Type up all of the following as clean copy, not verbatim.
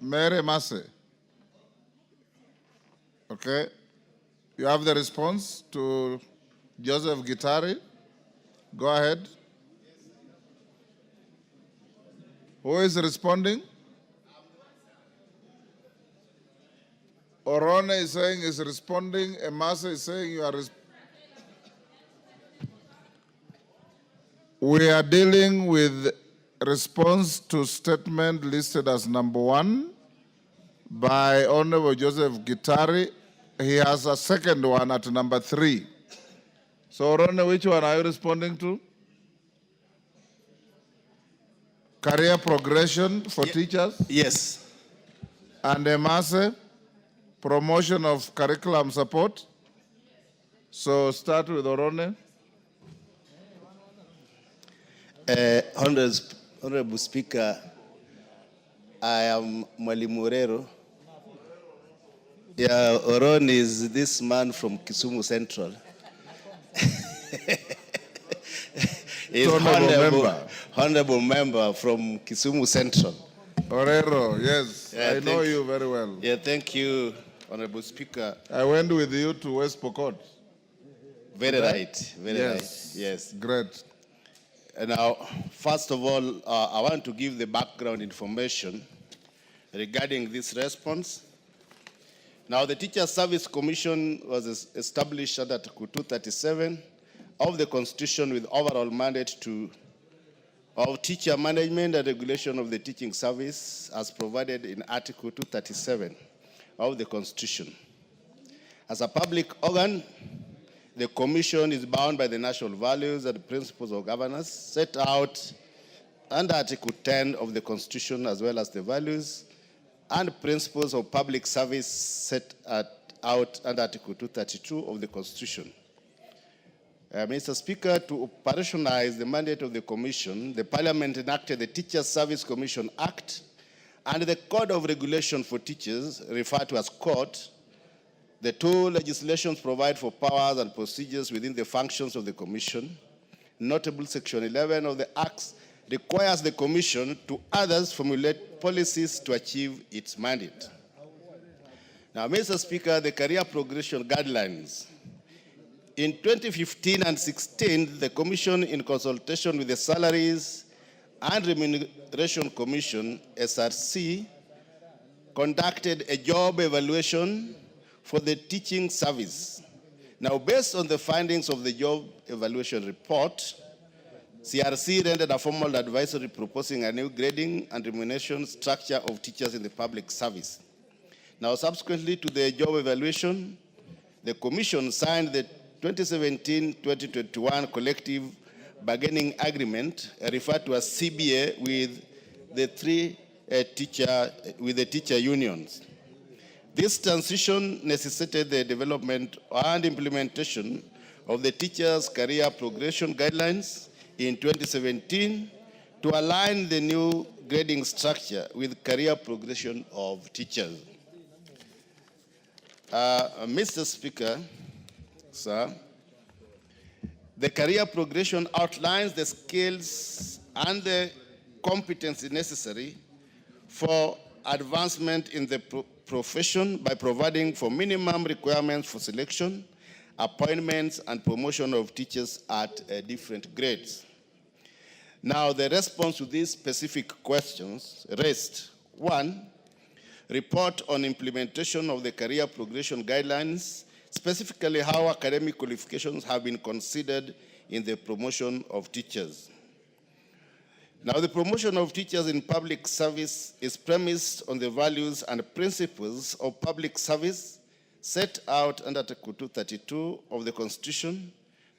Mary Massey. Okay. You have the response to Joseph Gitari. Go ahead. Who is responding? Orone is saying is responding. Emasa is saying you are We are dealing with response to statement listed as number 1 by Honorable Joseph Gitari. He has a second one at number 3. So, Orone, which one are you responding to? Career progression for teachers? Yes. And Emase, promotion of curriculum support. So start with Orone. Honorable Speaker, I am Mwalimu Orero. Yeah, Oron is this man from Kisumu Central. He's honorable member from Kisumu Central. Orero, yes, I know you very well. Yeah, thank you, Honorable Speaker. I went with you to West Pokot. Very right, very right. Yes. Great. And now, first of all, I want to give the background information regarding this response. Now, the Teacher Service Commission was established under Article 237 of the Constitution with overall mandate of teacher management and regulation of the teaching service as provided in Article 237 of the Constitution. As a public organ, the Commission is bound by the national values and principles of governance set out under Article 10 of the Constitution, as well as the values and principles of public service set out under Article 232 of the Constitution. Mr. Speaker, to operationalize the mandate of the Commission, the Parliament enacted the Teacher Service Commission Act and the Code of Regulation for Teachers, referred to as CORT. The two legislations provide for powers and procedures within the functions of the Commission. Notable Section 11 of the Act requires the Commission to others formulate policies to achieve its mandate. Now, Mr. Speaker, the career progression guidelines. In 2015 and 16, the Commission, in consultation with the Salaries and Remuneration Commission, SRC, conducted a job evaluation for the teaching service. Now, based on the findings of the job evaluation report, CRC rendered a formal advisory proposing a new grading and remuneration structure of teachers in the public service. Now, subsequently to the job evaluation, the Commission signed the 2017-2021 collective bargaining agreement, referred to as CBA, with the teacher unions. This transition necessitated the development and implementation of the teachers' career progression guidelines in 2017 to align the new grading structure with career progression of teachers. Mr. Speaker, sir, the career progression outlines the skills and the competency necessary for advancement in the profession by providing for minimum requirements for selection, appointments, and promotion of teachers at different grades. Now, the response to these specific questions raised: 1, report on implementation of the career progression guidelines, specifically how academic qualifications have been considered in the promotion of teachers. Now, the promotion of teachers in public service is premised on the values and principles of public service set out under Article 232 of the Constitution,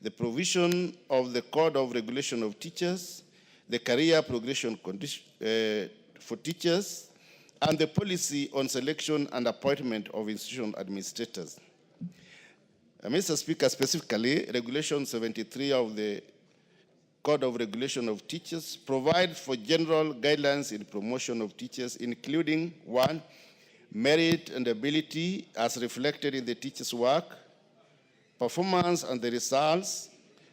the provision of the Code of Regulation of Teachers, the career progression for teachers, and the policy on selection and appointment of institutional administrators. Mr. Speaker, specifically, Regulation 73 of the Code of Regulation of Teachers provides for general guidelines in promotion of teachers, including 1, merit and ability as reflected in the teacher's work, performance and the results,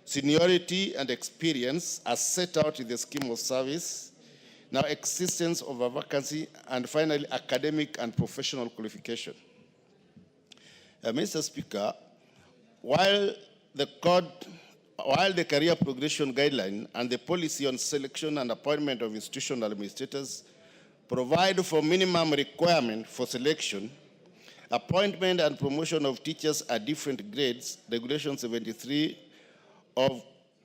seniority and experience as set out in the scheme of service, Now, existence of a vacancy, and finally, academic and professional qualification. Mr. Speaker, while the career progression guideline and the policy on selection and appointment of institutional administrators provide for minimum requirement for selection, appointment and promotion of teachers at different grades, Regulation 73 of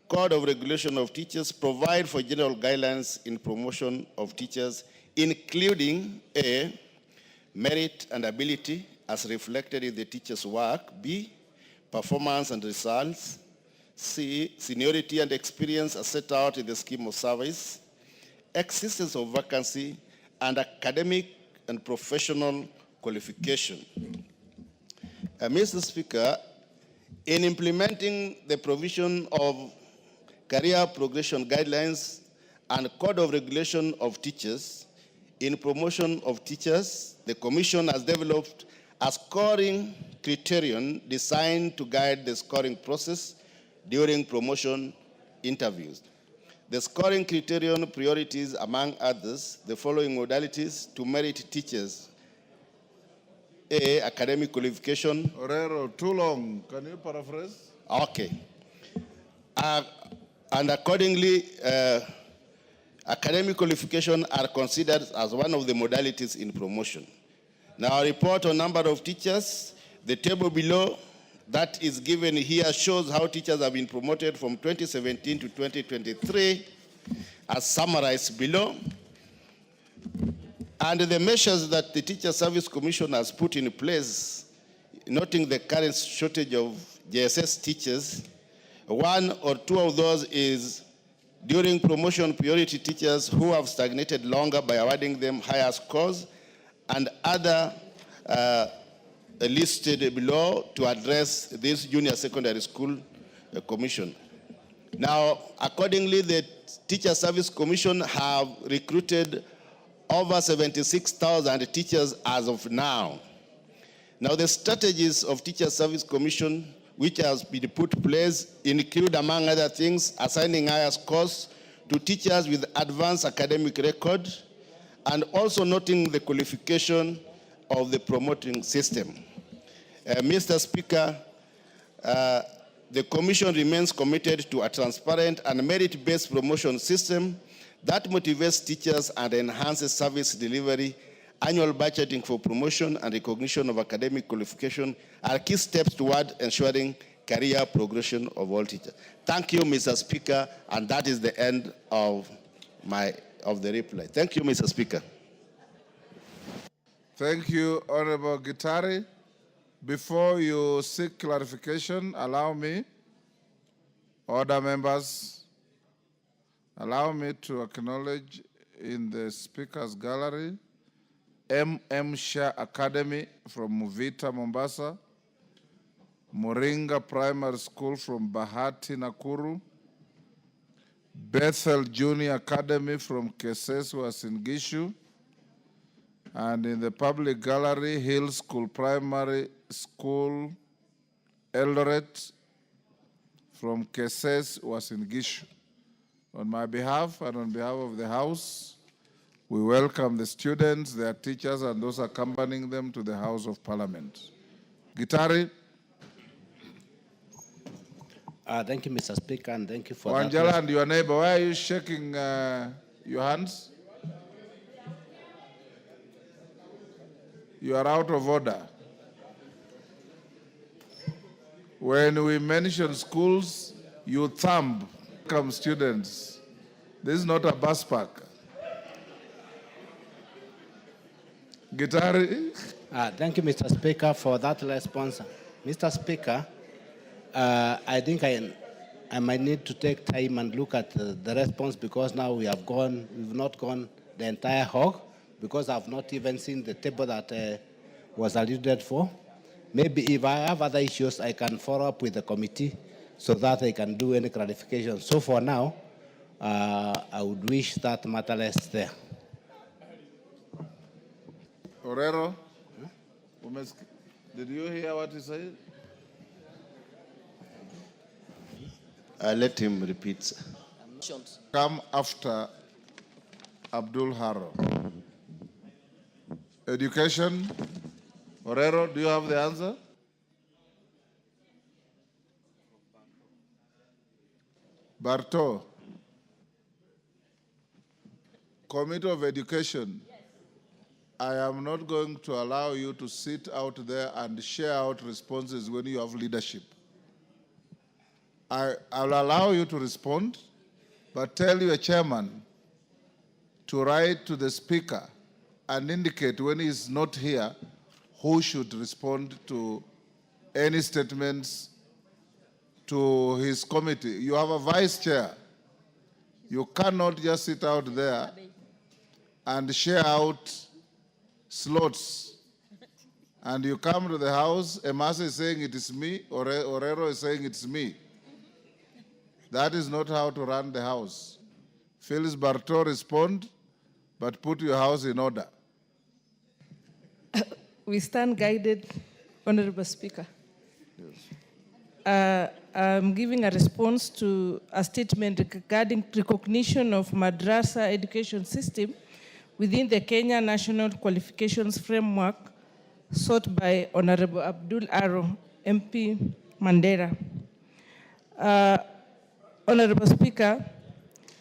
Code of Regulation of Teachers provide for general guidelines in promotion of teachers, including A, merit and ability as reflected in the teacher's work, B, performance and results, C, seniority and experience as set out in the scheme of service, existence of vacancy, and academic and professional qualification. Mr. Speaker, in implementing the provision of career progression guidelines and code of regulation of teachers in promotion of teachers, the Commission has developed a scoring criterion designed to guide the scoring process during promotion interviews. The scoring criterion priorities, among others, the following modalities to merit teachers. A, academic qualification. Orero, too long. Can you paraphrase? Okay. And accordingly, academic qualification are considered as one of the modalities in promotion. Now, a report on number of teachers. The table below that is given here shows how teachers have been promoted from 2017 to 2023, as summarized below. And the measures that the Teacher Service Commission has put in place, noting the current shortage of JSS teachers, one or two of those is during promotion priority teachers who have stagnated longer by awarding them higher scores, and other listed below to address this junior secondary school commission. Now, accordingly, the Teacher Service Commission have recruited over 76,000 teachers as of now. Now, the strategies of Teacher Service Commission which has been put in place include, among other things, assigning higher scores to teachers with advanced academic record, and also noting the qualification of the promoting system. Mr. Speaker, the Commission remains committed to a transparent and merit-based promotion system that motivates teachers and enhances service delivery. Annual budgeting for promotion and recognition of academic qualification are key steps toward ensuring career progression of all teachers. Thank you, Mr. Speaker, and that is the end of the reply. Thank you, Mr. Speaker. Thank you, Honorable Gitari. Before you seek clarification, allow me, order members, allow me to acknowledge in the Speaker's gallery M.M. Shah Academy from Muvita, Mombasa, Moringa Primary School from Bahati, Nakuru, Bethel Junior Academy from Keses, Uasin Gishu, and in the public gallery, Hill School Primary School, Eldoret, from Keses, Uasin Gishu. On my behalf and on behalf of the House, we welcome the students, their teachers, and those accompanying them to the House of Parliament. Gitari. Thank you, Mr. Speaker, and thank you for Wanjala that. and your neighbor, why are you shaking your hands? You are out of order. When we mention schools, you thumb. Welcome, students. This is not a bus park. Gitari. Thank you, Mr. Speaker, for that response. Mr. Speaker, I think I might need to take time and look at the response, because now we've not gone the entire hog, because I've not even seen the table that was alluded for. Maybe if I have other issues, I can follow up with the committee so that they can do any clarification. So for now, I would wish that matter rests there. Orero, did you hear what he said? Let him repeat. Come after Abdul Haro. Education, Orero, do you have the answer? Barto. Committee of Education. I am not going to allow you to sit out there and share out responses when you have leadership. I'll allow you to respond, but tell your chairman to write to the speaker and indicate when he is not here who should respond to any statements to his committee. You have a vice chair. You cannot just sit out there and share out slots. And you come to the house, Emasa is saying it is me, Orero is saying it's me. That is not how to run the house. Phyllis Barto, respond, but put your house in order. We stand guided, Honorable Speaker. Yes. I'm giving a response to a statement regarding recognition of madrasa education system within the Kenya National Qualifications Framework sought by Honorable Abdul Aro, MP Mandera. Honorable Speaker,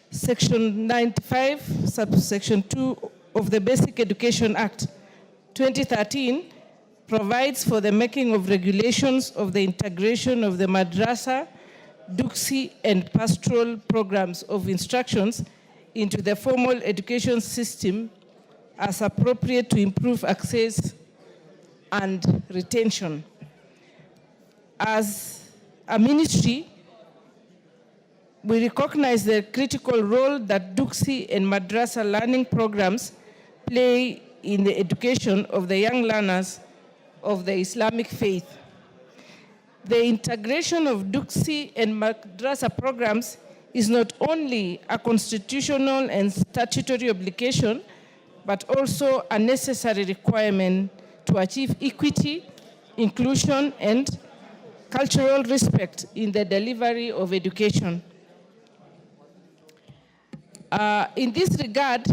Section 95, subsection 2 of the Basic Education Act 2013 provides for the making of regulations of the integration of the madrasa, duksi, and pastoral programs of instructions into the formal education system as appropriate to improve access and retention. As a ministry, we recognize the critical role that duksi and madrasa learning programs play in the education of the young learners of the Islamic faith. The integration of duksi and madrasa programs is not only a constitutional and statutory obligation, but also a necessary requirement to achieve equity, inclusion, and cultural respect in the delivery of education. In this regard,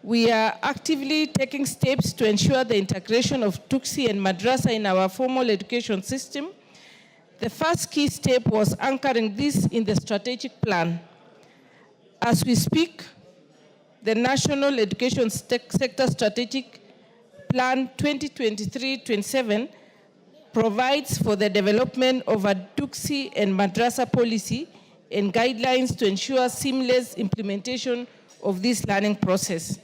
we are actively taking steps to ensure the integration of duksi and madrasa in our formal education system. The first key step was anchoring this in the strategic plan. As we speak, the National Education Sector Strategic Plan 2023-27 provides for the development of a duksi and madrasa policy and guidelines to ensure seamless implementation of this learning process.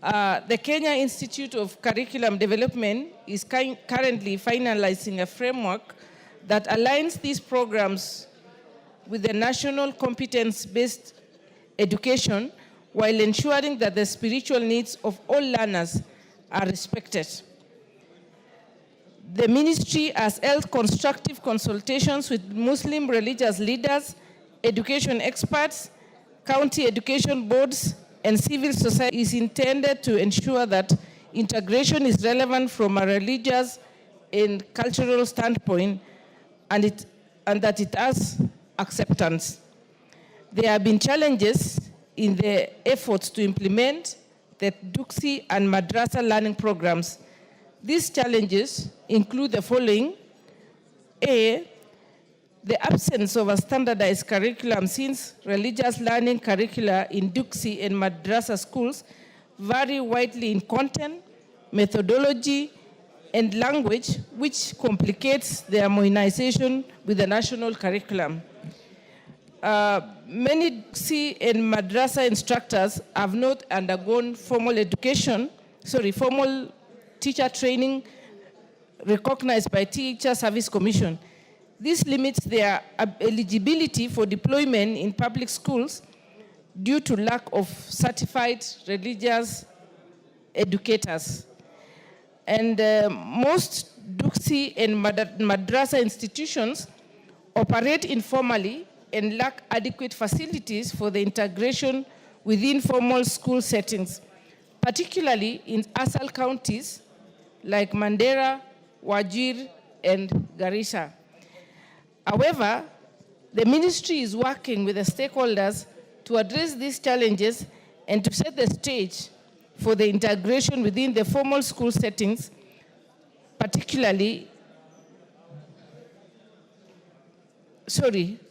The Kenya Institute of Curriculum Development is currently finalizing a framework that aligns these programs with the national competence-based education while ensuring that the spiritual needs of all learners are respected. The ministry has held constructive consultations with Muslim religious leaders, education experts, county education boards, and civil society is intended to ensure that integration is relevant from a religious and cultural standpoint, and that it has acceptance. There have been challenges in the efforts to implement the duksi and madrasa learning programs. These challenges include the following. A, the absence of a standardized curriculum, since religious learning curricula in duksi and madrasa schools vary widely in content, methodology, and language, which complicates their harmonization with the national curriculum. Many duksi and madrasa instructors have not undergone formal teacher training recognized by Teacher Service Commission. This limits their eligibility for deployment in public schools due to lack of certified religious educators. And most duksi and madrasa institutions operate informally and lack adequate facilities for the integration within formal school settings, particularly in ASAL counties like Mandera, Wajir, and Garissa. However, the ministry is working with the stakeholders to address these challenges and to set the stage for the integration within the formal school settings,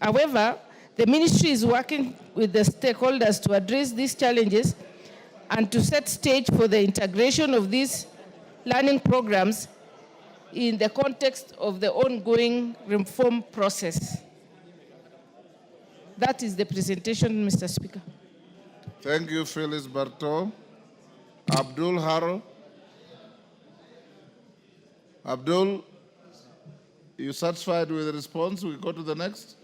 However, the ministry is working with the stakeholders to address these challenges and to set stage for the integration of these learning programs in the context of the ongoing reform process. That is the presentation, Mr. Speaker. Thank you, Phyllis Barto. Abdul Haro. Abdul, you satisfied with the response? We go to the next.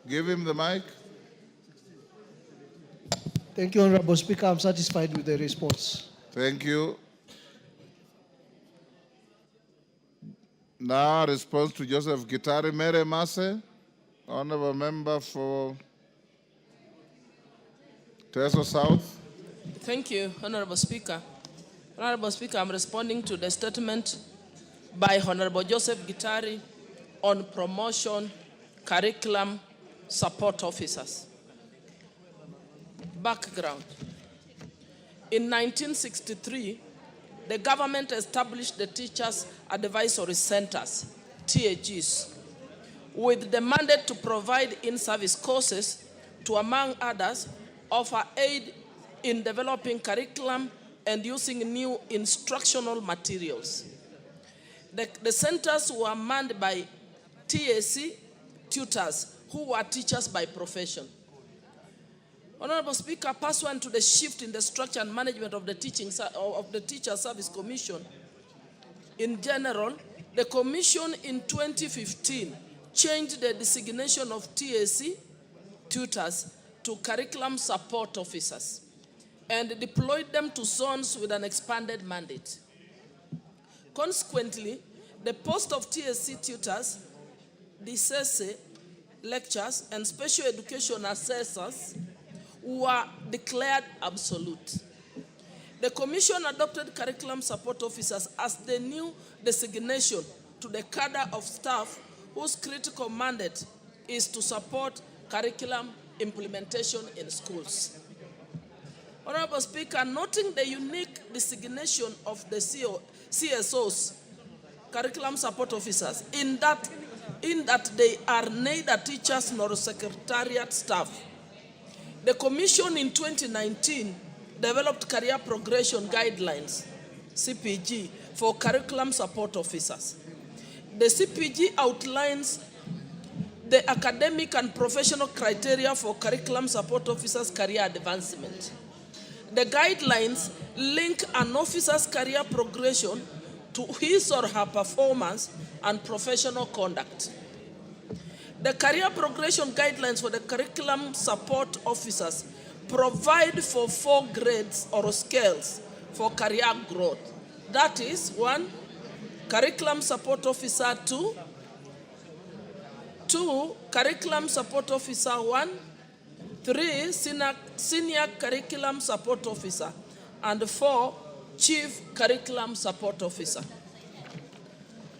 Give him the mic. Thank you, Honorable Speaker. I'm satisfied with the response. Thank you. Now, response to Joseph Gitari. Mere Mase, Honorable Member for Teso South. Thank you, Honorable Speaker. Honorable Speaker, I'm responding to the statement by Honorable Joseph Gitari on promotion, curriculum, support officers. Background. In 1963, the government established the Teachers Advisory Centers, TAGs, with the mandate to provide in-service courses to, among others, offer aid in developing curriculum and using new instructional materials. The centers were manned by TAC tutors who were teachers by profession. Honorable Speaker, pursuant to the shift in the structure and management of the Teacher Service Commission, in general, the Commission in 2015 changed the designation of TAC tutors to curriculum support officers and deployed them to zones with an expanded mandate. Consequently, the post of TAC tutors, DCC, lecturers, and special education assessors were declared absolute. The Commission adopted curriculum support officers as the new designation to the cadre of staff whose critical mandate is to support curriculum implementation in schools. Honorable Speaker, noting the unique designation of the CSOs, curriculum support officers, in that they are neither teachers nor secretariat staff, the Commission in 2019 developed career progression guidelines, CPG, for curriculum support officers. The CPG outlines the academic and professional criteria for curriculum support officers' career advancement. The guidelines link an officer's career progression to his or her performance and professional conduct. The career progression guidelines for the curriculum support officers provide for 4 grades or scales for career growth. That is, 1, curriculum support officer 2, 2, curriculum support officer 1, 3, senior curriculum support officer, and 4, chief curriculum support officer.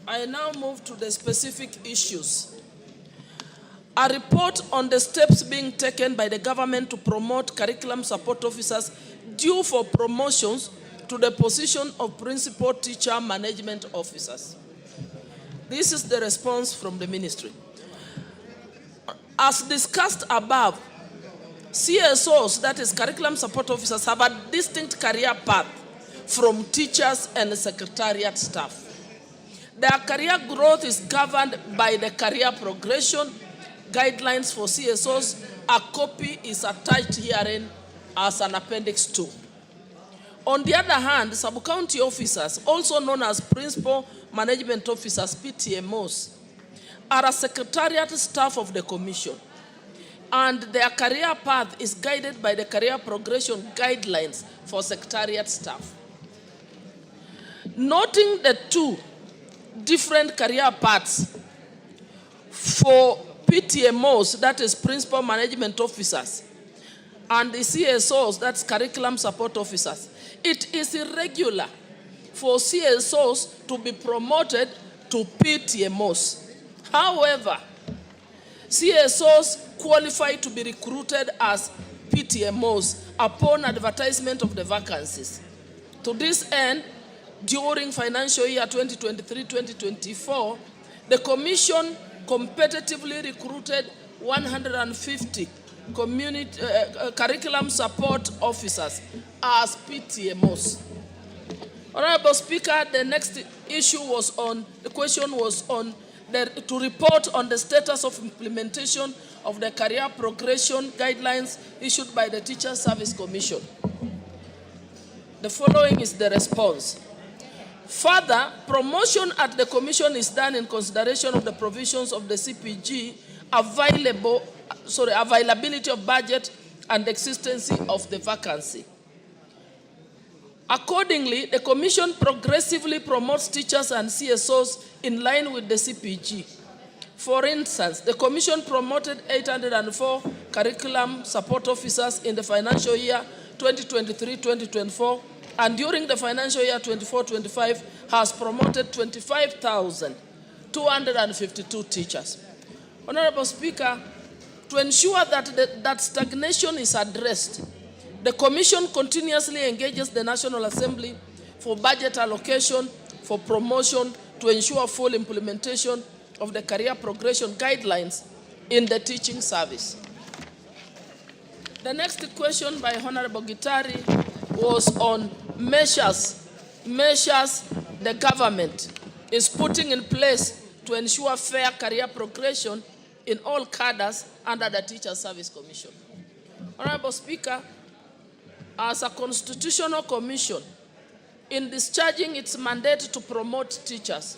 I now move to the specific issues. A report on the steps being taken by the government to promote curriculum support officers due for promotions to the position of principal teacher management officers. This is the response from the ministry. As discussed above, CSOs, that is curriculum support officers, have a distinct career path from teachers and secretariat staff. Their career growth is governed by the career progression guidelines for CSOs. A copy is attached herein as an appendix 2. On the other hand, sub-county officers, also known as principal management officers, PTMOs, are a secretariat staff of the commission, and their career path is guided by the career progression guidelines for secretariat staff. Noting the 2 different career paths for PTMOs, that is principal management officers, and the CSOs, that's curriculum support officers, it is irregular for CSOs to be promoted to PTMOs. However, CSOs qualify to be recruited as PTMOs upon advertisement of the vacancies. To this end, during financial year 2023-2024, the Commission competitively recruited 150 community curriculum support officers as PTMOs. Honorable Speaker, the next issue was on, the question was on to report on the status of implementation of the career progression guidelines issued by the Teacher Service Commission. The following is the response. Further, promotion at the Commission is done in consideration of the provisions of the CPG, availability of budget, and existence of the vacancy. Accordingly, the Commission progressively promotes teachers and CSOs in line with the CPG. For instance, the Commission promoted 804 curriculum support officers in the financial year 2023-2024, and during the financial year 24-25 has promoted 25,252 teachers. Honorable Speaker, to ensure that stagnation is addressed, the Commission continuously engages the National Assembly for budget allocation, for promotion, to ensure full implementation of the career progression guidelines in the teaching service. The next question by Honorable Gitari was on measures the government is putting in place to ensure fair career progression in all cadres under the Teacher Service Commission. Honorable Speaker, as a constitutional commission, in discharging its mandate to promote teachers,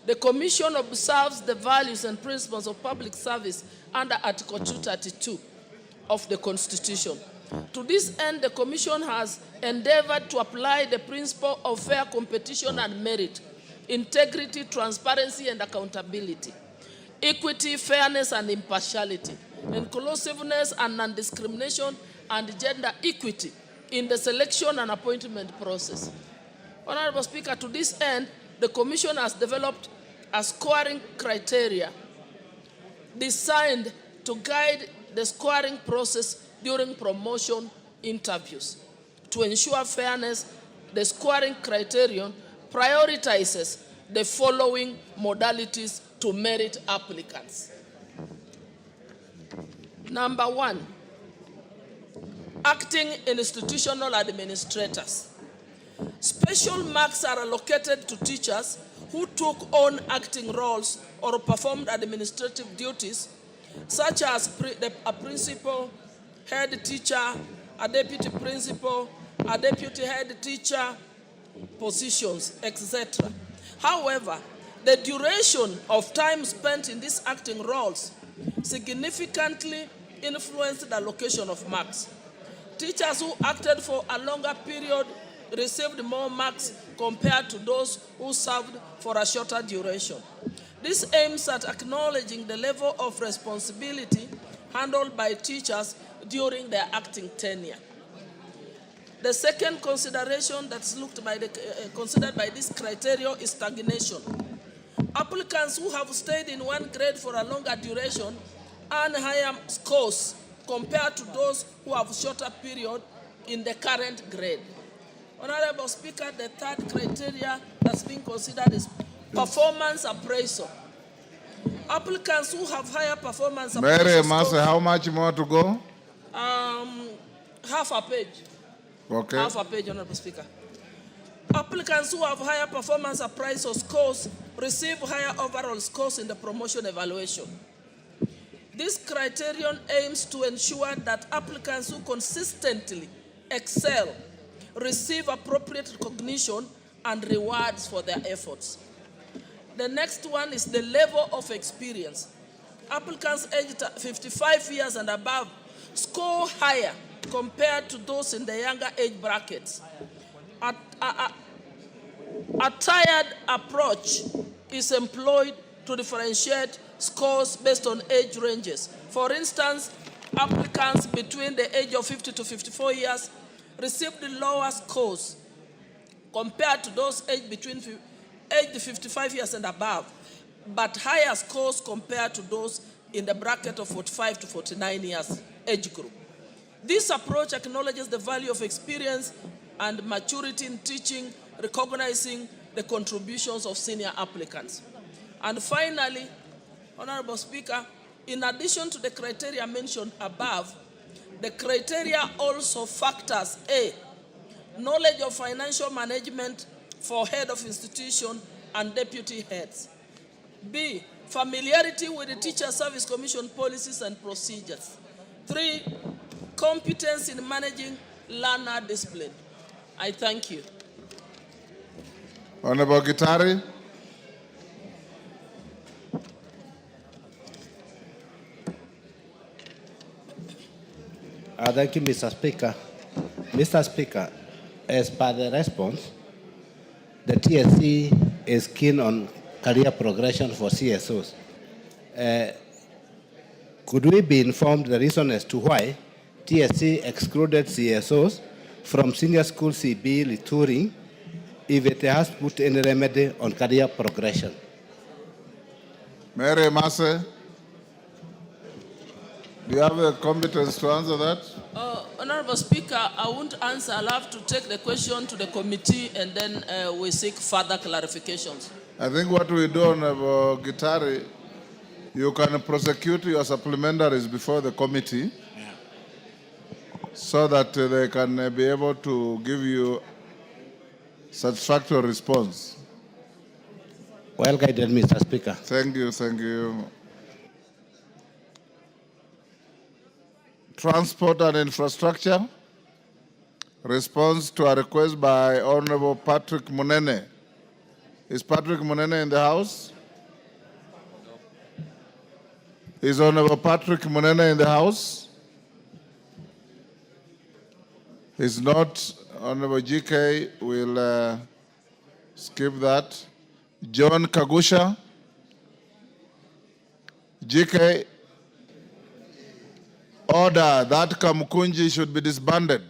the Commission observes the values and principles of public service under Article 232 of the Constitution. To this end, the Commission has endeavored to apply the principle of fair competition and merit, integrity, transparency, and accountability, equity, fairness, and impartiality, inclusiveness and non-discrimination, and gender equity in the selection and appointment process. Honorable Speaker, to this end, the Commission has developed a scoring criteria designed to guide the scoring process during promotion interviews. To ensure fairness, the scoring criterion prioritizes the following modalities to merit applicants. Number 1, acting institutional administrators. Special marks are allocated to teachers who took on acting roles or performed administrative duties, such as a principal, head teacher, a deputy principal, a deputy head teacher positions, etc. However, the duration of time spent in these acting roles significantly influenced the allocation of marks. Teachers who acted for a longer period received more marks compared to those who served for a shorter duration. This aims at acknowledging the level of responsibility handled by teachers during their acting tenure. The second consideration that's considered by this criteria is stagnation. Applicants who have stayed in one grade for a longer duration earn higher scores compared to those who have shorter period in the current grade. Honorable Speaker, the third criteria that's being considered is performance appraisal. Applicants who have higher performance appraisal Mary Master, how much more to go? Half a page. Okay. Half a page, Honorable Speaker. Applicants who have higher performance appraisal scores receive higher overall scores in the promotion evaluation. This criterion aims to ensure that applicants who consistently excel receive appropriate recognition and rewards for their efforts. The next one is the level of experience. Applicants aged 55 years and above score higher compared to those in the younger age brackets. A tiered approach is employed to differentiate scores based on age ranges. For instance, applicants between the age of 50 to 54 years received lower scores compared to those aged between 55 years and above, but higher scores compared to those in the bracket of 45 to 49 years age group. This approach acknowledges the value of experience and maturity in teaching, recognizing the contributions of senior applicants. And finally, Honorable Speaker, in addition to the criteria mentioned above, the criteria also factors A, knowledge of financial management for head of institution and deputy heads. B, familiarity with the Teacher Service Commission policies and procedures. 3, competence in managing learner discipline. I thank you. Honorable Gitari. Thank you, Mr. Speaker. Mr. Speaker, as per the response, the TSC is keen on career progression for CSOs. Could we be informed the reason as to why TSC excluded CSOs from senior school CB retouring if it has put any remedy on career progression? Mary Masse, do you have the competence to answer that? Honorable Speaker, I won't answer. I'll have to take the question to the committee and then we seek further clarifications. I think what we do, Honorable Gitari, you can prosecute your supplementaries before the committee so that they can be able to give you satisfactory response. Well guided, Mr. Speaker. Thank you, thank you. Transport and infrastructure. Response to a request by Honorable Patrick Munene. Is Patrick Munene in the house? Is Honorable Patrick Munene in the house? He's not. Honorable GK will skip that. John Kagusha. GK. Order that Kamukunji should be disbanded.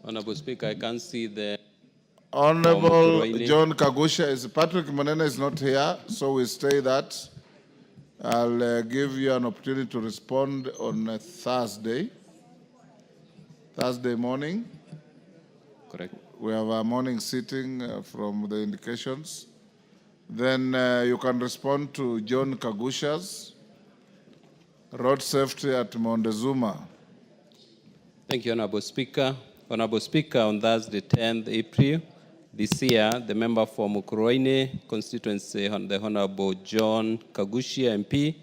Honorable Speaker, I can't see the... Honorable John Kagusha, Patrick Munene is not here, so we stay that. I'll give you an opportunity to respond on a Thursday morning. Correct. We have a morning sitting from the indications. Then you can respond to John Kagusha's road safety at Montezuma. Thank you, Honorable Speaker. Honorable Speaker, on Thursday, 10th April this year, the member for Mukurweini constituency, the Honorable John Kagushia MP,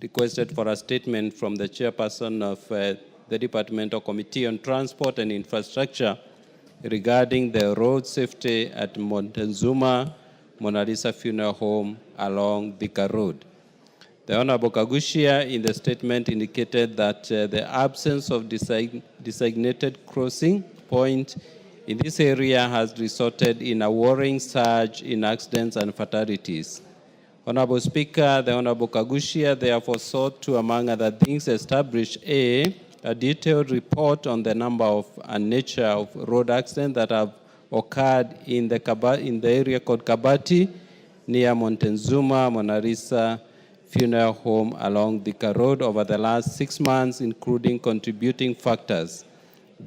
requested for a statement from the chairperson of the Departmental Committee on Transport and Infrastructure regarding the road safety at Montezuma Mona Lisa Funeral Home along Thika Road. The Honorable Kagushia in the statement indicated that the absence of designated crossing point in this area has resulted in a worrying surge in accidents and fatalities. Honorable Speaker, the Honorable Kagushia therefore sought to, among other things, establish a detailed report on the number of and nature of road accidents that have occurred in the area called Kabati, near Montezuma Mona Lisa Funeral Home along Thika Road over the last 6 months, including contributing factors.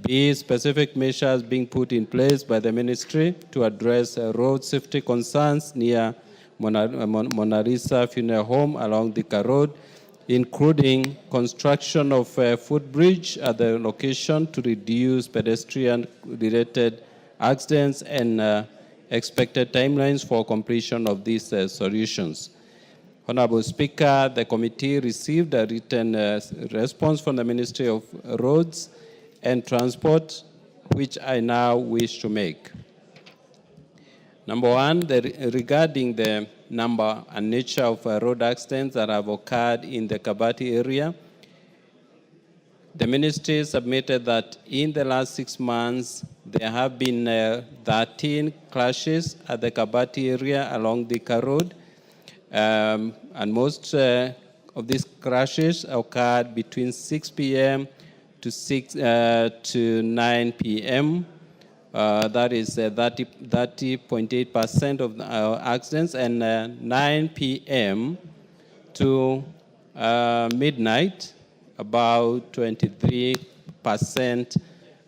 B, specific measures being put in place by the ministry to address road safety concerns near Mona Lisa Funeral Home along Thika Road, including construction of a footbridge at the location to reduce pedestrian-related accidents and expected timelines for completion of these solutions. Honorable Speaker, the committee received a written response from the Ministry of Roads and Transport, which I now wish to make. Number one, regarding the number and nature of road accidents that have occurred in the Kabati area, the ministry submitted that in the last 6 months, there have been 13 crashes at the Kabati area along Thika Road, and most of these crashes occurred between 6 p.m. to 9 p.m. that is 30.8% of accidents, and 9 p.m. to midnight, about 23%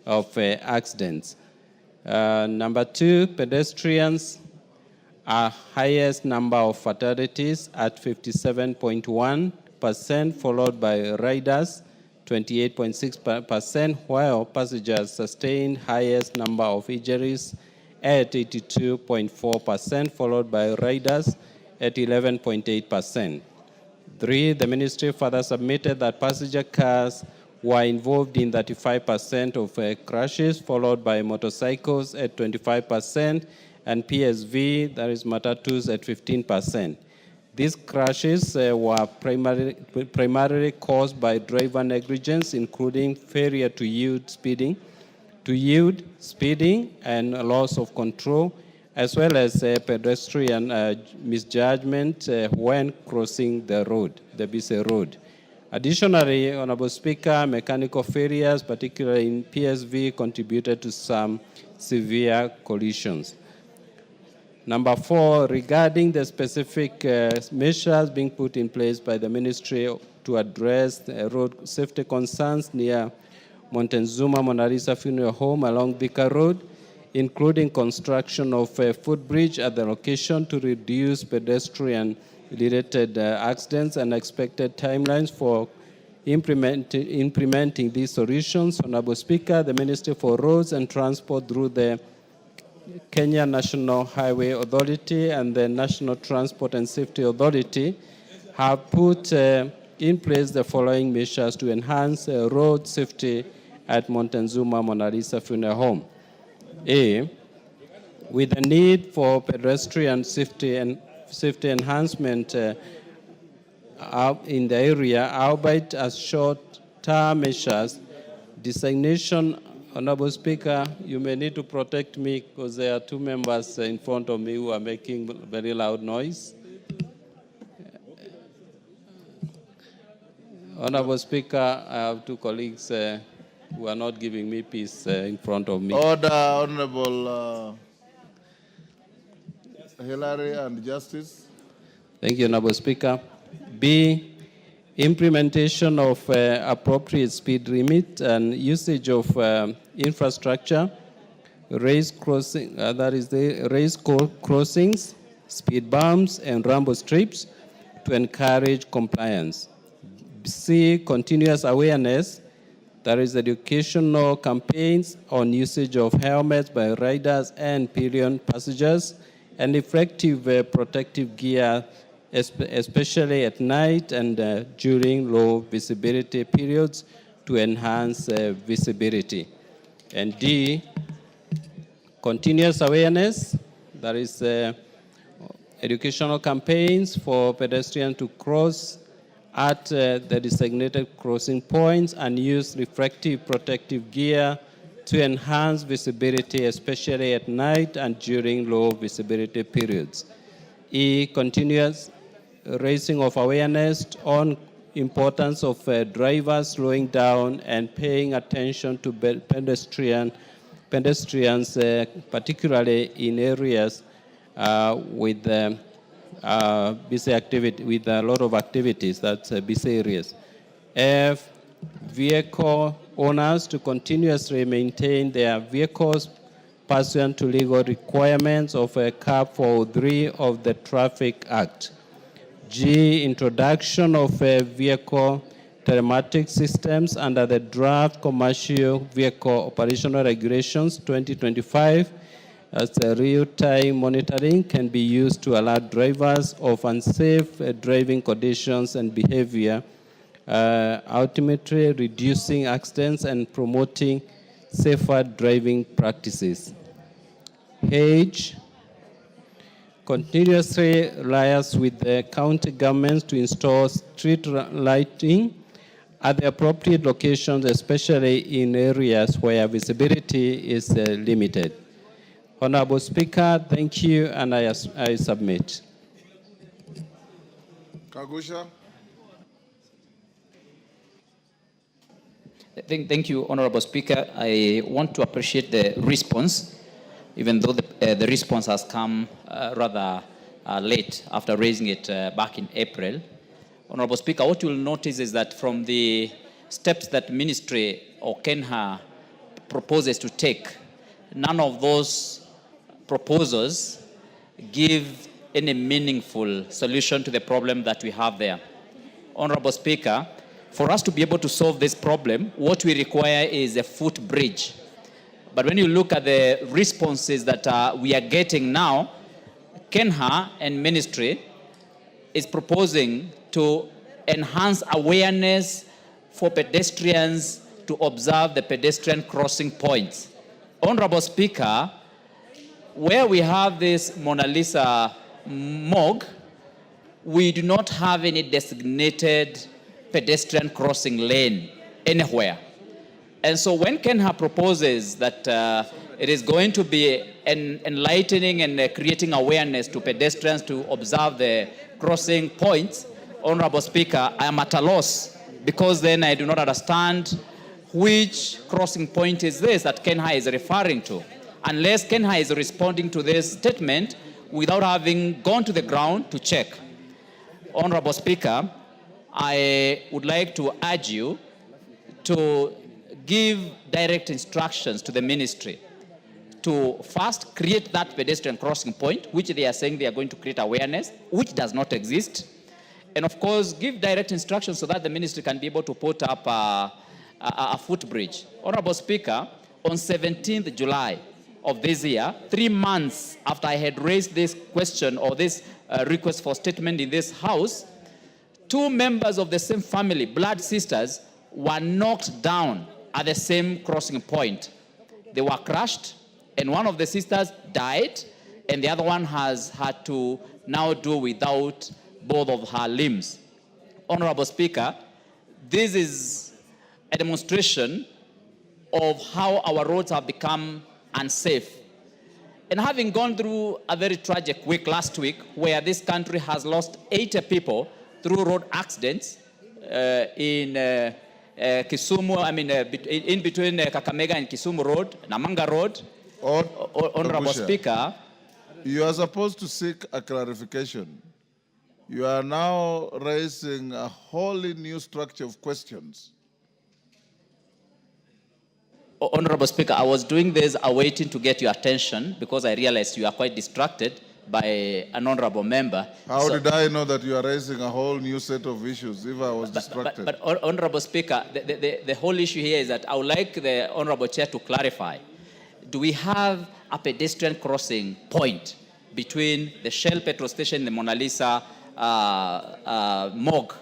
of accidents. Number two, pedestrians are highest number of fatalities at 57.1%, followed by riders, 28.6%, while passengers sustained highest number of injuries at 82.4%, followed by riders at 11.8%. Three, the ministry further submitted that passenger cars were involved in 35% of crashes, followed by motorcycles at 25%, and PSV, that is matatus, at 15%. These crashes were primarily caused by driver negligence, including failure to yield speeding, and loss of control, as well as pedestrian misjudgment when crossing the road, the BC road. Additionally, Honorable Speaker, mechanical failures, particularly in PSV, contributed to some severe collisions. Number four, regarding the specific measures being put in place by the ministry to address road safety concerns near Montezuma Mona Lisa Funeral Home along Thika Road, including construction of a footbridge at the location to reduce pedestrian-related accidents, and expected timelines for implementing these solutions. Honorable Speaker, the Ministry for Roads and Transport, through the Kenya National Highway Authority and the National Transport and Safety Authority, have put in place the following measures to enhance road safety at Montezuma Mona Lisa Funeral Home. A, with the need for pedestrian safety enhancement in the area, albeit as short-term measures, designation. Honorable Speaker, you may need to protect me because there are two members in front of me who are making very loud noise. Honorable Speaker, I have two colleagues who are not giving me peace in front of me. Order, Honorable Hillary and Justice. Thank you, Honorable Speaker. B, implementation of appropriate speed limit and usage of infrastructure, raised crossings, speed bumps, and rumble strips to encourage compliance. C, continuous awareness, that is educational campaigns on usage of helmets by riders and pillion passengers, and effective protective gear, especially at night and during low visibility periods to enhance visibility. And D, continuous awareness, that is educational campaigns for pedestrians to cross at the designated crossing points and use reflective protective gear to enhance visibility, especially at night and during low visibility periods. E, continuous raising of awareness on importance of drivers slowing down and paying attention to pedestrians, particularly in areas with busy activity, with a lot of activities, that's busy areas. F, vehicle owners to continuously maintain their vehicles pursuant to legal requirements of Cap 403 of the Traffic Act. G, introduction of vehicle telematic systems under the draft Commercial Vehicle Operational Regulations 2025, as real-time monitoring can be used to alert drivers of unsafe driving conditions and behavior, ultimately reducing accidents and promoting safer driving practices. H, continuously liaise with the county governments to install street lighting at the appropriate locations, especially in areas where visibility is limited. Honorable Speaker, thank you, and I submit. Kagusha. Thank you, Honorable Speaker. I want to appreciate the response even though the response has come rather late after raising it back in April. Honorable Speaker, what you'll notice is that from the steps that Ministry or Kenha proposes to take, none of those proposals give any meaningful solution to the problem that we have there. Honorable Speaker, for us to be able to solve this problem, what we require is a footbridge. But when you look at the responses that we are getting now, Kenha and Ministry is proposing to enhance awareness for pedestrians to observe the pedestrian crossing points. Honorable Speaker, where we have this Mona Lisa morgue, we do not have any designated pedestrian crossing lane anywhere. And so when Kenha proposes that it is going to be enlightening and creating awareness to pedestrians to observe the crossing points, Honorable Speaker, I am at a loss, because then I do not understand which crossing point is this that Kenha is referring to, unless Kenha is responding to this statement without having gone to the ground to check. Honorable Speaker, I would like to urge you to give direct instructions to the ministry to first create that pedestrian crossing point, which they are saying they are going to create awareness, which does not exist. And of course, give direct instructions so that the ministry can be able to put up a footbridge. Honorable Speaker, on 17th July of this year, 3 months after I had raised this question or this request for statement in this House, 2 members of the same family, blood sisters, were knocked down at the same crossing point. They were crushed, and one of the sisters died, and the other one has had to now do without both of her limbs. Honorable Speaker, this is a demonstration of how our roads have become unsafe. And having gone through a very tragic week last week, where this country has lost 80 people through road accidents in Kisumu, in between Kakamega and Kisumu Road, Namanga Road. Honorable Speaker, you are supposed to seek a clarification. You are now raising a wholly new structure of questions. Honorable Speaker, I was doing this awaiting to get your attention because I realized you are quite distracted by an honorable member. How did I know that you are raising a whole new set of issues if I was distracted? But Honorable Speaker, the whole issue here is that I would like the Honorable Chair to clarify. Do we have a pedestrian crossing point between the Shell petrol station and the Mona Lisa morgue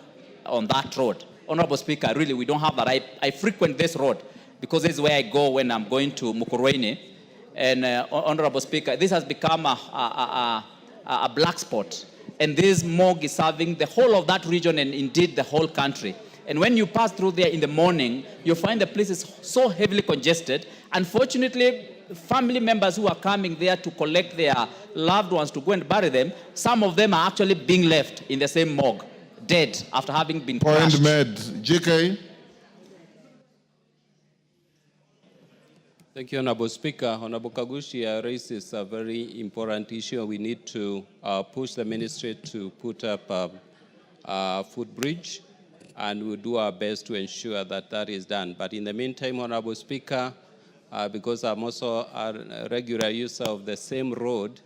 on that road? Honorable Speaker, really, we don't have that. I frequent this road because this is where I go when I'm going to Mukurweini. And Honorable Speaker, this has become a black spot. And this morgue is serving the whole of that region and indeed the whole country. And when you pass through there in the morning, you find the place is so heavily congested. Unfortunately, family members who are coming there to collect their loved ones to go and bury them, some of them are actually being left in the same morgue, dead after having been crushed. Point made. GK. Thank you, Honorable Speaker. Honorable Kagushi raises a very important issue. We need to push the ministry to put up a footbridge, and we'll do our best to ensure that that is done. But in the meantime, Honorable Speaker, because I'm also a regular user of the same road,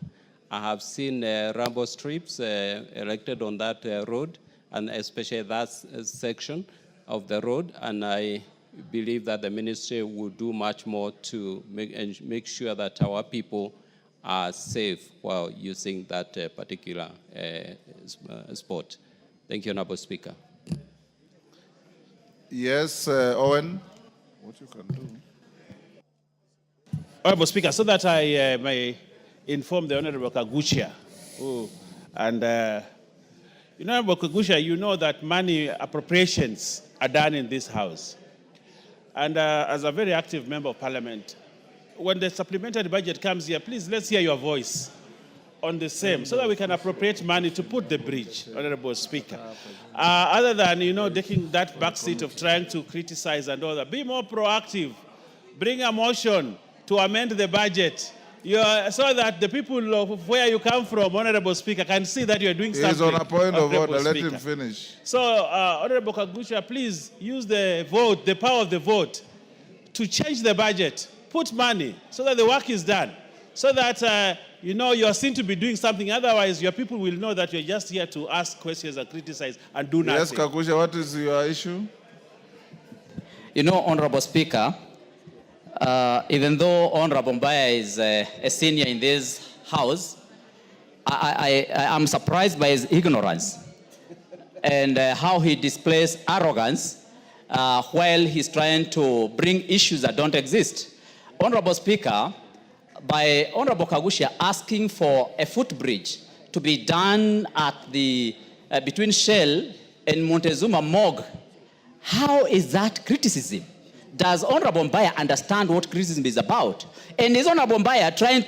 I have seen rambo strips erected on that road, and especially that section of the road, and I believe that the ministry will do much more to make sure that our people are safe while using that particular spot. Thank you, Honorable Speaker. Yes, Owen. What you can do. Honorable Speaker, so that I may inform the Honorable Kagushia, Honorable Kagushia, you know that money appropriations are done in this House. And as a very active member of Parliament, when the supplementary budget comes here, please let's hear your voice on the same, so that we can appropriate money to put the bridge, Honorable Speaker. Other than, taking that backseat of trying to criticize and all that, be more proactive. Bring a motion to amend the budget, so that the people of where you come from, Honorable Speaker, can see that you are doing something. He's on a point of Honorable order. Let Speaker. him finish. So, Honorable Kagusha, please use the vote, the power of the vote, to change the budget, put money so that the work is done, so that you are seen to be doing something. Otherwise, your people will know that you're just here to ask questions and criticize and do nothing. Yes, Kagusha, what is your issue? Honorable Speaker, even though Honorable Mbaya is a senior in this House, I am surprised by his ignorance and how he displays arrogance while he's trying to bring issues that don't exist. Honorable Speaker, by Honorable Kagusha asking for a footbridge to be done at the between Shell and Montezuma Morgue, how is that criticism? Does Honorable Mbaya understand what criticism is about? And is Honorable Mbaya trying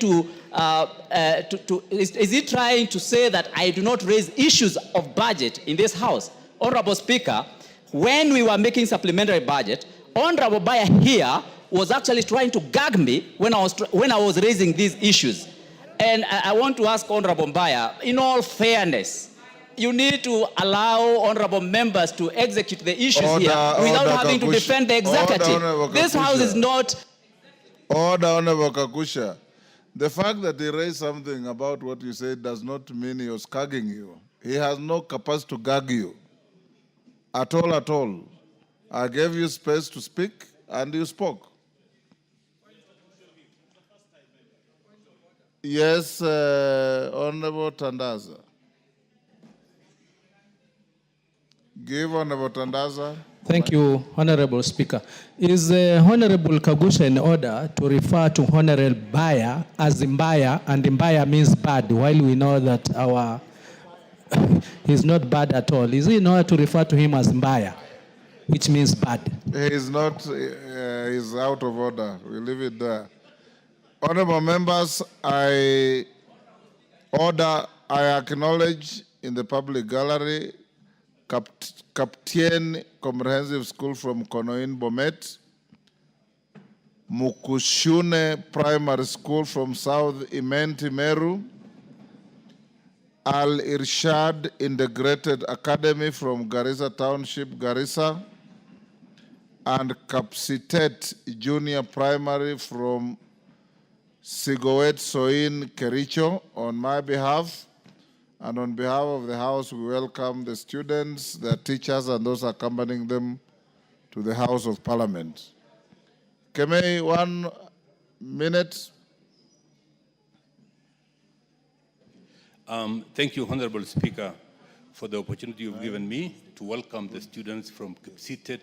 is he trying to say that I do not raise issues of budget in this House? Honorable Speaker, when we were making supplementary budget, Honorable Mbaya here was actually trying to gag me when I was raising these issues. And I want to ask Honorable Mbaya, in all fairness, you need to allow honorable members to execute the issues here without having to defend the executive. This House is not... Order, Honorable Kakusha. The fact that he raised something about what you said does not mean he was gagging you. He has no capacity to gag you. At all, at all. I gave you space to speak, and you spoke. Yes, Honorable Tandaza. Give Honorable Tandaza. Thank you, Honorable Speaker. Is Honorable Kagusha in order to refer to Honorable Mbaya as Mbaya, and Mbaya means bad, while we know that he's not bad at all. Is he in order to refer to him as Mbaya, which means bad? He is not, he's out of order. We'll leave it there. Honorable members, I acknowledge in the public gallery Captain Comprehensive School from Konoin Bomet, Mukushune Primary School from South Imenti Meru, Al Irshad Integrated Academy from Garissa Township, Garissa, and Kapsitet Junior Primary from Sigowet Soin Kericho. On my behalf and on behalf of the House, we welcome the students, their teachers, and those accompanying them to the House of Parliament. Kemei, 1 minute. Thank you, Honorable Speaker, for the opportunity you've given me to welcome the students from seated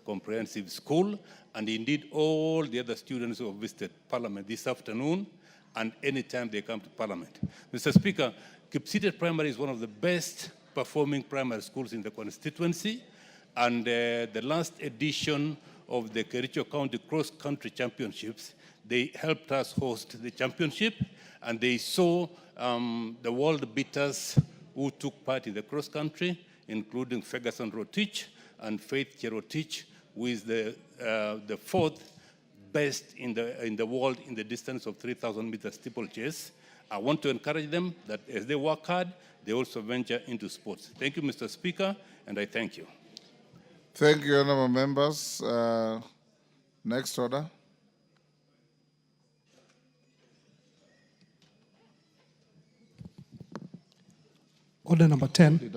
Comprehensive School, and indeed all the other students who have visited Parliament this afternoon and anytime they come to Parliament. Mr. Speaker, Kipsitet Primary is one of the best performing primary schools in the constituency, and the last edition of the Kericho County Cross Country Championships, they helped us host the championship, and they saw the world beaters who took part in the cross country, including Ferguson Rotich and Faith Cherotich, who is the fourth best in the world in the distance of 3,000 meter steeplechase. I want to encourage them that as they work hard, they also venture into sports. Thank you, Mr. Speaker, and I thank you. Thank you, honorable members. Next order. Order number 10.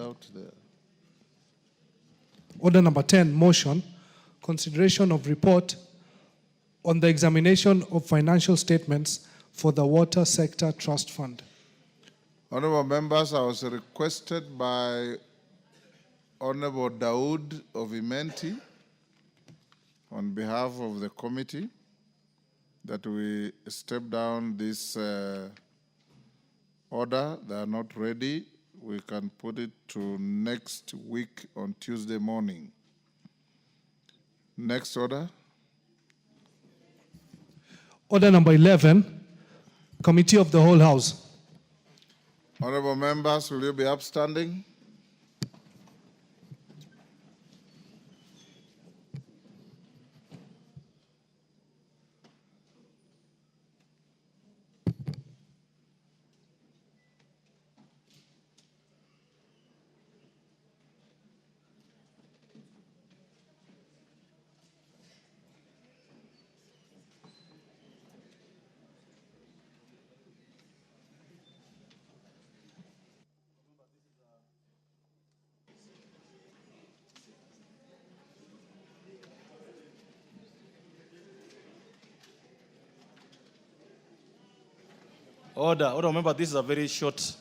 Order number 10, motion, consideration of report on the examination of financial statements for the Water Sector Trust Fund. Honorable members, I was requested by Honorable Daoud of Imenti on behalf of the committee that we step down this order. They are not ready. We can put it to next week on Tuesday morning. Next order. Order number 11, Committee of the Whole House. Honorable members, will you be upstanding? Order. Remember, this is a very short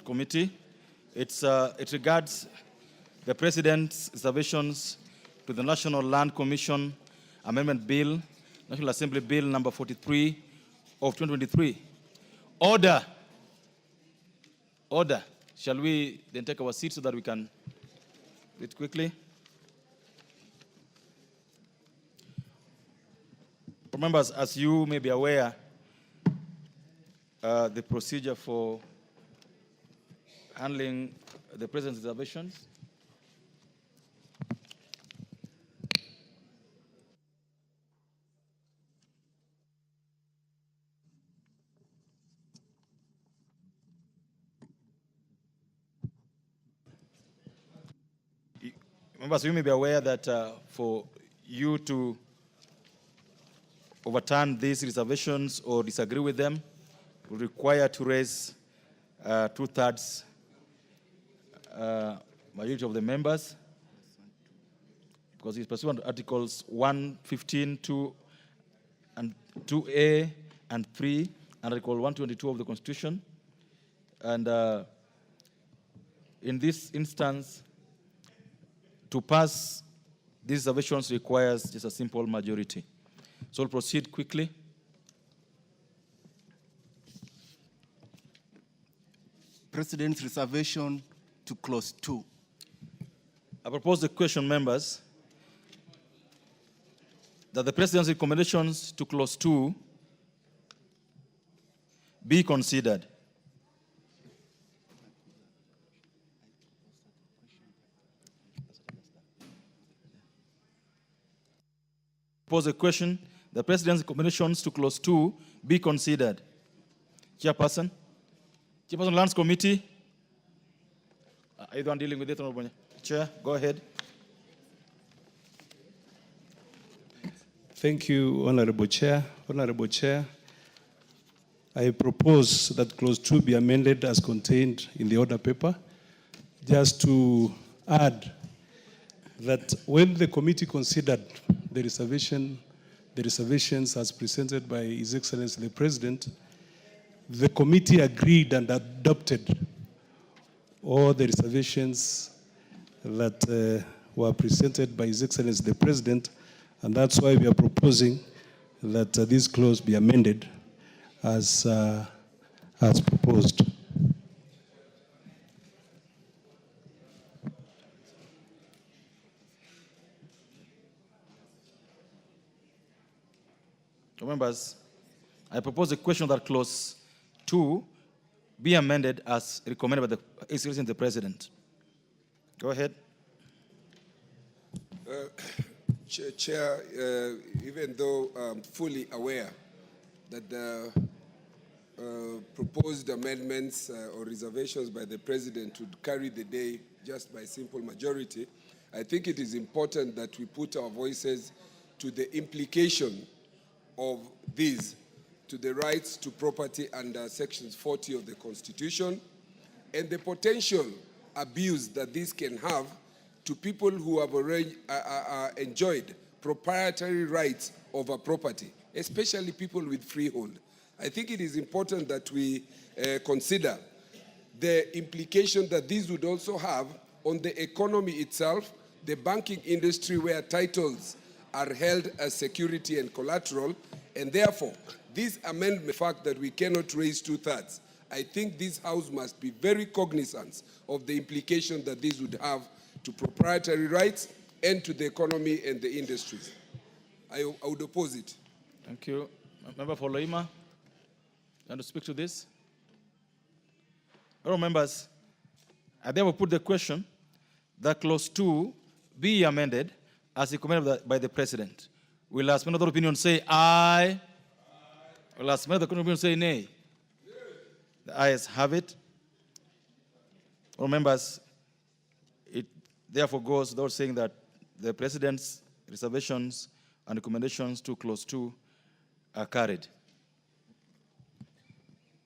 committee. It regards the President's reservations to the National Land Commission Amendment Bill, National Assembly Bill number 43 of 2023. Order. Order. Shall we then take our seats so that we can do it quickly? Members, as you may be aware, the procedure for handling the President's reservations. Members, you may be aware that for you to overturn these reservations or disagree with them, we require to raise 2/3 majority of the members, because it's pursuant to Articles 115, 2 and 2A and 3, and Article 122 of the Constitution. And in this instance, to pass these reservations requires just a simple majority. So we'll proceed quickly. President's reservation to clause 2. I propose the question, members, that the President's recommendations to clause 2 be considered. Pose a question. The President's recommendations to clause 2 be considered. Chairperson? Chairperson, Lands Committee? Are you the one dealing with it? Chair, go ahead. Thank you, Honorable Chair. Honorable Chair, I propose that clause 2 be amended as contained in the order paper, just to add that when the committee considered the reservations as presented by His Excellency the President, the committee agreed and adopted all the reservations that were presented by His Excellency the President, and that's why we are proposing that this clause be amended as proposed. Members, I propose a question that clause 2 be amended as recommended by the Excellency the President. Go ahead. Chair, even though I'm fully aware that the proposed amendments or reservations by the President would carry the day just by simple majority, I think it is important that we put our voices to the implication of these, to the rights to property under sections 40 of the Constitution, and the potential abuse that this can have to people who have already enjoyed proprietary rights over property, especially people with freehold. I think it is important that we consider the implication that this would also have on the economy itself, the banking industry, where titles are held as security and collateral, and therefore, this amendment, the fact that we cannot raise 2/3, I think this House must be very cognizant of the implication that this would have to proprietary rights and to the economy and the industries. I would oppose it. Thank you. Member for Loima, you want to speak to this? All members, I therefore put the question that clause 2 be amended as recommended by the President. Will last minute opinion say aye? Will last minute opinion say nay? The ayes have it. All members, it therefore goes without saying that the President's reservations and recommendations to clause 2 are carried.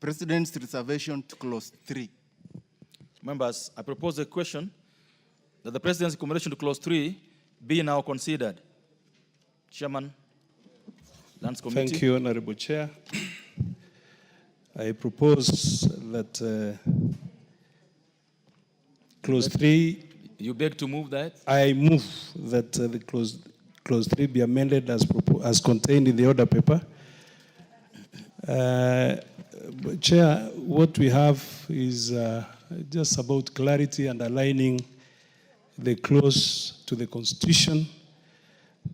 President's reservation to clause 3. Members, I propose a question that the President's recommendation to clause 3 be now considered. Chairman, Lands Committee. Thank you, Honorable Chair. I propose that clause 3. You beg to move that? I move that the clause 3 be amended as contained in the order paper. Chair, what we have is just about clarity and aligning the clause to the Constitution.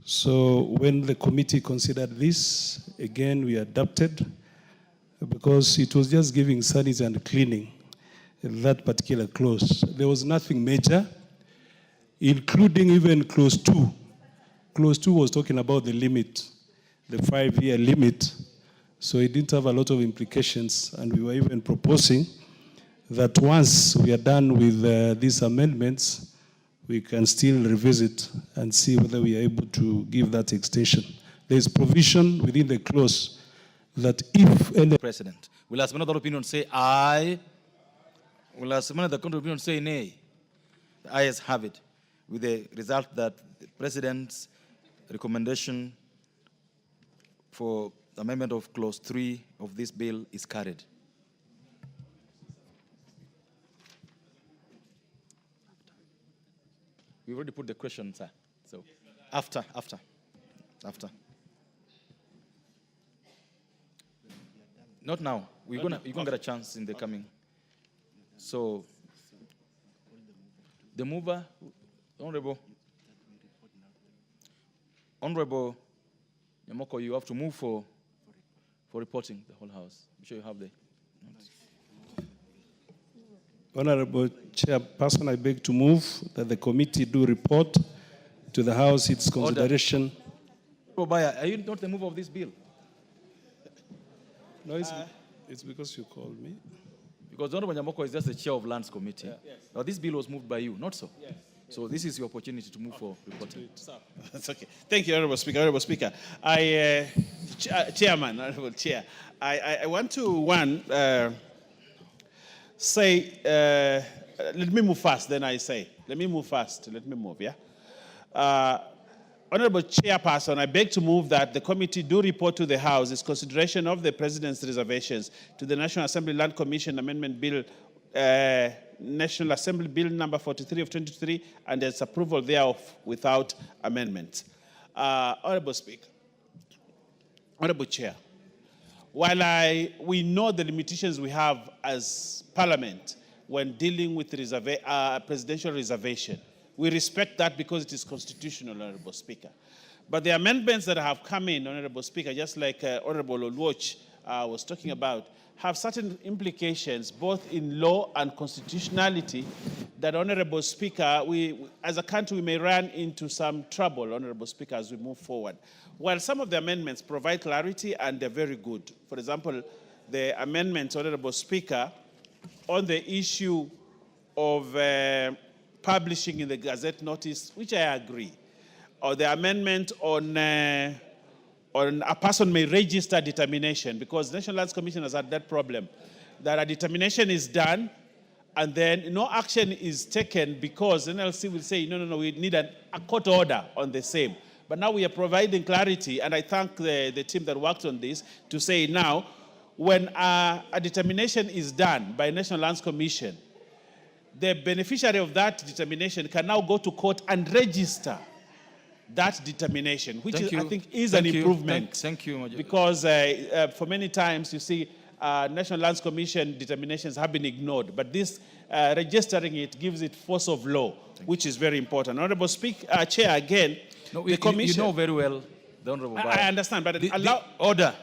So when the committee considered this, again, we adopted because it was just giving sanity and cleaning that particular clause. There was nothing major, including even clause 2. Clause 2 was talking about the limit, the 5-year limit. So it didn't have a lot of implications, and we were even proposing that once we are done with these amendments, we can still revisit and see whether we are able to give that extension. There is provision within the clause that if any President. Will as another opinion say aye? Will as another opinion say nay? The ayes have it, with the result that the President's recommendation for amendment of clause 3 of this bill is carried. We've already put the question, sir. So after. Not now. You're gonna get a chance in the coming. So the mover, Honorable Nyamoko, you have to move for reporting the whole House. I'm sure you have the. Honorable Chairperson, I beg to move that the committee do report to the House its consideration. Obaya, are you not the mover of this bill? No, it's because you called me. Because Honorable Nyamoko is just the chair of Lands Committee. Yeah. Yes. Now, this bill was moved by you, not so? Yes. So this is your opportunity to move for reporting. That's okay. Thank you, Honorable Speaker. Honorable Speaker, Chairman, Honorable Chair, I want to, say, let me move fast, then I say. Let me move fast. Let me move, yeah? Honorable Chairperson, I beg to move that the committee do report to the House its consideration of the President's reservations to the National Assembly Land Commission Amendment Bill, National Assembly Bill number 43 of 2023, and its approval thereof without amendment. Honorable Speaker, Honorable Chair, while we know the limitations we have as Parliament when dealing with presidential reservation, we respect that because it is constitutional, Honorable Speaker. But the amendments that have come in, Honorable Speaker, just like Honorable Olwoch was talking about, have certain implications both in law and constitutionality that, Honorable Speaker, we as a country we may run into some trouble, Honorable Speaker, as we move forward. While some of the amendments provide clarity and they're very good. For example, the amendment, Honorable Speaker, on the issue of publishing in the Gazette notice, which I agree, or the amendment on a person may register determination, because the National Lands Commission has had that problem, that a determination is done and then no action is taken because NLC will say, no, we need a court order on the same. But now we are providing clarity, and I thank the team that worked on this to say now, when a determination is done by National Lands Commission, the beneficiary of that determination can now go to court and register that determination, which I think is an improvement. Thank you, Major. Because for many times, you see, National Lands Commission determinations have been ignored, but this registering it gives it force of law, which is very important. Honorable Speaker, Chair, again, the Commission... You know very well, the Honorable Bayer. I understand, but order.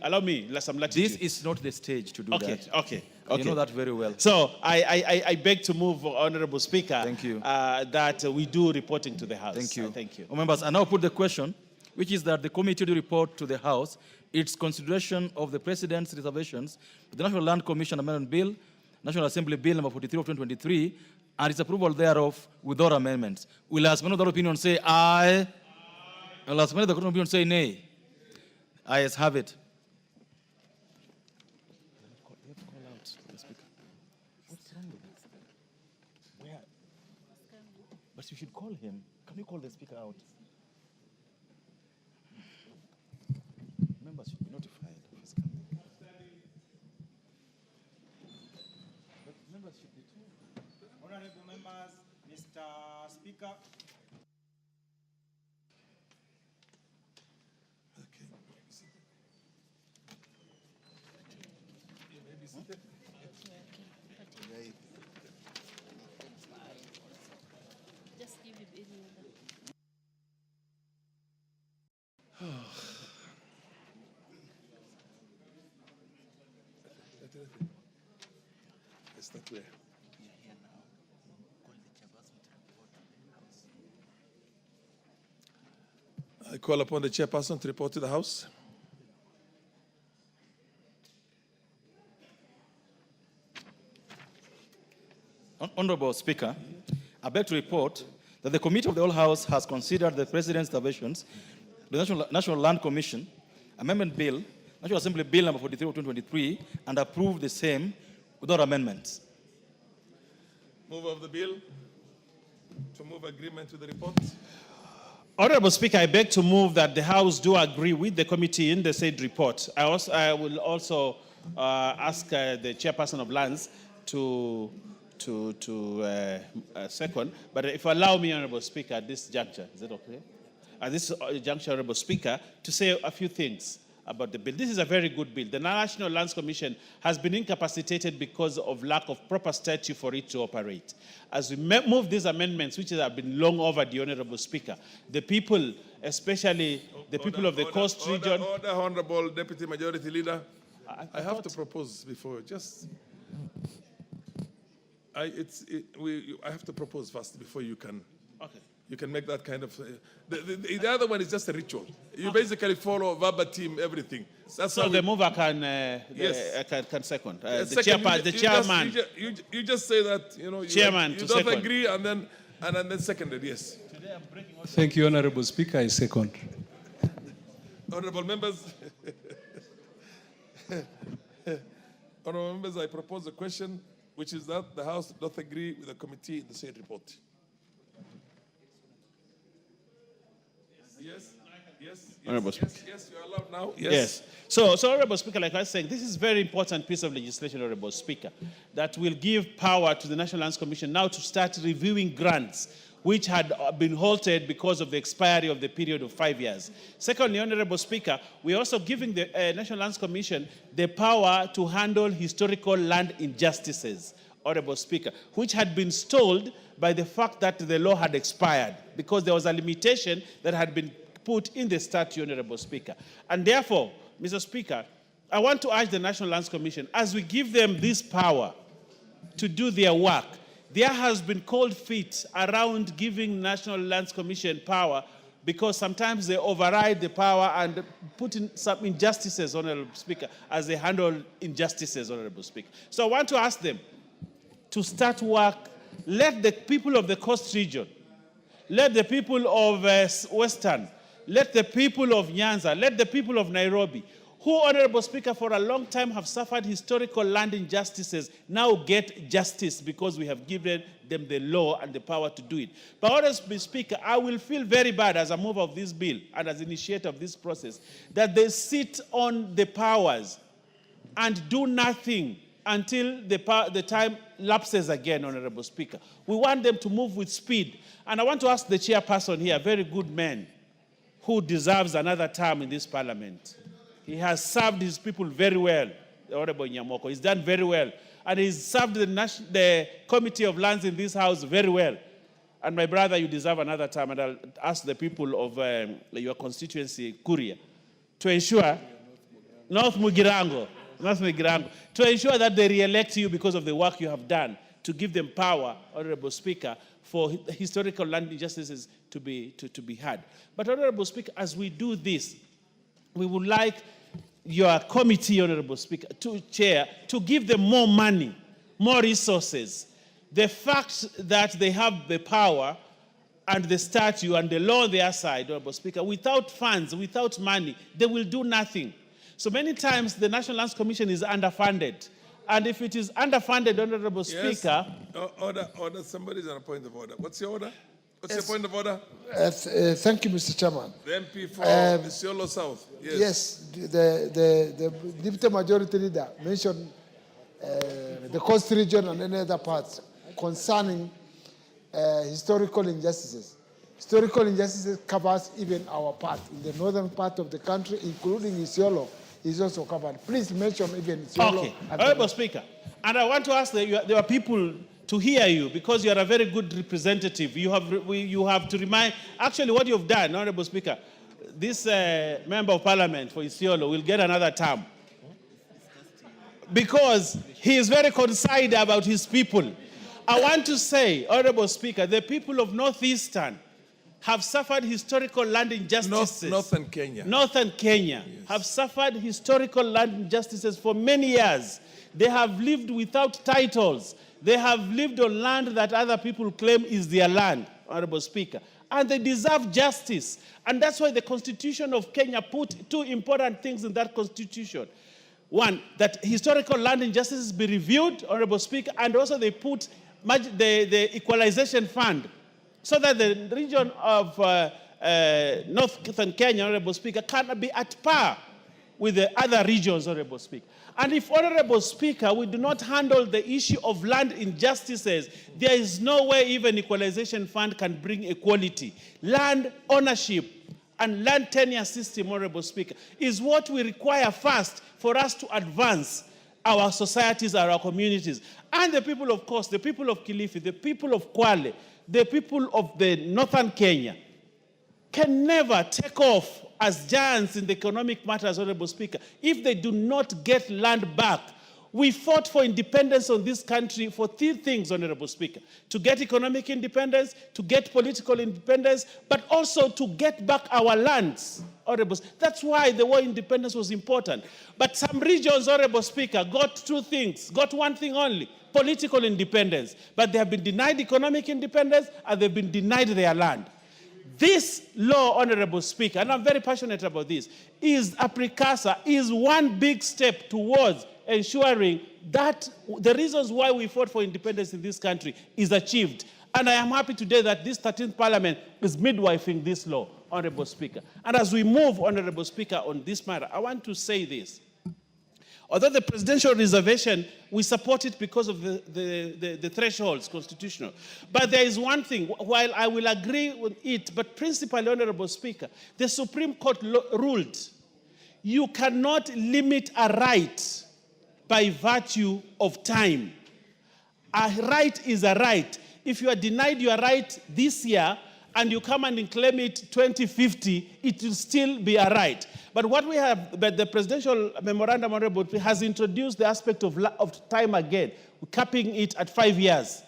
Allow me some latitude. This is not the stage to do that. Okay. You know that very well. So I beg to move, Honorable Speaker. Thank you. That we do reporting to the House. Thank you. Thank you. Members, I now put the question, which is that the committee to report to the House its consideration of the President's reservations, the National Land Commission Amendment Bill, National Assembly Bill number 43 of 2023, and its approval thereof without amendments. Will as many other opinion say aye? Will as many other opinion say nay? Ayes have it. But you should call him. Can you call the speaker out? Members should be notified of his coming. Honorable members, Mr. Speaker. Just give him any other. It's not clear. I call upon the chairperson to report to the House. Honorable Speaker, I beg to report that the Committee of the Whole House has considered the President's interventions, the National Land Commission, Amendment Bill, National Assembly Bill number 43 of 2023, and approved the same without amendments. Move of the bill to move agreement to the report. Honorable Speaker, I beg to move that the House do agree with the committee in the said report. I will also ask the chairperson of lands to second. But if you allow me, Honorable Speaker, at this juncture, is it okay? At this juncture, Honorable Speaker, to say a few things about the bill. This is a very good bill. The National Lands Commission has been incapacitated because of lack of proper statute for it to operate. As we move these amendments, which have been long overdue, Honorable Speaker, the people, especially the people of the coast region... Order, Honorable Deputy Majority Leader. I have to propose before, just... I have to propose first before you can... Okay. You can make that kind of... the other one is just a ritual. You basically follow verbatim everything. That's so how the mover can, yes. can second. The chairman. You just say that, Chairman you to don't second. agree and then seconded, yes. Thank you, Honorable Speaker. I second. Honorable members, honorable members, I propose a question, which is that the House doth agree with the committee in the said report. Yes, Honorable Speaker. Yes, you are allowed now. Yes. So, Honorable Speaker, like I was saying, this is a very important piece of legislation, Honorable Speaker, that will give power to the National Lands Commission now to start reviewing grants which had been halted because of the expiry of the period of 5 years. Secondly, Honorable Speaker, we are also giving the National Lands Commission the power to handle historical land injustices, Honorable Speaker, which had been stalled by the fact that the law had expired because there was a limitation that had been put in the statute, Honorable Speaker. And therefore, Mr. Speaker, I want to urge the National Lands Commission, as we give them this power to do their work, there has been cold feet around giving National Lands Commission power because sometimes they override the power and put in some injustices, Honorable Speaker, as they handle injustices, Honorable Speaker. So I want to ask them to start work. Let the people of the coast region, let the people of Western, let the people of Nyanza, let the people of Nairobi, who, Honorable Speaker, for a long time have suffered historical land injustices, now get justice because we have given them the law and the power to do it. But, Honorable Speaker, I will feel very bad as a mover of this bill and as initiator of this process that they sit on the powers and do nothing until the time lapses again, Honorable Speaker. We want them to move with speed. And I want to ask the chairperson here, a very good man, who deserves another term in this parliament. He has served his people very well, the Honorable Nyamoko. He's done very well. And he's served the Committee of Lands in this house very well. And my brother, you deserve another term. And I'll ask the people of your constituency, Kuria, to ensure, North Mugirango, to ensure that they re-elect you because of the work you have done, to give them power, Honorable Speaker, for historical land injustices to be had. But, Honorable Speaker, as we do this, we would like your committee, Honorable Speaker, to give them more money, more resources. The fact that they have the power and the statute and the law on their side, Honorable Speaker, without funds, without money, they will do nothing. So many times the National Lands Commission is underfunded. And if it is underfunded, Honorable Speaker... Order, somebody's on a point of order. What's your order? What's your point of order? Thank you, Mr. Chairman. The MP for Isiolo South. Yes, the Deputy Majority Leader mentioned the coast region and any other parts. concerning historical injustices. Historical injustices covers even our part. In the northern part of the country, including Isiolo, is also covered. Please mention even Isiolo. Okay, Honorable Speaker, and I want to ask that there are people to hear you because you are a very good representative. You have to remind, actually what you've done, Honorable Speaker, this member of parliament for Isiolo will get another term because he is very concerned about his people. I want to say, Honorable Speaker, the people of Northeastern have suffered historical land injustices. Northern Kenya. Northern Kenya have suffered historical land injustices for many years. They have lived without titles. They have lived on land that other people claim is their land, Honorable Speaker. And they deserve justice. And that's why the Constitution of Kenya put two important things in that Constitution. One, that historical land injustices be reviewed, Honorable Speaker, and also they put the Equalization Fund so that the region of Northern Kenya, Honorable Speaker, can be at par with the other regions, Honorable Speaker. And if, Honorable Speaker, we do not handle the issue of land injustices, there is no way even Equalization Fund can bring equality. Land ownership and land tenure system, Honorable Speaker, is what we require first for us to advance our societies, our communities. And the people, of course, the people of Kilifi, the people of Kwale, the people of the northern Kenya can never take off as giants in the economic matters, Honorable Speaker, if they do not get land back. We fought for independence on this country for three things, Honorable Speaker: to get economic independence, to get political independence, but also to get back our lands, Honorable. That's why the war independence was important. But some regions, Honorable Speaker, got two things, got one thing only: political independence. But they have been denied economic independence and they've been denied their land. This law, Honorable Speaker, and I'm very passionate about this, is a precursor, is one big step towards ensuring that the reasons why we fought for independence in this country is achieved. And I am happy today that this 13th Parliament is midwifing this law, Honorable Speaker. And as we move, Honorable Speaker, on this matter, I want to say this. Although the presidential reservation, we support it because of the thresholds, constitutional. But there is one thing, while I will agree with it, but principally, Honorable Speaker, the Supreme Court ruled you cannot limit a right by virtue of time. A right is a right. If you are denied your right this year and you come and claim it 2050, it will still be a right. But what we have, but the presidential memorandum, Honorable, has introduced the aspect of time again, capping it at 5 years.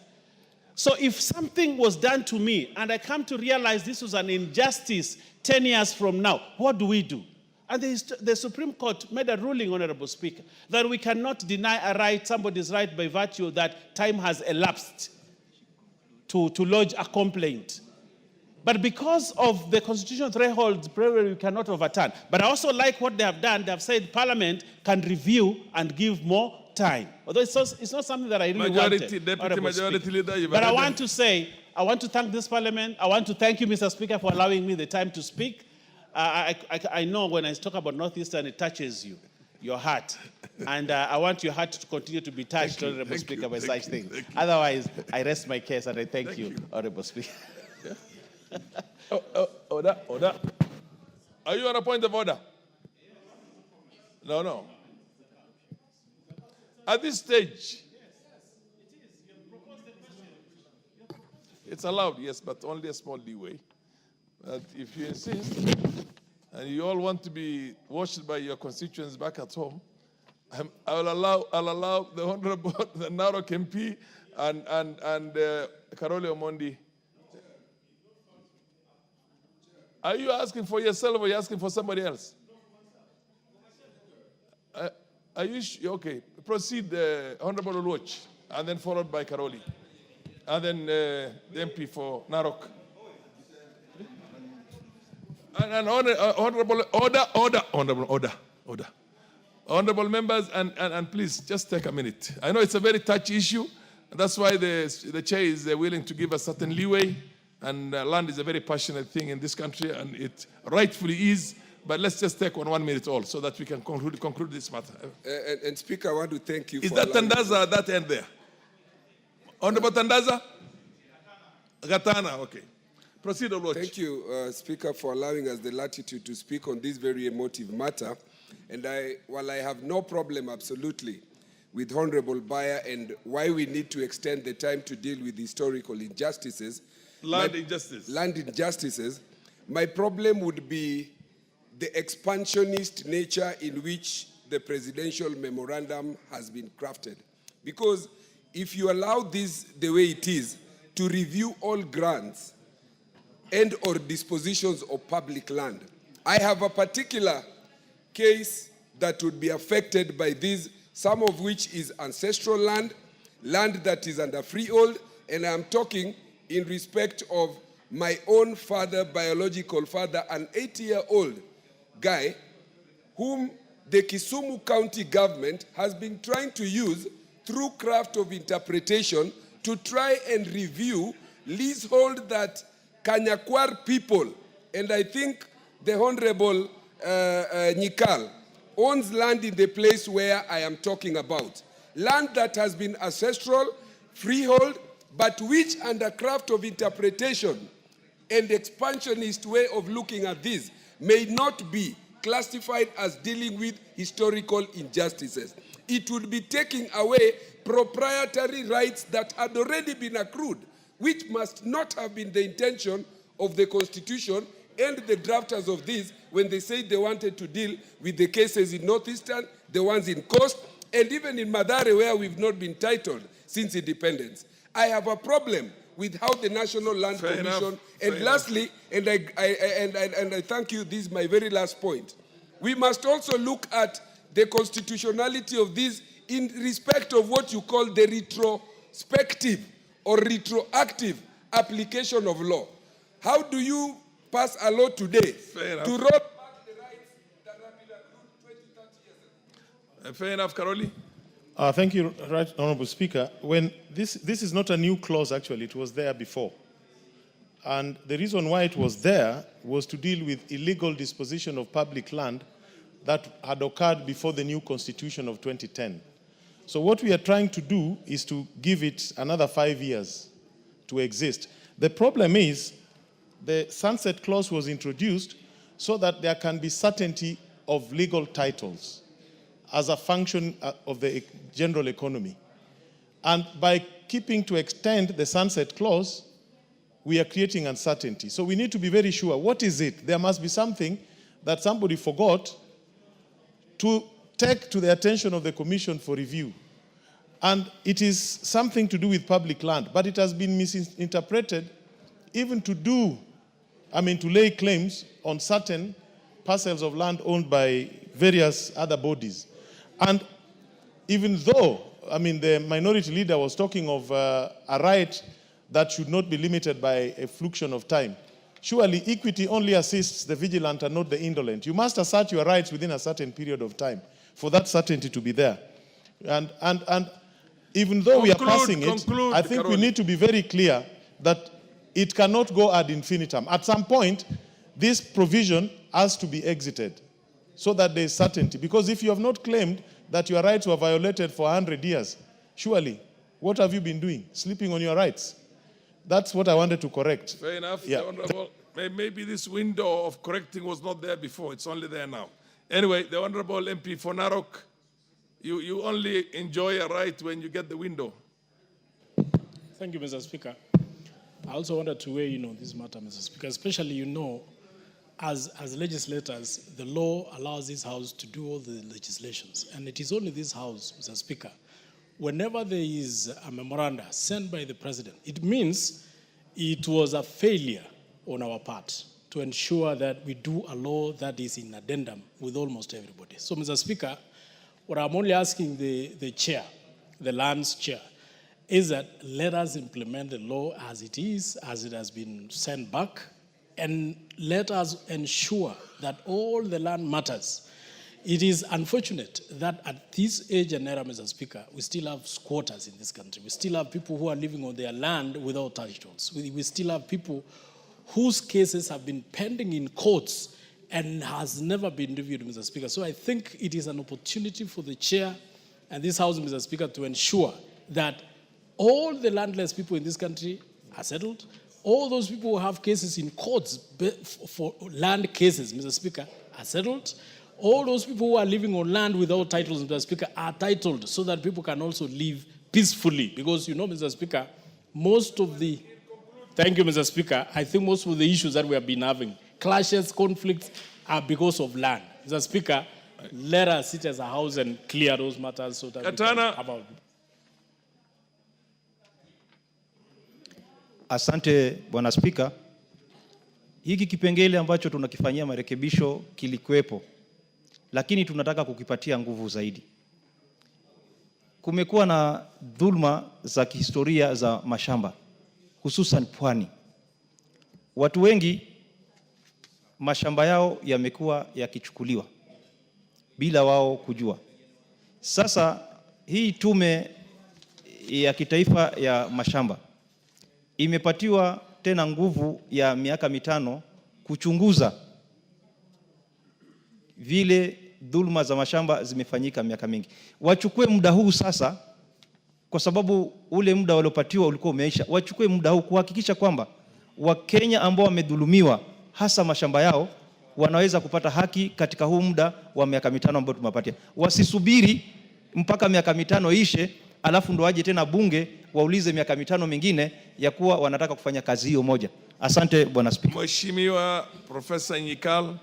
So if something was done to me and I come to realize this was an injustice 10 years from now, what do we do? And the Supreme Court made a ruling, Honorable Speaker, that we cannot deny a right, somebody's right, by virtue that time has elapsed to lodge a complaint. But because of the constitutional thresholds, we cannot overturn. But I also like what they have done. They have said Parliament can review and give more time. Although it's not something that I really wanted. Deputy Majority Leader, but I want to say, I want to thank this Parliament. I want to thank you, Mr. Speaker, for allowing me the time to speak. I know when I talk about Northeastern, it touches you, your heart. And I want your heart to continue to be touched, Honorable Speaker, by such things. Otherwise, I rest my case and I thank you, Honorable Speaker. Order. Are you on a point of order? No. At this stage, it's allowed, yes, but only a small leeway. But if you insist, and you all want to be watched by your constituents back at home, I'll allow the Honorable, the Narok MP and Karole Omondi. Are you asking for yourself or are you asking for somebody else? Are you okay? Proceed, Honorable Oluoch, and then followed by Karoli. And then the MP for Narok. And honorable order. Honorable members, and please just take a minute. I know it's a very touchy issue. That's why the chair is willing to give a certain leeway. And land is a very passionate thing in this country, and it rightfully is. But let's just take 1 minute all so that we can conclude this matter. And Speaker, I want to thank you is for that Tandaza at that end there? Honorable Tandaza? Gatana, okay. Proceed, Oluoch. Thank you, Speaker, for allowing us the latitude to speak on this very emotive matter. And while I have no problem, absolutely, with Honorable Bayer and why we need to extend the time to deal with historical injustices, land injustices, my problem would be the expansionist nature in which the presidential memorandum has been crafted. Because if you allow this the way it is, to review all grants and or dispositions of public land, I have a particular case that would be affected by this, some of which is ancestral land, land that is under freehold, and I'm talking in respect of my own father, biological father, an 80-year-old guy whom the Kisumu County government has been trying to use through craft of interpretation to try and review leasehold that Kanyakwar people, and I think the Honorable Nyikal, owns land in the place where I am talking about. Land that has been ancestral, freehold, but which under craft of interpretation and expansionist way of looking at this may not be classified as dealing with historical injustices. It would be taking away proprietary rights that had already been accrued, which must not have been the intention of the Constitution and the drafters of this when they said they wanted to deal with the cases in Northeastern, the ones in Coast, and even in Madare where we've not been titled since independence. I have a problem with how the National Land Commission, and lastly, and I thank you, this is my very last point, we must also look at the constitutionality of this in respect of what you call the retrospective or retroactive application of law. How do you pass a law today to roll back the rights that have been accrued 20, 30 years ago? Fair enough, Karoli. Thank you, Right Honorable Speaker. When this is not a new clause, actually, it was there before. And the reason why it was there was to deal with illegal disposition of public land that had occurred before the new constitution of 2010. So what we are trying to do is to give it another 5 years to exist. The problem is the sunset clause was introduced so that there can be certainty of legal titles as a function of the general economy. And by keeping to extend the sunset clause, we are creating uncertainty. So we need to be very sure, what is it? There must be something that somebody forgot to take to the attention of the Commission for review. And it is something to do with public land, but it has been misinterpreted even to lay claims on certain parcels of land owned by various other bodies. And even though, the minority leader was talking of a right that should not be limited by a fluxion of time, surely equity only assists the vigilant and not the indolent. You must assert your rights within a certain period of time for that certainty to be there. And even though we are passing it, I think we need to be very clear that it cannot go ad infinitum. At some point, this provision has to be exited so that there is certainty. Because if you have not claimed that your rights were violated for 100 years, surely, what have you been doing? Sleeping on your rights. That's what I wanted to correct. Fair enough, Yeah. Honorable. Maybe this window of correcting was not there before. It's only there now. Anyway, the Honorable MP for Narok, you only enjoy a right when you get the window. Thank you, Mr. Speaker. I also wanted to weigh in on this matter, Mr. Speaker, especially, as legislators, the law allows this House to do all the legislations. And it is only this House, Mr. Speaker, whenever there is a memoranda sent by the President, it means it was a failure on our part to ensure that we do a law that is in addendum with almost everybody. So, Mr. Speaker, what I'm only asking the chair, the lands chair, is that let us implement the law as it is, as it has been sent back, and let us ensure that all the land matters. It is unfortunate that at this age and era, Mr. Speaker, we still have squatters in this country. We still have people who are living on their land without titles. We still have people whose cases have been pending in courts and has never been reviewed, Mr. Speaker. So I think it is an opportunity for the chair and this House, Mr. Speaker, to ensure that All the landless people in this country are settled. All those people who have cases in courts for land cases, Mr. Speaker, are settled. All those people who are living on land without titles, Mr. Speaker, are titled so that people can also live peacefully. Because, you know, Mr. Speaker, thank you, Mr. Speaker, I think most of the issues that we have been having, clashes, conflicts, are because of land. Mr. Speaker, let us sit as a house and clear those matters so that we can have our... Asante Bwana Spika. Hiki kipengele ambacho tunakifanyia marekebisho kilikuwepo, lakini tunataka kukipatia nguvu zaidi. Kumekuwa na dhulma za kihistoria za mashamba, hususan pwani. Watu wengi mashamba yao yamekuwa yakichukuliwa bila wao kujua. Sasa hii tume ya kitaifa ya mashamba imepatiwa tena nguvu ya miaka 5 kuchunguza vile dhulma za mashamba zimefanyika miaka mingi. Wachukue muda huu sasa, kwa sababu ule muda waliopatiwa ulikuwa umeisha. Wachukue muda huu kuhakikisha kwamba Wakenya ambao wamedhulumiwa hasa mashamba yao wanaweza kupata haki katika huu muda wa miaka 5 ambao tumewapatia. Wasisubiri mpaka miaka 5 ishe alafu ndo waje tena bunge waulize miaka 5 mingine ya kuwa wanataka kufanya kazi hiyo moja. Asante Bwana Speaker. Mheshimiwa Professor Nyikal.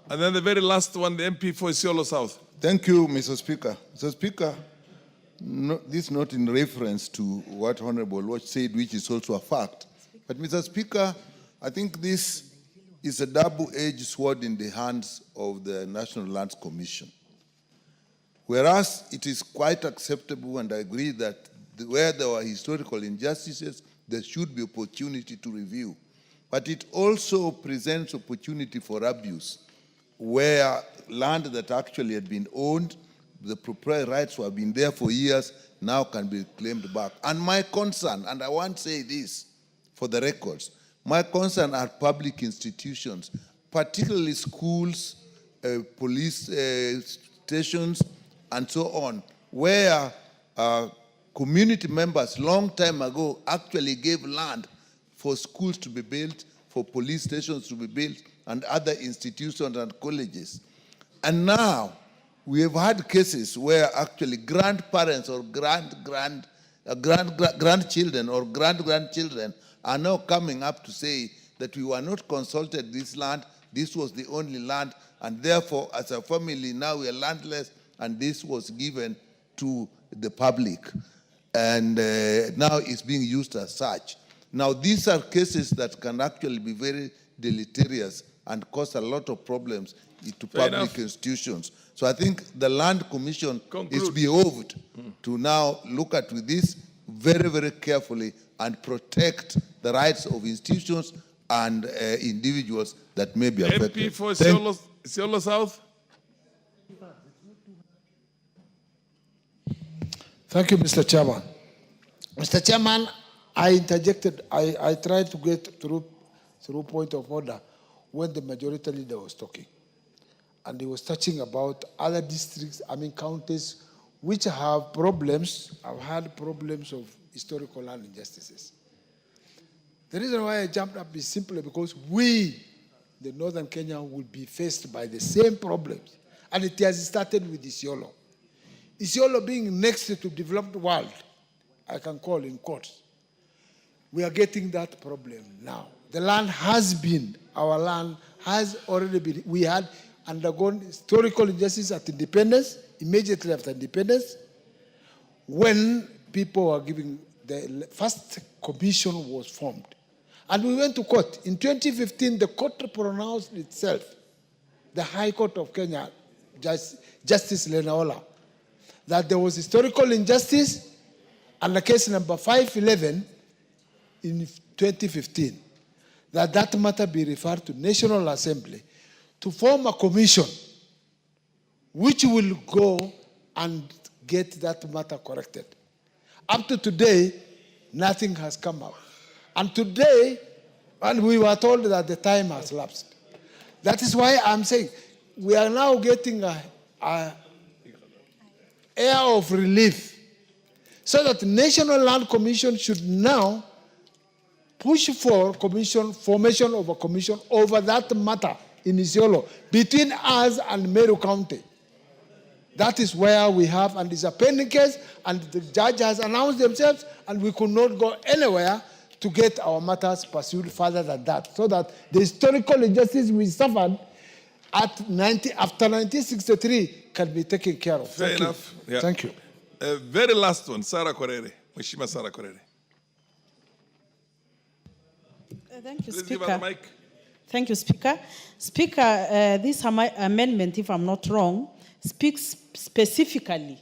And then the very last one, the MP for Isiolo South. Thank you, Mr. Speaker. Mr. Speaker, this is not in reference to what Honorable Watch said, which is also a fact. But Mr. Speaker, I think this is a double-edged sword in the hands of the National Lands Commission. Whereas it is quite acceptable, and I agree that where there were historical injustices, there should be opportunity to review. But it also presents opportunity for abuse, where land that actually had been owned, the proprietary rights who have been there for years, now can be claimed back. And my concern, and I want to say this for the records, my concern are public institutions, particularly schools, police stations, and so on, where community members long time ago actually gave land for schools to be built, for police stations to be built, and other institutions and colleges. And now we have had cases where actually grandparents or grandchildren or grandchildren are now coming up to say that we were not consulted this land, this was the only land, and therefore as a family now we are landless, and this was given to the public. And now it's being used as such. Now these are cases that can actually be very deleterious and cause a lot of problems to public institutions. So I think the Land Commission is behoved to now look at this very, very carefully and protect the rights of institutions and individuals that may be affected. MP for Isiolo South. Thank you, Mr. Chairman. Mr. Chairman, I interjected, I tried to get through point of order when the majority leader was talking. And he was touching about other districts, counties, which have problems, have had problems of historical land injustices. The reason why I jumped up is simply because we, the Northern Kenya, will be faced by the same problems. And it has started with Isiolo. Isiolo being next to developed world, I can call in court. We are getting that problem now. The land has been, our land has already been, we had undergone historical injustice at independence, immediately after independence, when people were giving, the first commission was formed. And we went to court. In 2015, the court pronounced itself, the High Court of Kenya, Justice Lenaola, that there was historical injustice, and the case number 511 in 2015, that matter be referred to National Assembly to form a commission which will go and get that matter corrected. Up to today, nothing has come up. And today, and we were told that the time has lapsed. That is why I'm saying we are now getting a air of relief So that the National Land Commission should now push for formation of a commission over that matter in Isiolo between us and Meru County. That is where we have, and it's a pending case, and the judge has announced themselves, and we could not go anywhere to get our matters pursued further than that, so that the historical injustice we suffered after 1963 can be taken care of. Fair enough. Yeah. Thank you. Very last one, Sarah Korere. Mheshimiwa Sarah Korere. Thank you, Please Speaker. give her the mic. Thank you, Speaker. Speaker, this amendment, if I'm not wrong, speaks specifically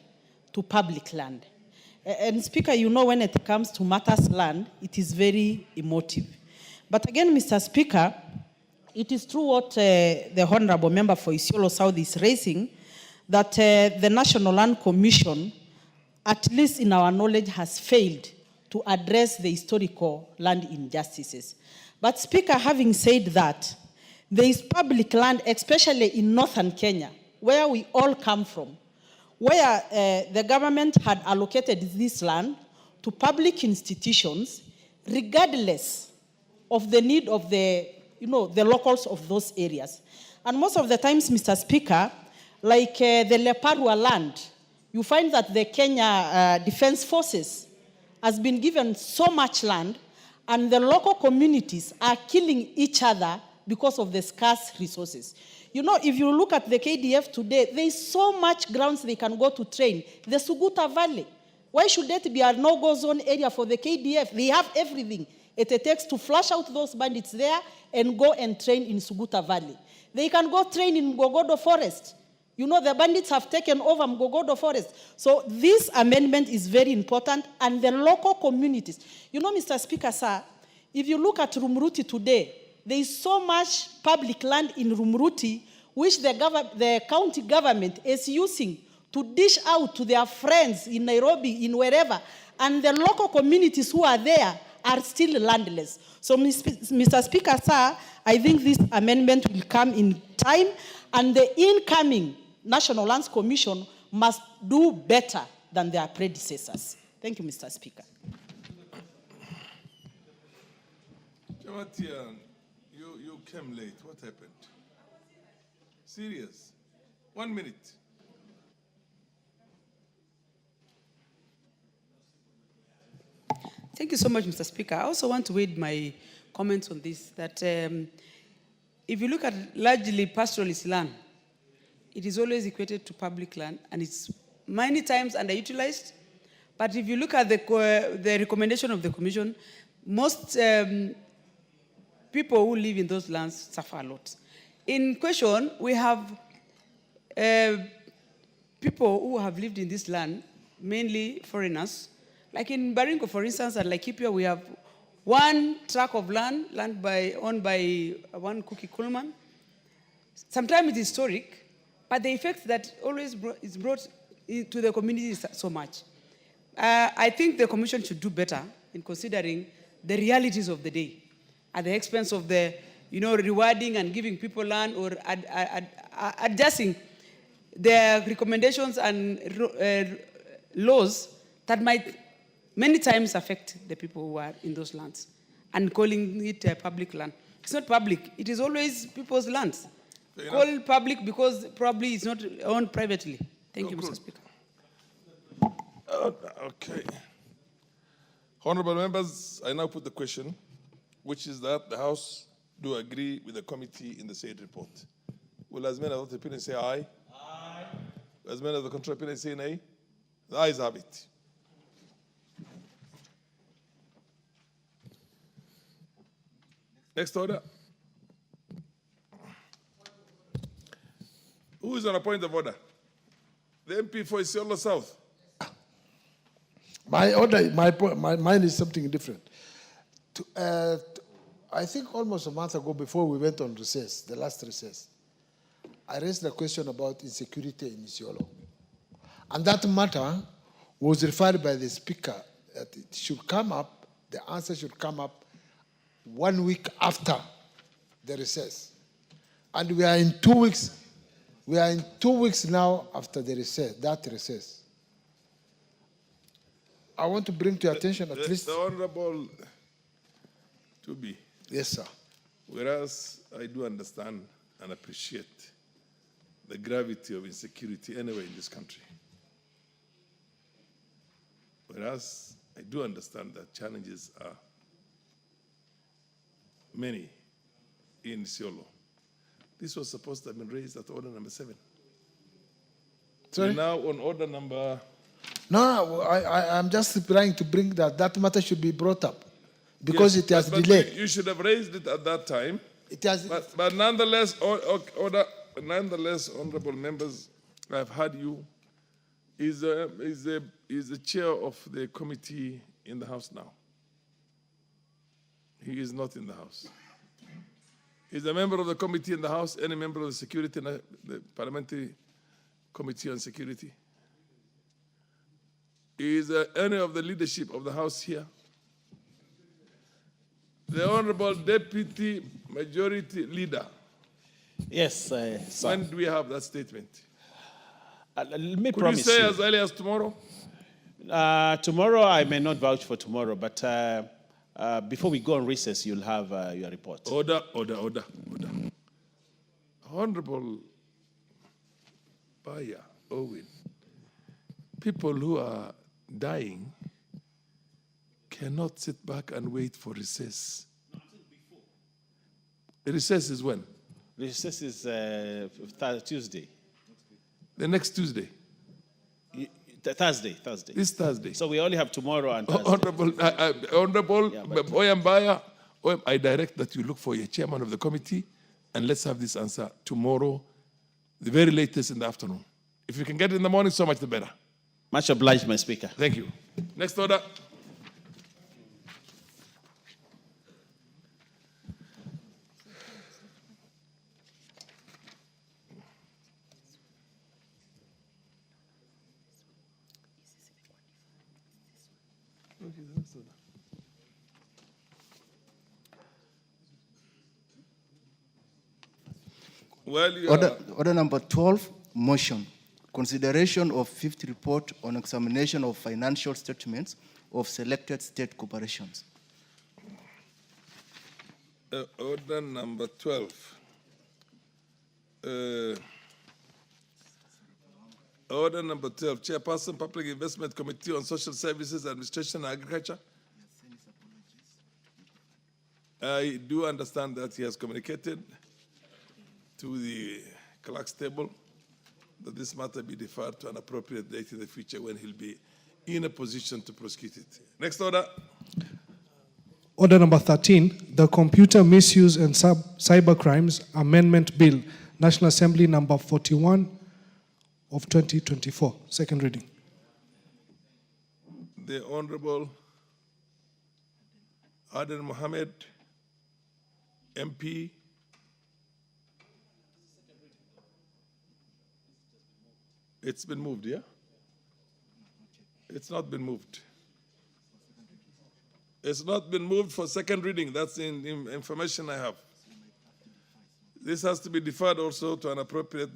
to public land. And Speaker, you know when it comes to matters land, it is very emotive. But again, Mr. Speaker, it is true what the Honorable Member for Isiolo South is raising, that the National Land Commission, at least in our knowledge, has failed to address the historical land injustices. But Speaker, having said that, there is public land, especially in northern Kenya, where we all come from, where the government had allocated this land to public institutions, regardless of the need of the locals of those areas. And most of the times, Mr. Speaker, like the Leparua land, you find that the Kenya Defense Forces has been given so much land, and the local communities are killing each other because of the scarce resources. You know, if you look at the KDF today, there is so much grounds they can go to train. The Suguta Valley, why should that be a no-go zone area for the KDF? They have everything it takes to flush out those bandits there and go and train in Suguta Valley. They can go train in Gogodo Forest. You know, the bandits have taken over Mgogodo Forest. So this amendment is very important, and the local communities. You know, Mr. Speaker, sir, if you look at Rumuruti today, there is so much public land in Rumuruti which the county government is using to dish out to their friends in Nairobi, in wherever, and the local communities who are there are still landless. So, Mr. Speaker, sir, I think this amendment will come in time, and the incoming National Lands Commission must do better than their predecessors. Thank you, Mr. Speaker. Jamatian, you came late. What happened? Serious. 1 minute. Thank you so much, Mr. Speaker. I also want to add my comments on this, that if you look at largely pastoralist land, it is always equated to public land, and it's many times underutilized. But if you look at the recommendation of the Commission, most people who live in those lands suffer a lot. In question, we have people who have lived in this land, mainly foreigners. Like in Baringo, for instance, at Laikipia, we have one tract of land owned by one Cookie Kuhlman. Sometimes it's historic, but the effect that always is brought to the community is so much. I think the Commission should do better in considering the realities of the day at the expense of the, rewarding and giving people land, or adjusting their recommendations and laws that might many times affect the people who are in those lands, and calling it public land. It's not public. It is always people's lands. Call public because probably it's not owned privately. Thank you, Mr. Speaker. Okay. Honorable members, I now put the question, which is that the House do agree with the committee in the said report. Will as many of the opinions say aye? Aye. As many of the contrary opinions say nay? The ayes have it. Next order. Who is on a point of order? The MP for Isiolo South. Mine is something different. I think almost a month ago, before we went on recess, the last recess, I raised the question about insecurity in Isiolo. And that matter was referred by the Speaker that it should come up, the answer should come up 1 week after the recess. And we are in 2 weeks. We are in 2 weeks now after the recess, that recess. I want to bring to your attention at least. The Honorable Tubi. Yes, sir. Whereas I do understand and appreciate the gravity of insecurity anywhere in this country. Whereas I do understand that challenges are many in Isiolo. This was supposed to have been raised at order number 7. Sorry? We're now on order number... No, I'm just trying to bring that matter should be brought up because Yes, it has but delayed. You should have raised it at that time. It has. But nonetheless, nonetheless, honorable members, I've heard you. Is the chair of the committee in the House now? He is not in the House. He's a member of the committee in the House, any member of the security, the parliamentary committee on security. Is any of the leadership of the House here? The Honorable Deputy Majority Leader. Yes, sir. When do we have that statement? Let me Could promise you say you. as early as tomorrow? Tomorrow, I may not vouch for tomorrow, but before we go on recess, you'll have your report. Order. Honorable Baya Owen, people who are dying cannot sit back and wait for recess. Recess is when? Recess is Tuesday. The next Tuesday. Thursday. This Thursday. So we only have tomorrow and Thursday. Honorable Oyambaya, I direct that you look for a chairman of the committee and let's have this answer tomorrow, the very latest in the afternoon. If you can get it in the morning, so much the better. Much obliged, my speaker. Thank you. Next order. Order number 12, motion. Consideration of fifth report on examination of financial statements of selected state corporations. Order number 12. Order number 12, Chairperson, Public Investment Committee on Social Services, Administration and Agriculture. I do understand that he has communicated to the clerk's table that this matter be deferred to an appropriate date in the future when he'll be in a position to prosecute it. Next order. Order number 13, the Computer Misuse and Cybercrimes Amendment Bill, National Assembly number 41 of 2024. Second reading. The Honorable Aden Mohammed, MP. It's been moved, yeah? It's not been moved. It's not been moved for second reading. That's in information I have. This has to be deferred also to an appropriate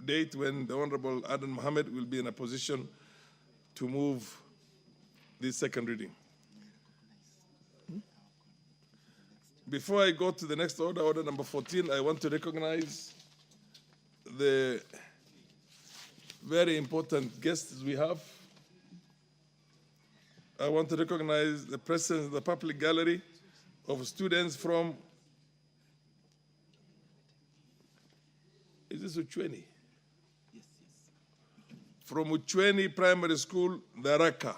date when the Honorable Aden Mohammed will be in a position to move this second reading. Before I go to the next order, order number 14, I want to recognize the very important guests we have. I want to recognize the presence of the public gallery of students from, is this Uchweni? Yes. From Uchweni Primary School, Daraka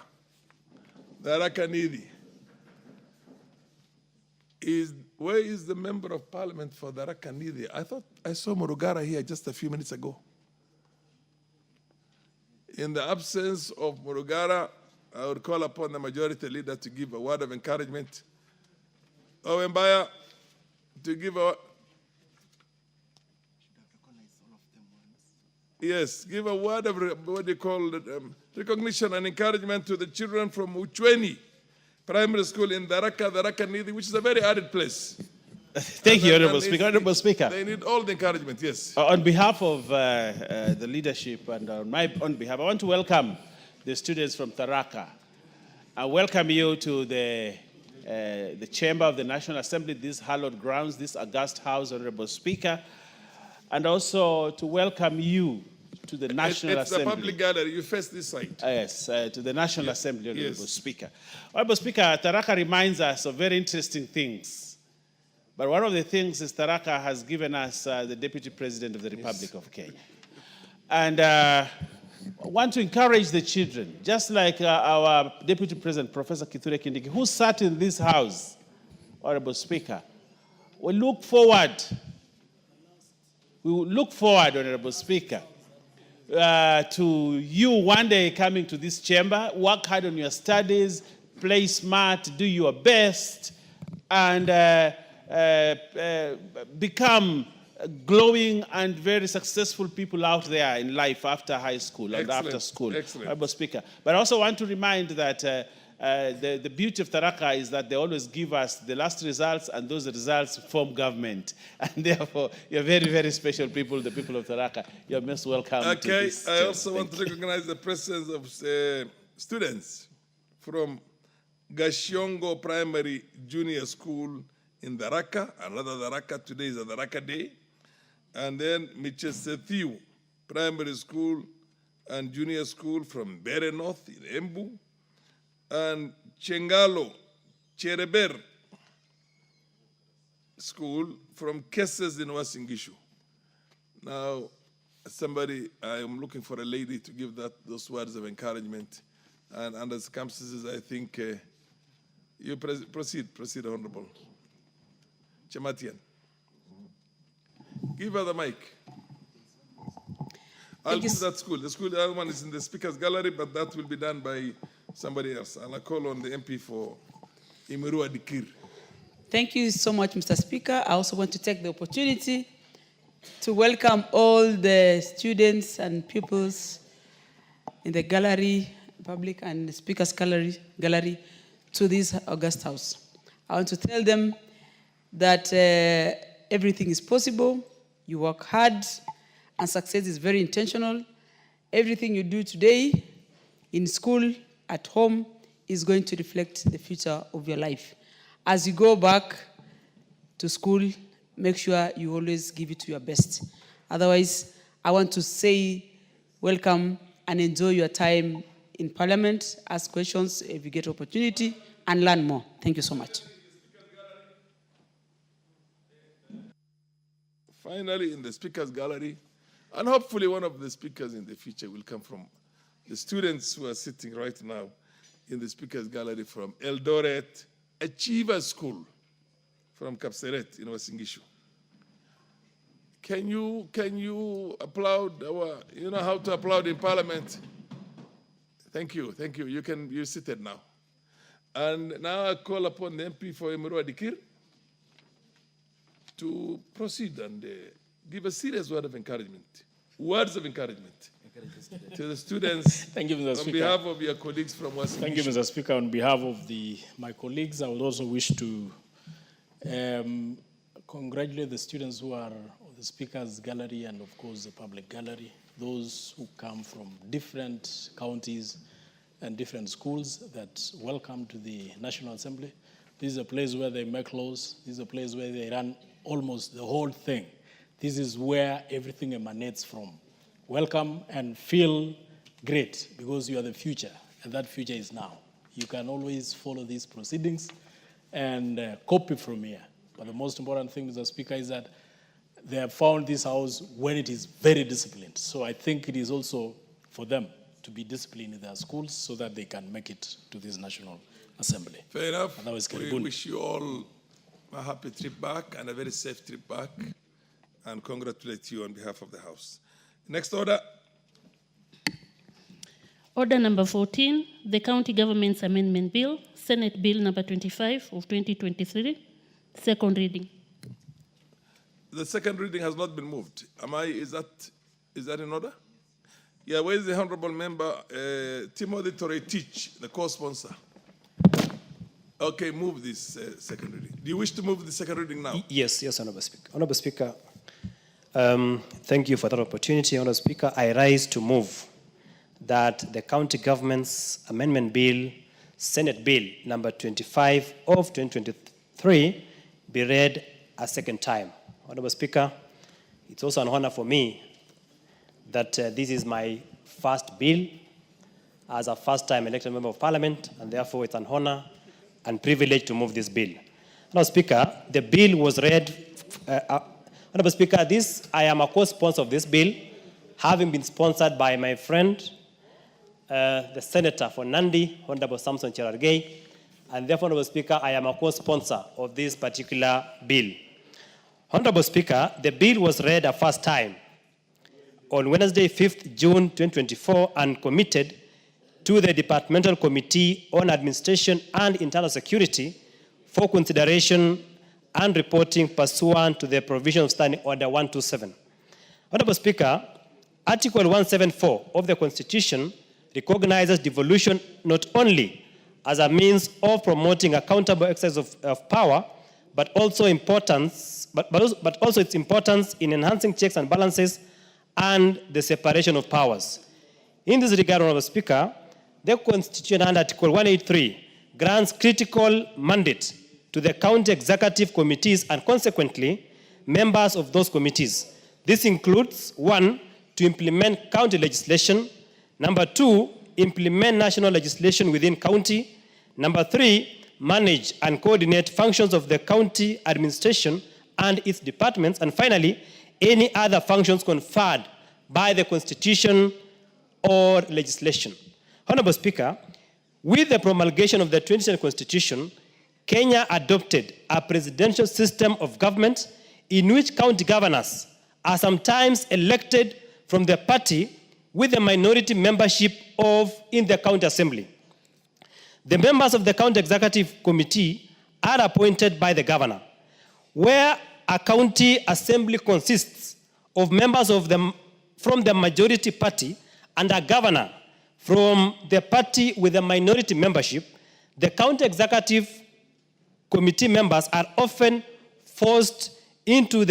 Nidi. Where is the member of parliament for Daraka Nidi? I thought I saw Murugara here just a few minutes ago. In the absence of Murugara, I would call upon the majority leader to give a word of encouragement. Owembaya, to give a... Yes, give a word of, what do you call it, recognition and encouragement to the children from Uchweni Primary School in Daraka Nidi, which is a very arid place. Thank you, Honorable Speaker. Honorable Speaker. They need all the encouragement, yes. On behalf of the leadership and on behalf, I want to welcome the students from Tharaka. I welcome you to the chamber of the National Assembly, these hallowed grounds, this august house, Honorable Speaker, and also to welcome you to the National It's Assembly. the public gallery. You face this side. Yes, to the National Assembly, Honorable Yes. Speaker. Honorable Speaker, Tharaka reminds us of very interesting things. But one of the things is Tharaka has given us the Deputy President of the Republic of Kenya. And I want to encourage the children, just like our Deputy President, Professor Kithure Kindiki, who sat in this house, Honorable Speaker. We look forward, Honorable Speaker, to you one day coming to this chamber, work hard on your studies, play smart, do your best, and become glowing and very successful people out there in life after high school and after school. Excellent. Honorable Speaker. But I also want to remind that the beauty of Tharaka is that they always give us the last results, and those results form government. And therefore, you're very, very special people, the people of Tharaka. You're most welcome to Okay, this. I also want to recognize the presence of students from Gashiongo Primary Junior School in Tharaka. Another Tharaka, today is a Tharaka Day. And then Michesethiu Primary School and Junior School from Bere North in Embu. And Chengalo Chereber School from Keses in Wasingishu. Now, I am looking for a lady to give those words of encouragement. And under circumstances, I think you proceed, Honorable. Chamatian. Give her the mic. I'll give that school. The other one is in the Speaker's Gallery, but that will be done by somebody else. And I call on the MP for Imirua Dikir. Thank you so much, Mr. Speaker. I also want to take the opportunity to welcome all the students and pupils in the gallery, public and the Speaker's gallery to this august house. I want to tell them that everything is possible, you work hard, and success is very intentional. Everything you do today in school, at home, is going to reflect the future of your life. As you go back to school, make sure you always give it to your best. Otherwise, I want to say welcome and enjoy your time in Parliament, ask questions if you get opportunity, and learn more. Thank you so much. Finally, in the Speaker's Gallery, and hopefully one of the speakers in the future will come from the students who are sitting right now in the Speaker's Gallery from Eldoret Achiever School from Kapseret in Wasingishu. Can you applaud you know how to applaud in Parliament? Thank you. You're seated now. And now I call upon the MP for Imirua Dikir to proceed and give a serious word of encouragement. Words of encouragement to the students. Thank you, Mr. On Speaker. behalf of your colleagues from Wasingishu. Thank you, Mr. Speaker. On behalf of my colleagues, I would also wish to congratulate the students who are the Speaker's Gallery and, of course, the public gallery, those who come from different counties and different schools that welcome to the National Assembly. This is a place where they make laws. This is a place where they run almost the whole thing. This is where everything emanates from. Welcome and feel great because you are the future, and that future is now. You can always follow these proceedings and copy from here. But the most important thing, Mr. Speaker, is that they have found this house when it is very disciplined. So I think it is also for them to be disciplined in their schools so that they can make it to this National Assembly. Fair enough. Otherwise, We wish you all a happy trip back and a very safe trip back, and congratulate you on behalf of the House. Next order. Order number 14, the County Government's Amendment Bill, Senate Bill number 25 of 2023, second reading. The second reading has not been moved. Is that in order? Yeah, where is the honorable member, Timothy Toretich, the co-sponsor? Okay, move this second reading. Do you wish to move the second reading now? Yes, Honorable Speaker. Honorable Speaker, thank you for that opportunity. Honorable Speaker, I rise to move that the County Government's Amendment Bill, Senate Bill number 25 of 2023 be read a second time. Honorable Speaker, it's also an honor for me that this is my first bill as a first-time elected member of Parliament, and therefore it's an honor and privilege to move this bill. Honorable Speaker, the bill was read. Honorable Speaker, I am a co-sponsor of this bill, having been sponsored by my friend, the Senator for Nandi, Honorable Samson Cherargei, and therefore, Honorable Speaker, I am a co-sponsor of this particular bill. Honorable Speaker, the bill was read a first time on Wednesday, 5th June 2024, and committed to the Departmental Committee on Administration and Internal Security for consideration and reporting pursuant to the provision of Standing Order 127. Honorable Speaker, Article 174 of the Constitution recognizes devolution not only as a means of promoting accountable exercise of power, but also its importance in enhancing checks and balances and the separation of powers. In this regard, Honorable Speaker, the Constitution under Article 183 grants critical mandate to the county executive committees and consequently members of those committees. This includes 1, to implement county legislation, 2, implement national legislation within county, 3, manage and coordinate functions of the county administration and its departments, and finally, any other functions conferred by the Constitution or legislation. Honorable Speaker, with the promulgation of the 2010 Constitution, Kenya adopted a presidential system of government in which county governors are sometimes elected from the party with a minority membership in the county assembly. The members of the county executive committee are appointed by the governor. Where a county assembly consists of members from the majority party and a governor from the party with a minority membership, the county executive committee members are often forced into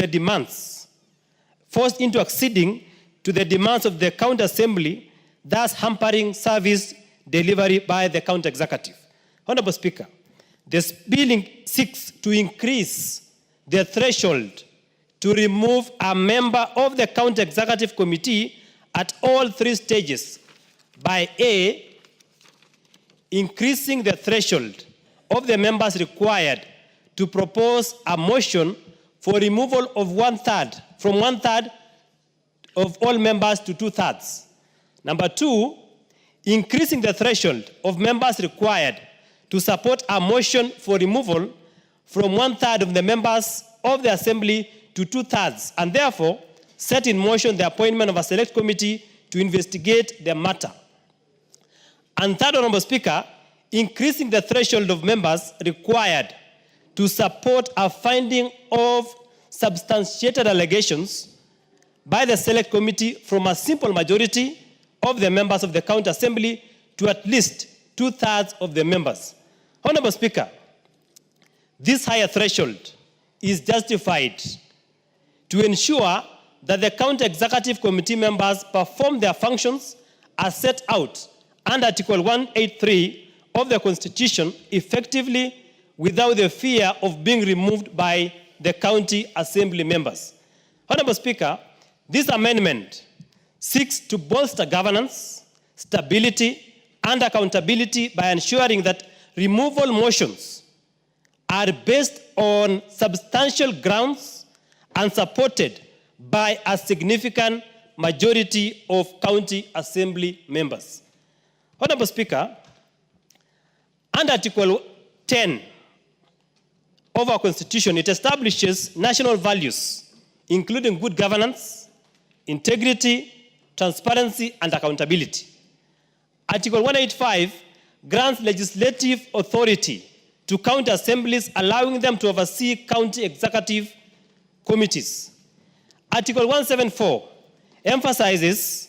acceding to the demands of the county assembly, thus hampering service delivery by the county executive. Honorable Speaker, this bill seeks to increase the threshold to remove a member of the county executive committee at all 3 stages by A, increasing the threshold of the members required to propose a motion for removal of 1/3, from 1/3 of all members to 2/3. 2, increasing the threshold of members required to support a motion for removal from 1/3 of the members of the assembly to 2/3, and therefore set in motion the appointment of a select committee to investigate the matter. And third, Honorable Speaker, increasing the threshold of members required to support a finding of substantiated allegations by the select committee from a simple majority of the members of the county assembly to at least 2/3 of the members. Honorable Speaker, this higher threshold is justified to ensure that the county executive committee members perform their functions as set out under Article 183 of the Constitution effectively without the fear of being removed by the county assembly members. Honorable Speaker, this amendment seeks to bolster governance, stability, and accountability by ensuring that removal motions are based on substantial grounds and supported by a significant majority of county assembly members. Honorable Speaker, under Article 10 of our Constitution, it establishes national values, including good governance, integrity, transparency, and accountability. Article 185 grants legislative authority to county assemblies, allowing them to oversee county executive committees. Article 174 emphasizes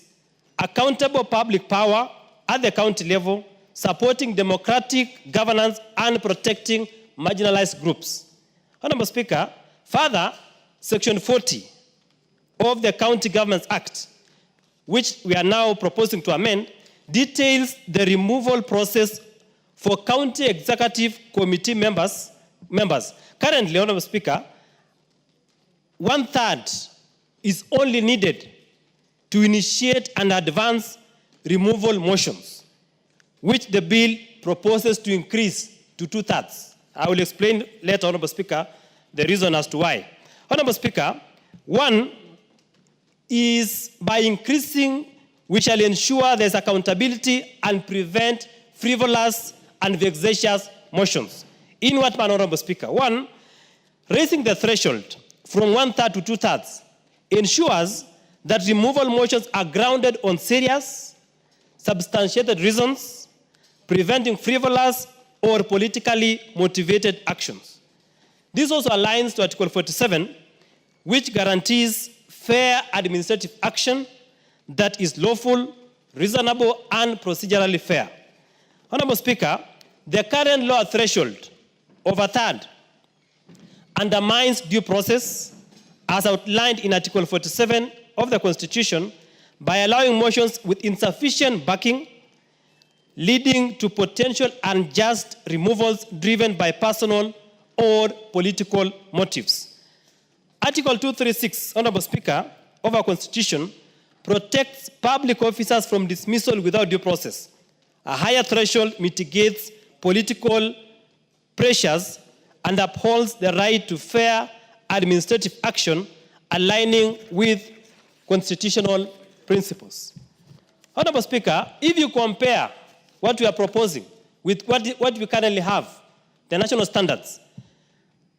accountable public power at the county level, supporting democratic governance and protecting marginalized groups. Honorable Speaker, further, Section 40 of the County Governments Act, which we are now proposing to amend, details the removal process for county executive committee members. Currently, Honorable Speaker, 1/3 is only needed to initiate and advance removal motions, which the bill proposes to increase to 2/3. I will explain later, Honorable Speaker, the reason as to why. Honorable Speaker, one is by increasing, we shall ensure there's accountability and prevent frivolous and vexatious motions. In what manner, Honorable Speaker? One, raising the threshold from 1/3 to 2/3 ensures that removal motions are grounded on serious, substantiated reasons, preventing frivolous or politically motivated actions. This also aligns to Article 47, which guarantees fair administrative action that is lawful, reasonable, and procedurally fair. Honorable Speaker, the current law threshold of 1/3 undermines due process as outlined in Article 47 of the Constitution by allowing motions with insufficient backing, leading to potential unjust removals driven by personal or political motives. Article 236, Honorable Speaker, of our Constitution protects public officers from dismissal without due process. A higher threshold mitigates political pressures and upholds the right to fair administrative action, aligning with constitutional principles. Honorable Speaker, if you compare what we are proposing with what we currently have, the national standards,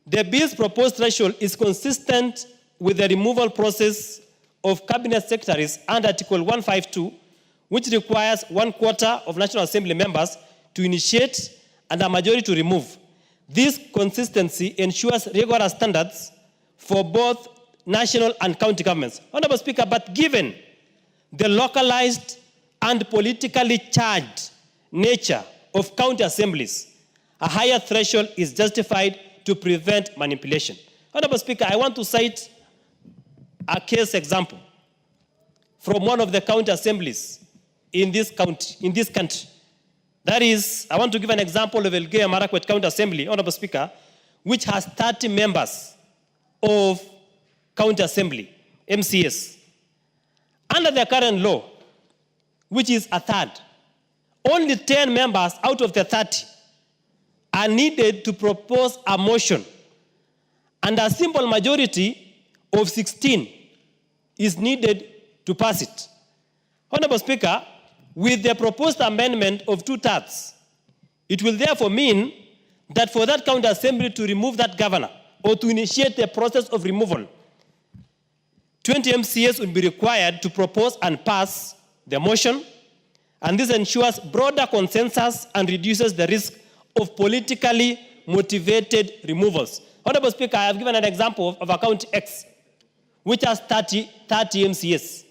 the bill's proposed threshold is consistent with the removal process of cabinet secretaries under Article 152, which requires 1/4 of National Assembly members to initiate and a majority to remove. This consistency ensures rigorous standards for both national and county governments. Honorable Speaker, but given the localized and politically charged nature of county assemblies, a higher threshold is justified to prevent manipulation. Honorable Speaker, I want to cite a case example from one of the county assemblies in this country. That is, I want to give an example of Elgeyo Marakwet County Assembly, Honorable Speaker, which has 30 members of County Assembly, MCS. Under the current law, which is 1/3, only 10 members out of the 30 are needed to propose a motion, and a simple majority of 16 is needed to pass it. Honorable Speaker, with the proposed amendment of 2/3, it will therefore mean that for that county assembly to remove that governor or to initiate the process of removal, 20 MCAs will be required to propose and pass the motion, and this ensures broader consensus and reduces the risk of politically motivated removals. Honorable Speaker, I have given an example of a county X, which has 30 MCAs.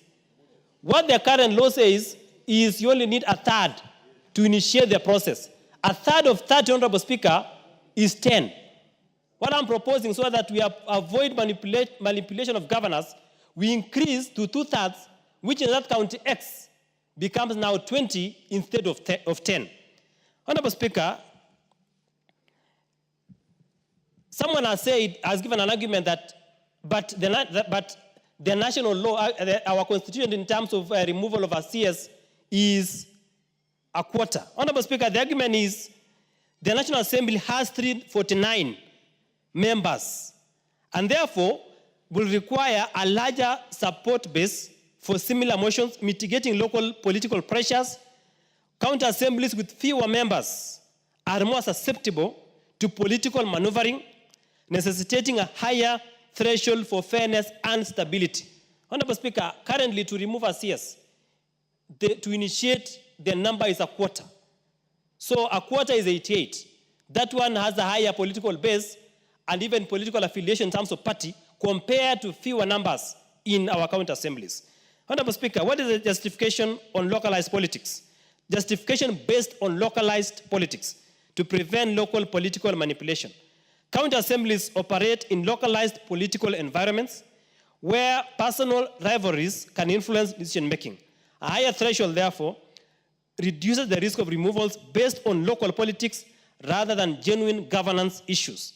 What the current law says is you only need 1/3 to initiate the process. 1/3 of 30, Honorable Speaker, is 10. What I'm proposing, so that we avoid manipulation of governors, we increase to 2/3, which in that county X becomes now 20 instead of 10. Honorable Speaker, someone has given an argument that, but the national law, our constitution in terms of removal of a CS is 1/4. Honorable Speaker, the argument is the National Assembly has 349 members, and therefore will require a larger support base for similar motions, mitigating local political pressures. County assemblies with fewer members are more susceptible to political maneuvering, necessitating a higher threshold for fairness and stability. Honorable Speaker, currently to remove a CS, to initiate, the number is 1/4. So 1/4 is 88. That one has a higher political base and even political affiliation in terms of party compared to fewer numbers in our county assemblies. Honorable Speaker, what is the justification on localized politics? Justification based on localized politics to prevent local political manipulation. County assemblies operate in localized political environments where personal rivalries can influence decision making. A higher threshold, therefore, reduces the risk of removals based on local politics rather than genuine governance issues.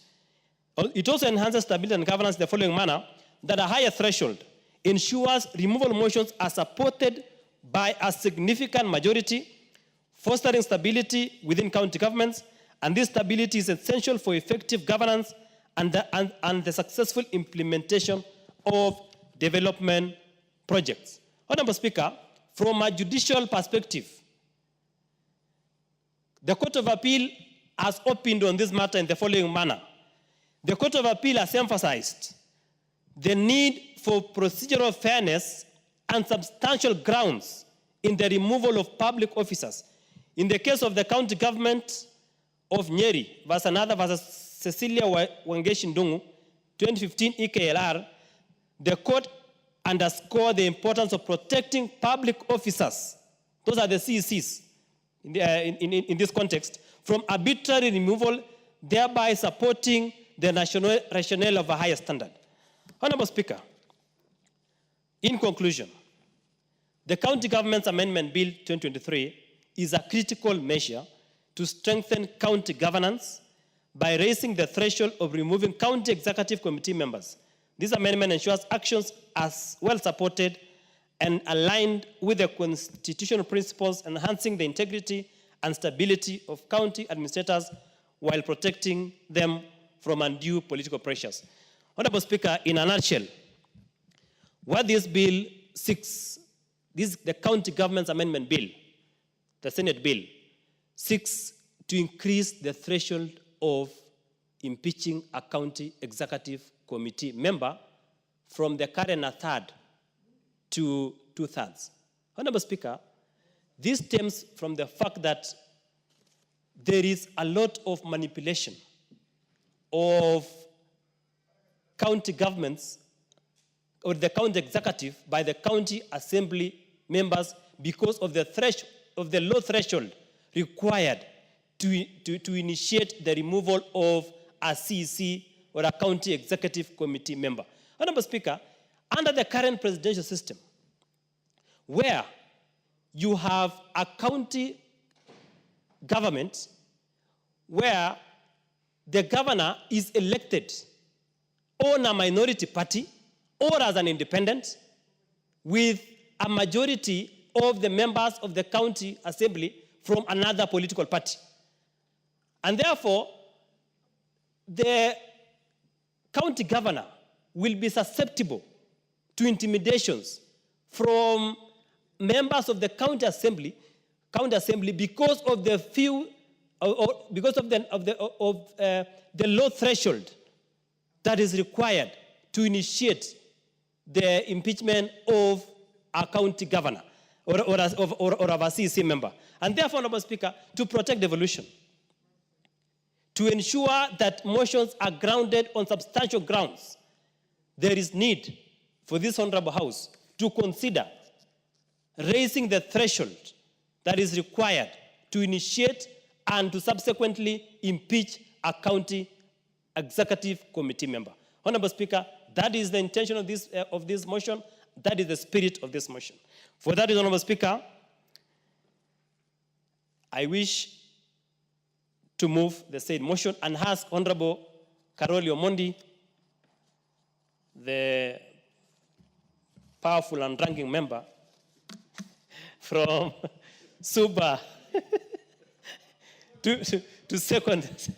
It also enhances stability and governance in the following manner: that a higher threshold ensures removal motions are supported by a significant majority, fostering stability within county governments, and this stability is essential for effective governance and the successful implementation of development projects. Honorable Speaker, from a judicial perspective, the Court of Appeal has opened on this matter in the following manner. The Court of Appeal has emphasized the need for procedural fairness and substantial grounds in the removal of public officers. In the case of the county government of Nyeri versus another versus Cecilia Wangeshi Ndungu, 2015 EKLR, the court underscored the importance of protecting public officers, those are the CECs in this context, from arbitrary removal, thereby supporting the national rationale of a higher standard. Honorable Speaker, in conclusion, the County Government's Amendment Bill 2023 is a critical measure to strengthen county governance by raising the threshold of removing county executive committee members. This amendment ensures actions as well supported and aligned with the constitutional principles, enhancing the integrity and stability of county administrators while protecting them from undue political pressures. Honorable Speaker, in a nutshell, what this bill seeks, the County Government's Amendment Bill, the Senate bill, seeks to increase the threshold of impeaching a county executive committee member from the current a third to 2/3. Honorable Speaker, this stems from the fact that there is a lot of manipulation of county governments or the county executive by the county assembly members because of the low threshold required to initiate the removal of a CEC or a county executive committee member. Honorable Speaker, under the current presidential system, where you have a county government where the governor is elected on a minority party or as an independent with a majority of the members of the county assembly from another political party. And therefore, the county governor will be susceptible to intimidations from members of the county assembly because of the the low threshold that is required to initiate the impeachment of a county governor or of a CEC member. And therefore, Honorable Speaker, to protect devolution, to ensure that motions are grounded on substantial grounds, there is need for this Honorable House to consider raising the threshold that is required to initiate and to subsequently impeach a county executive committee member. Honorable Speaker, that is the intention of this motion. That is the spirit of this motion. For that, Honorable Speaker, I wish to move the said motion and ask Honorable Karoli Omondi, the powerful and ranking member from Suba, to second.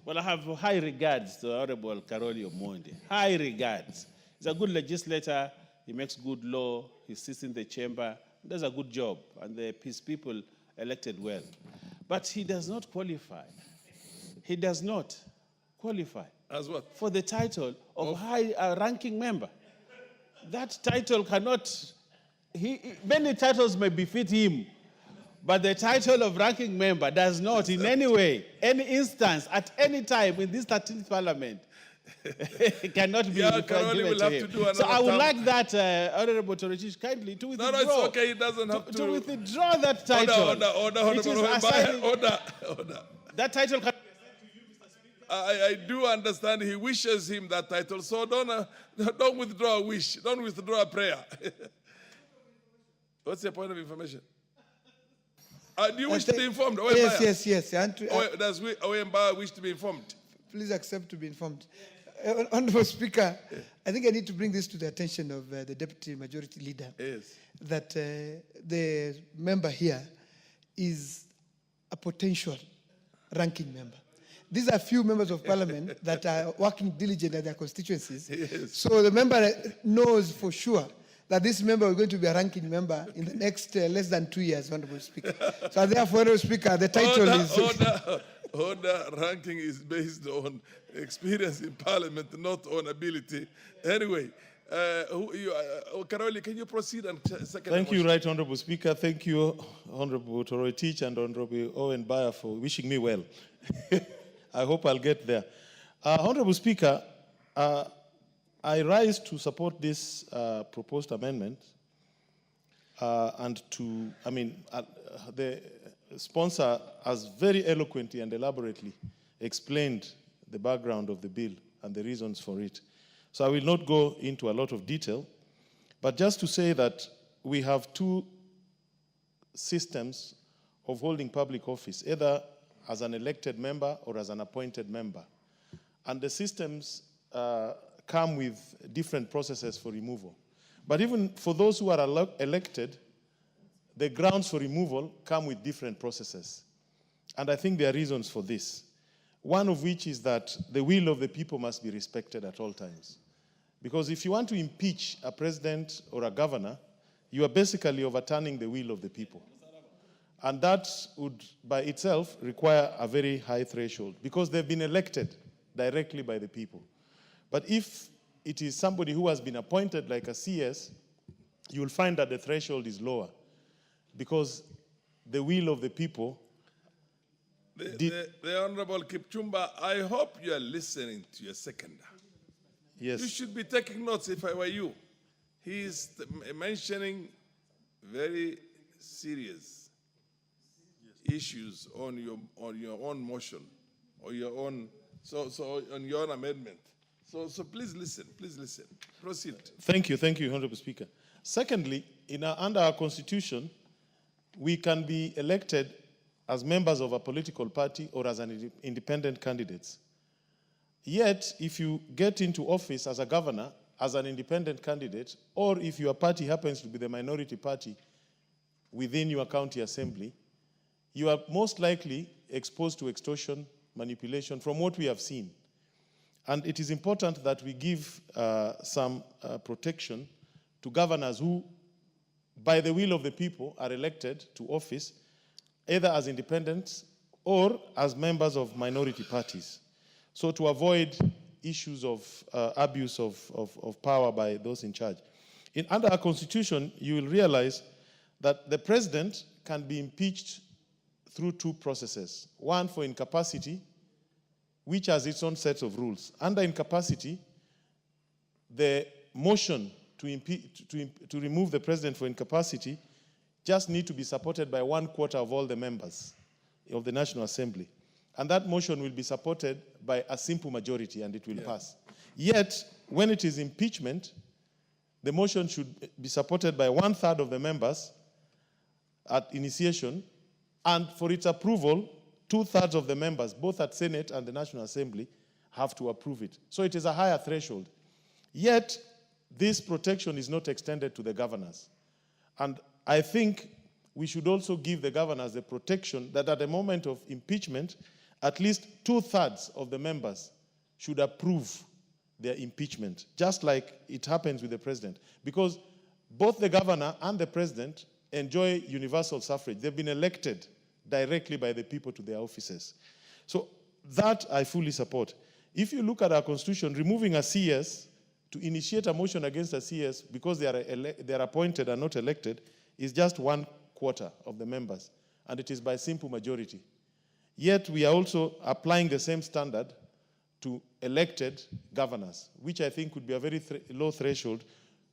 Well, I have high regards to Honorable Karoli Omondi. High regards. He's a good legislator. He makes good law. He sits in the chamber. Does a good job. And the peace people elected well. But he does not qualify. He does not qualify. As what? For the title of high ranking member. That title cannot, many titles may befit him, but the title of ranking member does not in any way, any instance, at any time in this 13th parliament, cannot be given to him. So I would like that, Honorable Torechish, kindly to withdraw. No, it's okay, he doesn't have to. To withdraw that title. Order. That title can be assigned to you, Mr. Speaker. I do understand he wishes him that title, so don't withdraw a wish, don't withdraw a prayer. What's your point of information? Do you wish to be informed? Yes. Does Oyemba wish to be informed? Please accept to be informed. Honorable Speaker, I think I need to bring this to the attention of the Deputy Majority Leader. Yes. That the member here is a potential ranking member. These are few members of parliament that are working diligently at their constituencies. Yes. So the member knows for sure that this member is going to be a ranking member in the next less than 2 years, Honorable Speaker. So therefore, Honorable Speaker, the title is... Order ranking is based on experience in parliament, not on ability. Anyway, Karoli, can you proceed and second? Thank you, Right Honorable Speaker. Thank you, Honorable Toroitich and Honorable Owen Bayer for wishing me well. I hope I'll get there. Honorable Speaker, I rise to support this proposed amendment the sponsor has very eloquently and elaborately explained the background of the bill and the reasons for it. So I will not go into a lot of detail, but just to say that we have two systems of holding public office, either as an elected member or as an appointed member. And the systems come with different processes for removal. But even for those who are elected, the grounds for removal come with different processes. And I think there are reasons for this. One of which is that the will of the people must be respected at all times. Because if you want to impeach a president or a governor, you are basically overturning the will of the people. And that would, by itself, require a very high threshold, because they've been elected directly by the people. But if it is somebody who has been appointed like a CS, you will find that the threshold is lower, because the will of the people... The Honorable Kipchumba, I hope you are listening to your seconder. Yes. You should be taking notes if I were you. He is mentioning very serious issues on your own motion or your own on your own amendment. So please listen. Proceed. Thank you, Honorable Speaker. Secondly, under our Constitution, we can be elected as members of a political party or as an independent candidates. Yet, if you get into office as a governor, as an independent candidate, or if your party happens to be the minority party within your county assembly, you are most likely exposed to extortion, manipulation, from what we have seen. And it is important that we give some protection to governors who, by the will of the people, are elected to office, either as independents or as members of minority parties. So to avoid issues of abuse of power by those in charge. Under our Constitution, you will realize that the president can be impeached through two processes. One for incapacity, which has its own set of rules. Under incapacity, the motion to remove the president for incapacity just need to be supported by 1/4 of all the members of the National Assembly. And that motion will be supported by a simple majority and it will pass. Yet, when it is impeachment, the motion should be supported by 1/3 of the members at initiation, and for its approval, 2/3 of the members, both at Senate and the National Assembly, have to approve it. So it is a higher threshold. Yet, this protection is not extended to the governors. And I think we should also give the governors the protection that at the moment of impeachment, at least 2/3 of the members should approve their impeachment, just like it happens with the president. Because both the governor and the president enjoy universal suffrage. They've been elected directly by the people to their offices. So that I fully support. If you look at our Constitution, removing a CS, to initiate a motion against a CS because they are appointed and not elected, is just 1/4 of the members, and it is by simple majority. Yet we are also applying the same standard to elected governors, which I think would be a very low threshold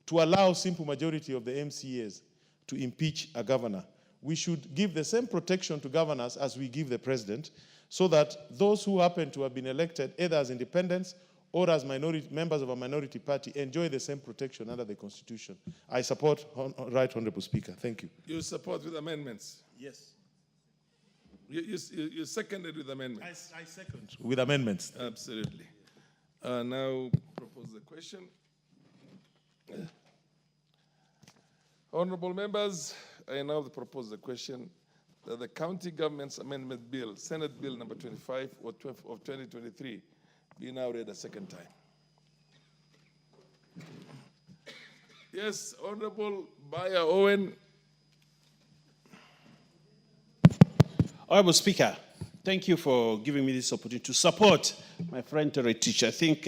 to allow simple majority of the MCAs to impeach a governor. We should give the same protection to governors as we give the president, so that those who happen to have been elected either as independents or as members of a minority party enjoy the same protection under the Constitution. I support, Right Honorable Speaker. Thank you. You support with amendments? Yes. You seconded with amendments? I second. With amendments. Absolutely. Now propose the question. Honorable members, I now propose the question that the County Government's Amendment Bill, Senate Bill number 25 of 2023, be now read a second time. Yes, Honorable Bayer Owen. Honorable Speaker, thank you for giving me this opportunity to support my friend Teretich. I think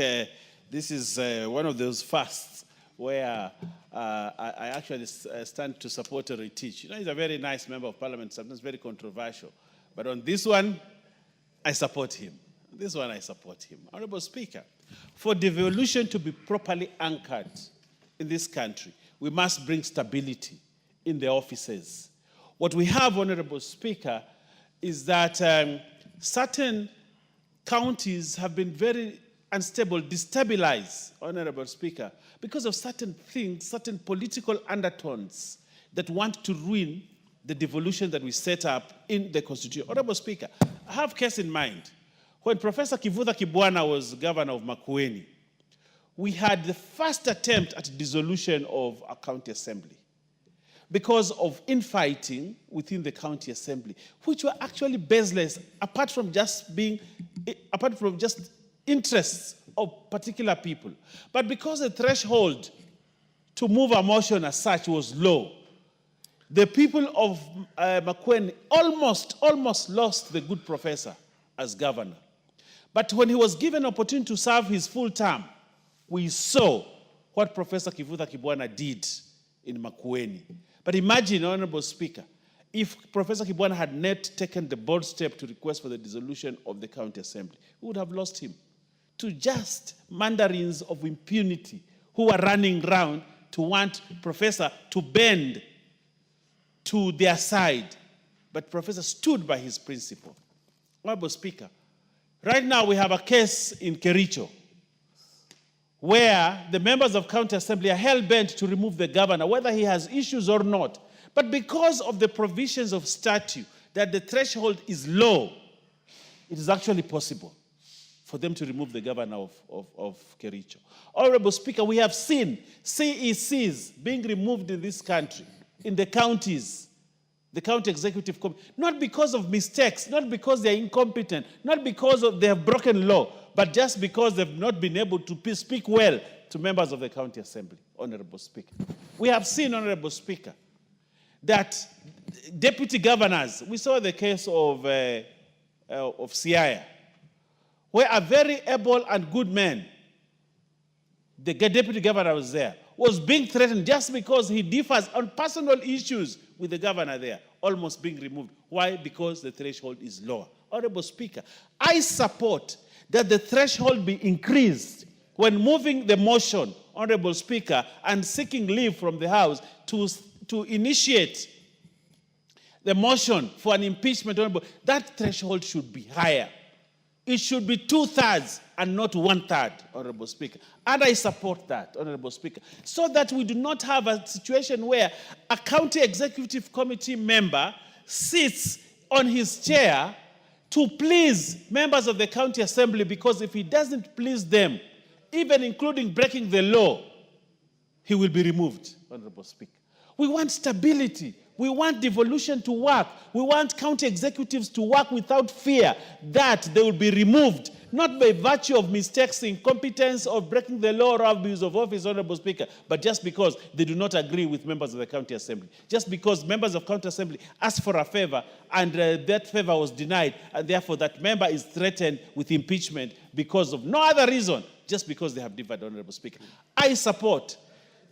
this is one of those fasts where I actually stand to support Teretich. You know, he's a very nice member of parliament, sometimes very controversial. But on this one, I support him. This one, I support him. Honorable Speaker, for devolution to be properly anchored in this country, we must bring stability in the offices. What we have, Honorable Speaker, is that certain counties have been very unstable, destabilized, Honorable Speaker, because of certain things, certain political undertones that want to ruin the devolution that we set up in the Constitution. Honorable Speaker, I have a case in mind. When Professor Kivutha Kibwana was governor of Makueni, we had the first attempt at dissolution of a county assembly because of infighting within the county assembly, which were actually baseless, apart from just interests of particular people. But because the threshold to move a motion as such was low, the people of Makueni almost lost the good professor as governor. But when he was given an opportunity to serve his full term, we saw what Professor Kivutha Kibwana did in Makueni. But imagine, Honorable Speaker, if Professor Kibwana had not taken the bold step to request for the dissolution of the county assembly, we would have lost him to just mandarins of impunity who are running around to want Professor to bend to their side. But Professor stood by his principle. Honorable Speaker, right now we have a case in Kericho where the members of county assembly are hell-bent to remove the governor, whether he has issues or not. But because of the provisions of statute that the threshold is low, it is actually possible for them to remove the governor of Kericho. Honorable Speaker, we have seen CECs being removed in this country, in the counties, the county executive committee, not because of mistakes, not because they're incompetent, not because they have broken law, but just because they've not been able to speak well to members of the county assembly, Honorable Speaker. We have seen, Honorable Speaker, that deputy governors, we saw the case of Siaya, where a very able and good man, the deputy governor was there, was being threatened just because he differs on personal issues with the governor there, almost being removed. Why? Because the threshold is lower. Honorable Speaker, I support that the threshold be increased when moving the motion, Honorable Speaker, and seeking leave from the House to initiate the motion for an impeachment. Honorable, that threshold should be higher. It should be 2/3 and not 1/3, Honorable Speaker. And I support that, Honorable Speaker, so that we do not have a situation where a county executive committee member sits on his chair to please members of the county assembly, because if he doesn't please them, even including breaking the law, he will be removed, Honorable Speaker. We want stability. We want devolution to work. We want county executives to work without fear that they will be removed, not by virtue of mistakes, incompetence, or breaking the law or abuse of office, Honorable Speaker, but just because they do not agree with members of the county assembly. Just because members of county assembly asked for a favor and that favor was denied, and therefore that member is threatened with impeachment because of no other reason, just because they have differed, Honorable Speaker. I support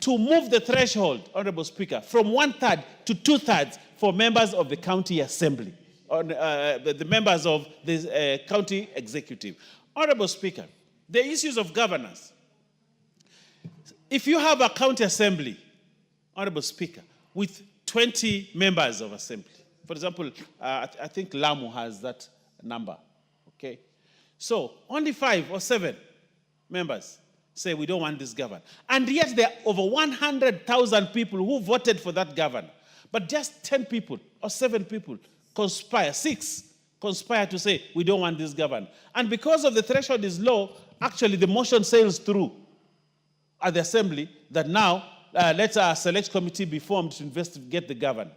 to move the threshold, Honorable Speaker, from 1/3 to 2/3 for members of the county assembly, the members of the county executive. Honorable Speaker, the issues of governance. If you have a county assembly, Honorable Speaker, with 20 members of assembly, for example, I think Lamu has that number, Okay? So only 5 or 7 members say we don't want this governor. And yet there are over 100,000 people who voted for that governor. But just 10 people or 7 people conspire, 6 conspire to say we don't want this governor. And because of the threshold is low, actually the motion sails through at the assembly that now let a select committee be formed to investigate the governor.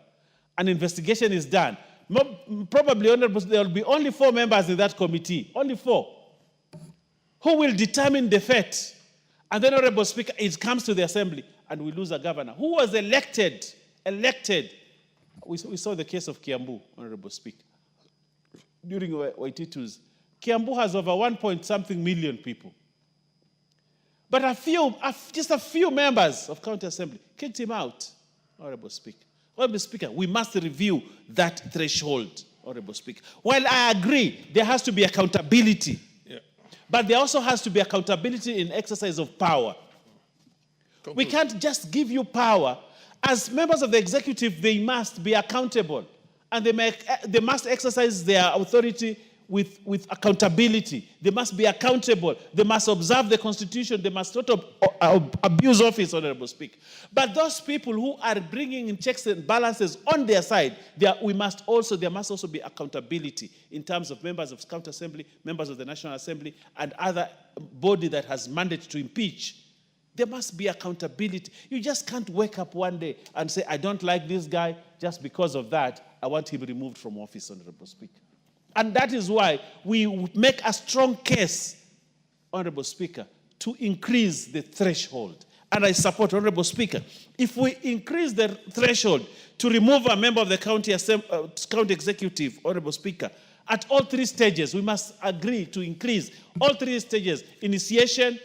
An investigation is done. Probably there will be only 4 members in that committee, only 4, who will determine the fate. And then, Honorable Speaker, it comes to the assembly and we lose a governor who was elected. We saw the case of Kiambu, Honorable Speaker. During Waititu's, Kiambu has over 1-point-something million people. But just a few members of county assembly kicked him out, Honorable Speaker. Honorable Speaker, we must review that threshold, Honorable Speaker. While I agree there has to be accountability, but there also has to be accountability in exercise of power. We can't just give you power. As members of the executive, they must be accountable. And they must exercise their authority with accountability. They must be accountable. They must observe the Constitution. They must not abuse office, Honorable Speaker. But those people who are bringing in checks and balances on their side, there must also be accountability in terms of members of county assembly, members of the National Assembly, and other body that has mandate to impeach. There must be accountability. You just can't wake up one day and say, I don't like this guy, just because of that, I want him removed from office, Honorable Speaker. And that is why we make a strong case, Honorable Speaker, to increase the threshold. And I support, Honorable Speaker, if we increase the threshold to remove a member of the county executive, Honorable Speaker, at all 3 stages, we must agree to increase all 3 stages: initiation,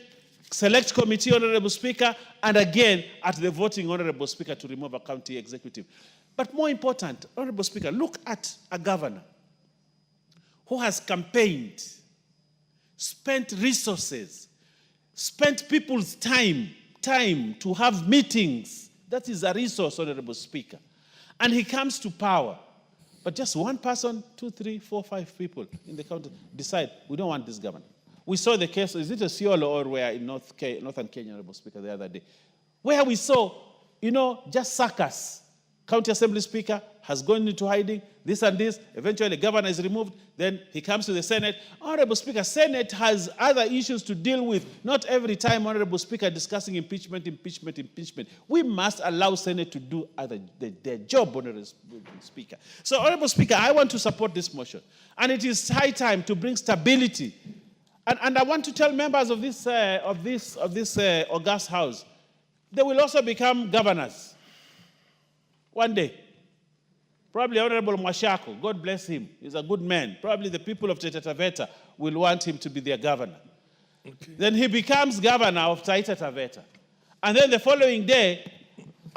select committee, Honorable Speaker, and again at the voting, Honorable Speaker, to remove a county executive. But more important, Honorable Speaker, look at a governor who has campaigned, spent resources, spent people's time to have meetings. That is a resource, Honorable Speaker. And he comes to power. But just one person, 2, 3, 4, 5 people in the county decide, we don't want this governor. We saw the case, is it a Isiolo or where in northern Kenya, Honorable Speaker, the other day, where we saw, just circus. County Assembly Speaker has gone into hiding, this and this, eventually the governor is removed, then he comes to the Senate. Honorable Speaker, Senate has other issues to deal with. Not every time, Honorable Speaker, discussing impeachment. We must allow Senate to do their job, Honorable Speaker. So, Honorable Speaker, I want to support this motion. And it is high time to bring stability. And I want to tell members of this august house, they will also become governors one day. Probably Honorable Mwashako, God bless him, he's a good man. Probably the people of Taita Taveta will want him to be their governor. Okay. Then he becomes governor of Taita Taveta. And then the following day,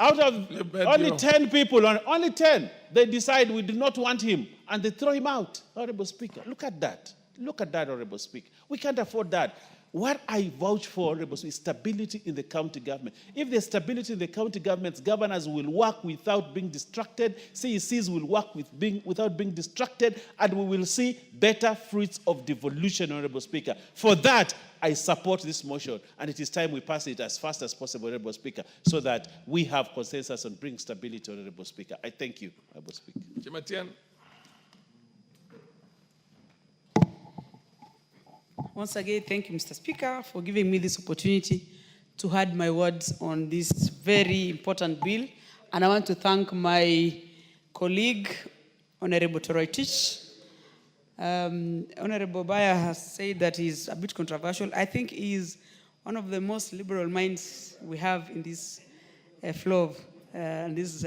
out of only 10 people, only 10, they decide we do not want him, and they throw him out. Honorable Speaker, look at that. Look at that, Honorable Speaker. We can't afford that. What I vouch for, Honorable Speaker, is stability in the county government. If there's stability in the county governments, governors will work without being distracted, CECs will work without being distracted, and we will see better fruits of devolution, Honorable Speaker. For that, I support this motion, and it is time we pass it as fast as possible, Honorable Speaker, so that we have consensus on bringing stability, Honorable Speaker. I thank you, Honorable Speaker. Chematian. Once again, thank you, Mr. Speaker, for giving me this opportunity to add my words on this very important bill. And I want to thank my colleague, Honorable Toroitich. Honorable Baya has said that he's a bit controversial. I think he's one of the most liberal minds we have in this floor of this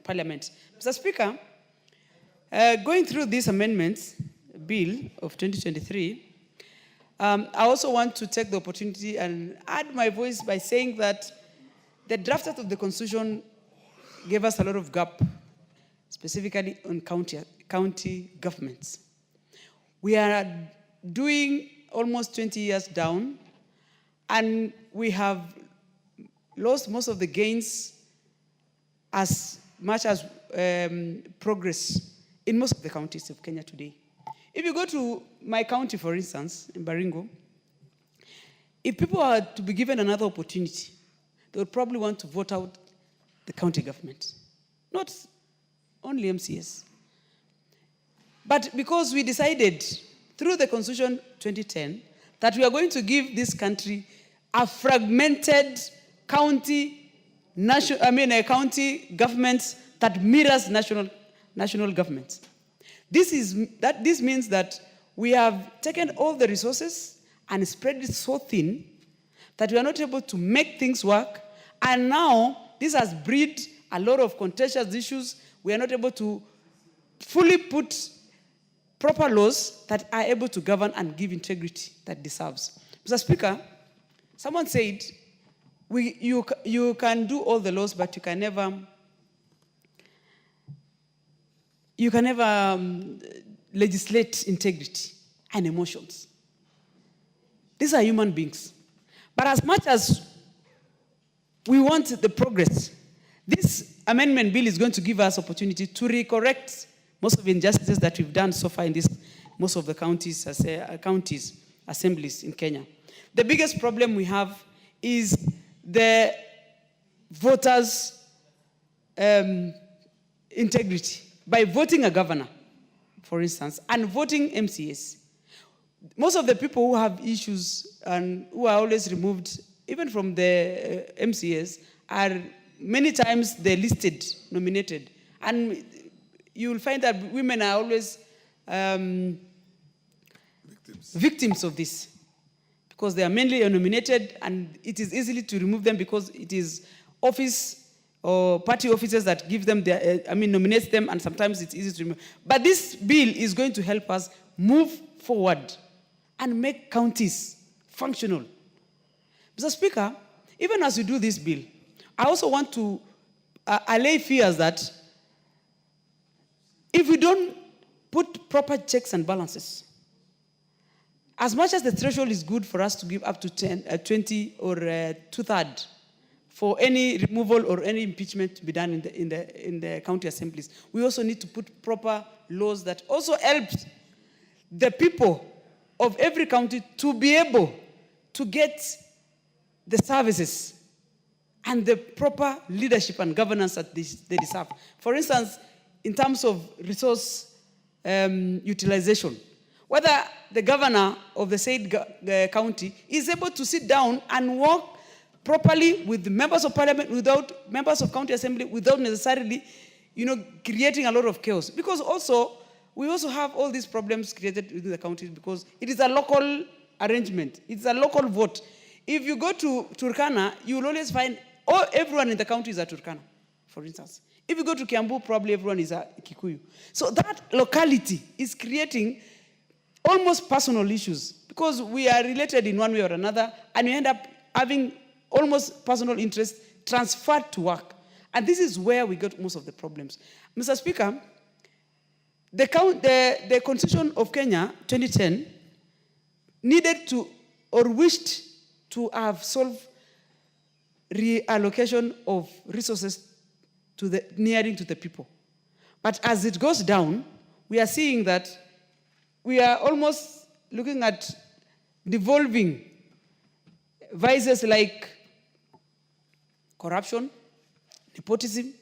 parliament. Mr. Speaker, going through this amendments bill of 2023, I also want to take the opportunity and add my voice by saying that the draft of the Constitution gave us a lot of gap, specifically on county governments. We are doing almost 20 years down, and we have lost most of the gains as much as progress in most of the counties of Kenya today. If you go to my county, for instance, in Baringo, if people are to be given another opportunity, they would probably want to vote out the county government, not only MCS. But because we decided through the Constitution 2010 that we are going to give this country a fragmented county, a county government that mirrors national government. This means that we have taken all the resources and spread it so thin that we are not able to make things work. And now this has bred a lot of contentious issues. We are not able to fully put proper laws that are able to govern and give integrity that deserves. Mr. Speaker, someone said, you can do all the laws, but you can never legislate integrity and emotions. These are human beings. But as much as we want the progress, this amendment bill is going to give us opportunity to recorrect most of the injustices that we've done so far in most of the counties, assemblies in Kenya. The biggest problem we have is the voters' integrity. By voting a governor, for instance, and voting MCS, most of the people who have issues and who are always removed, even from the MCS, are many times the listed, nominated. And you will find that women are always victims of this, because they are mainly nominated, and it is easy to remove them because it is office or party officers that give them nominates them, and sometimes it's easy to remove. But this bill is going to help us move forward and make counties functional. Mr. Speaker, even as we do this bill, I also want to allay fears that if we don't put proper checks and balances, as much as the threshold is good for us to give up to 20 or 2/3 for any removal or any impeachment to be done in the county assemblies, we also need to put proper laws that also help the people of every county to be able to get the services and the proper leadership and governance that they deserve. For instance, in terms of resource utilization, whether the governor of the said county is able to sit down and work properly with the members of parliament, without members of county assembly, without necessarily, creating a lot of chaos. Because we also have all these problems created within the county because it is a local arrangement. It's a local vote. If you go to Turkana, you will always find everyone in the county is a Turkana, for instance. If you go to Kiambu, probably everyone is a Kikuyu. So that locality is creating almost personal issues because we are related in one way or another, and we end up having almost personal interest transferred to work. And this is where we got most of the problems. Mr. Speaker, the Constitution of Kenya 2010 needed to or wished to have solved reallocation of resources nearing to the people. But as it goes down, we are seeing that we are almost looking at devolving vices like corruption, nepotism,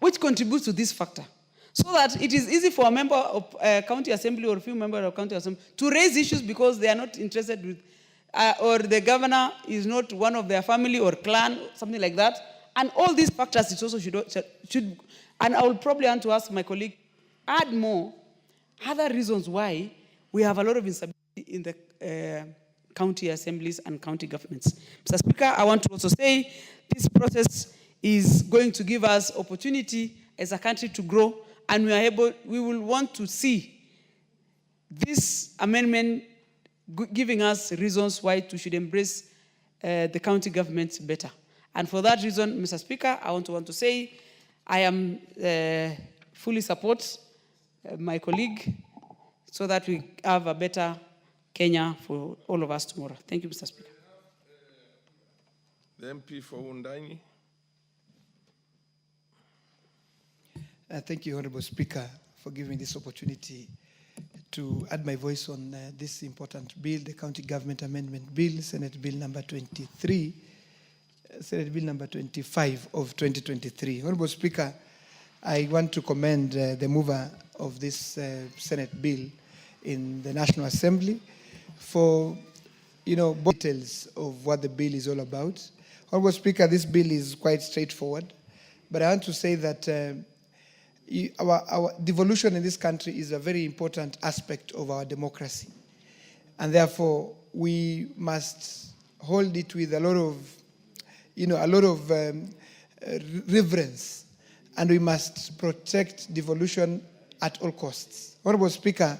which contributes to this factor. So that it is easy for a member of a county assembly or a few members of county assembly to raise issues because they are not interested with, or the governor is not one of their family or clan, something like that. And all these factors it also should, and I will probably want to ask my colleague, add more other reasons why we have a lot of instability in the county assemblies and county governments. Mr. Speaker, I want to also say this process is going to give us opportunity as a country to grow, and we will want to see this amendment giving us reasons why we should embrace the county governments better. And for that reason, Mr. Speaker, I want to say I am fully support my colleague so that we have a better Kenya for all of us tomorrow. Thank you, Mr. Speaker. The MP for Wundanyi. Thank you, Honorable Speaker, for giving this opportunity to add my voice on this important bill, the County Government Amendment Bill, Senate Bill number 23, Senate Bill number 25 of 2023. Honorable Speaker, I want to commend the mover of this Senate bill in the National Assembly for, details of what the bill is all about. Honorable Speaker, this bill is quite straightforward, but I want to say that our devolution in this country is a very important aspect of our democracy, and therefore we must hold it with a lot of reverence, and we must protect devolution at all costs. Honorable Speaker,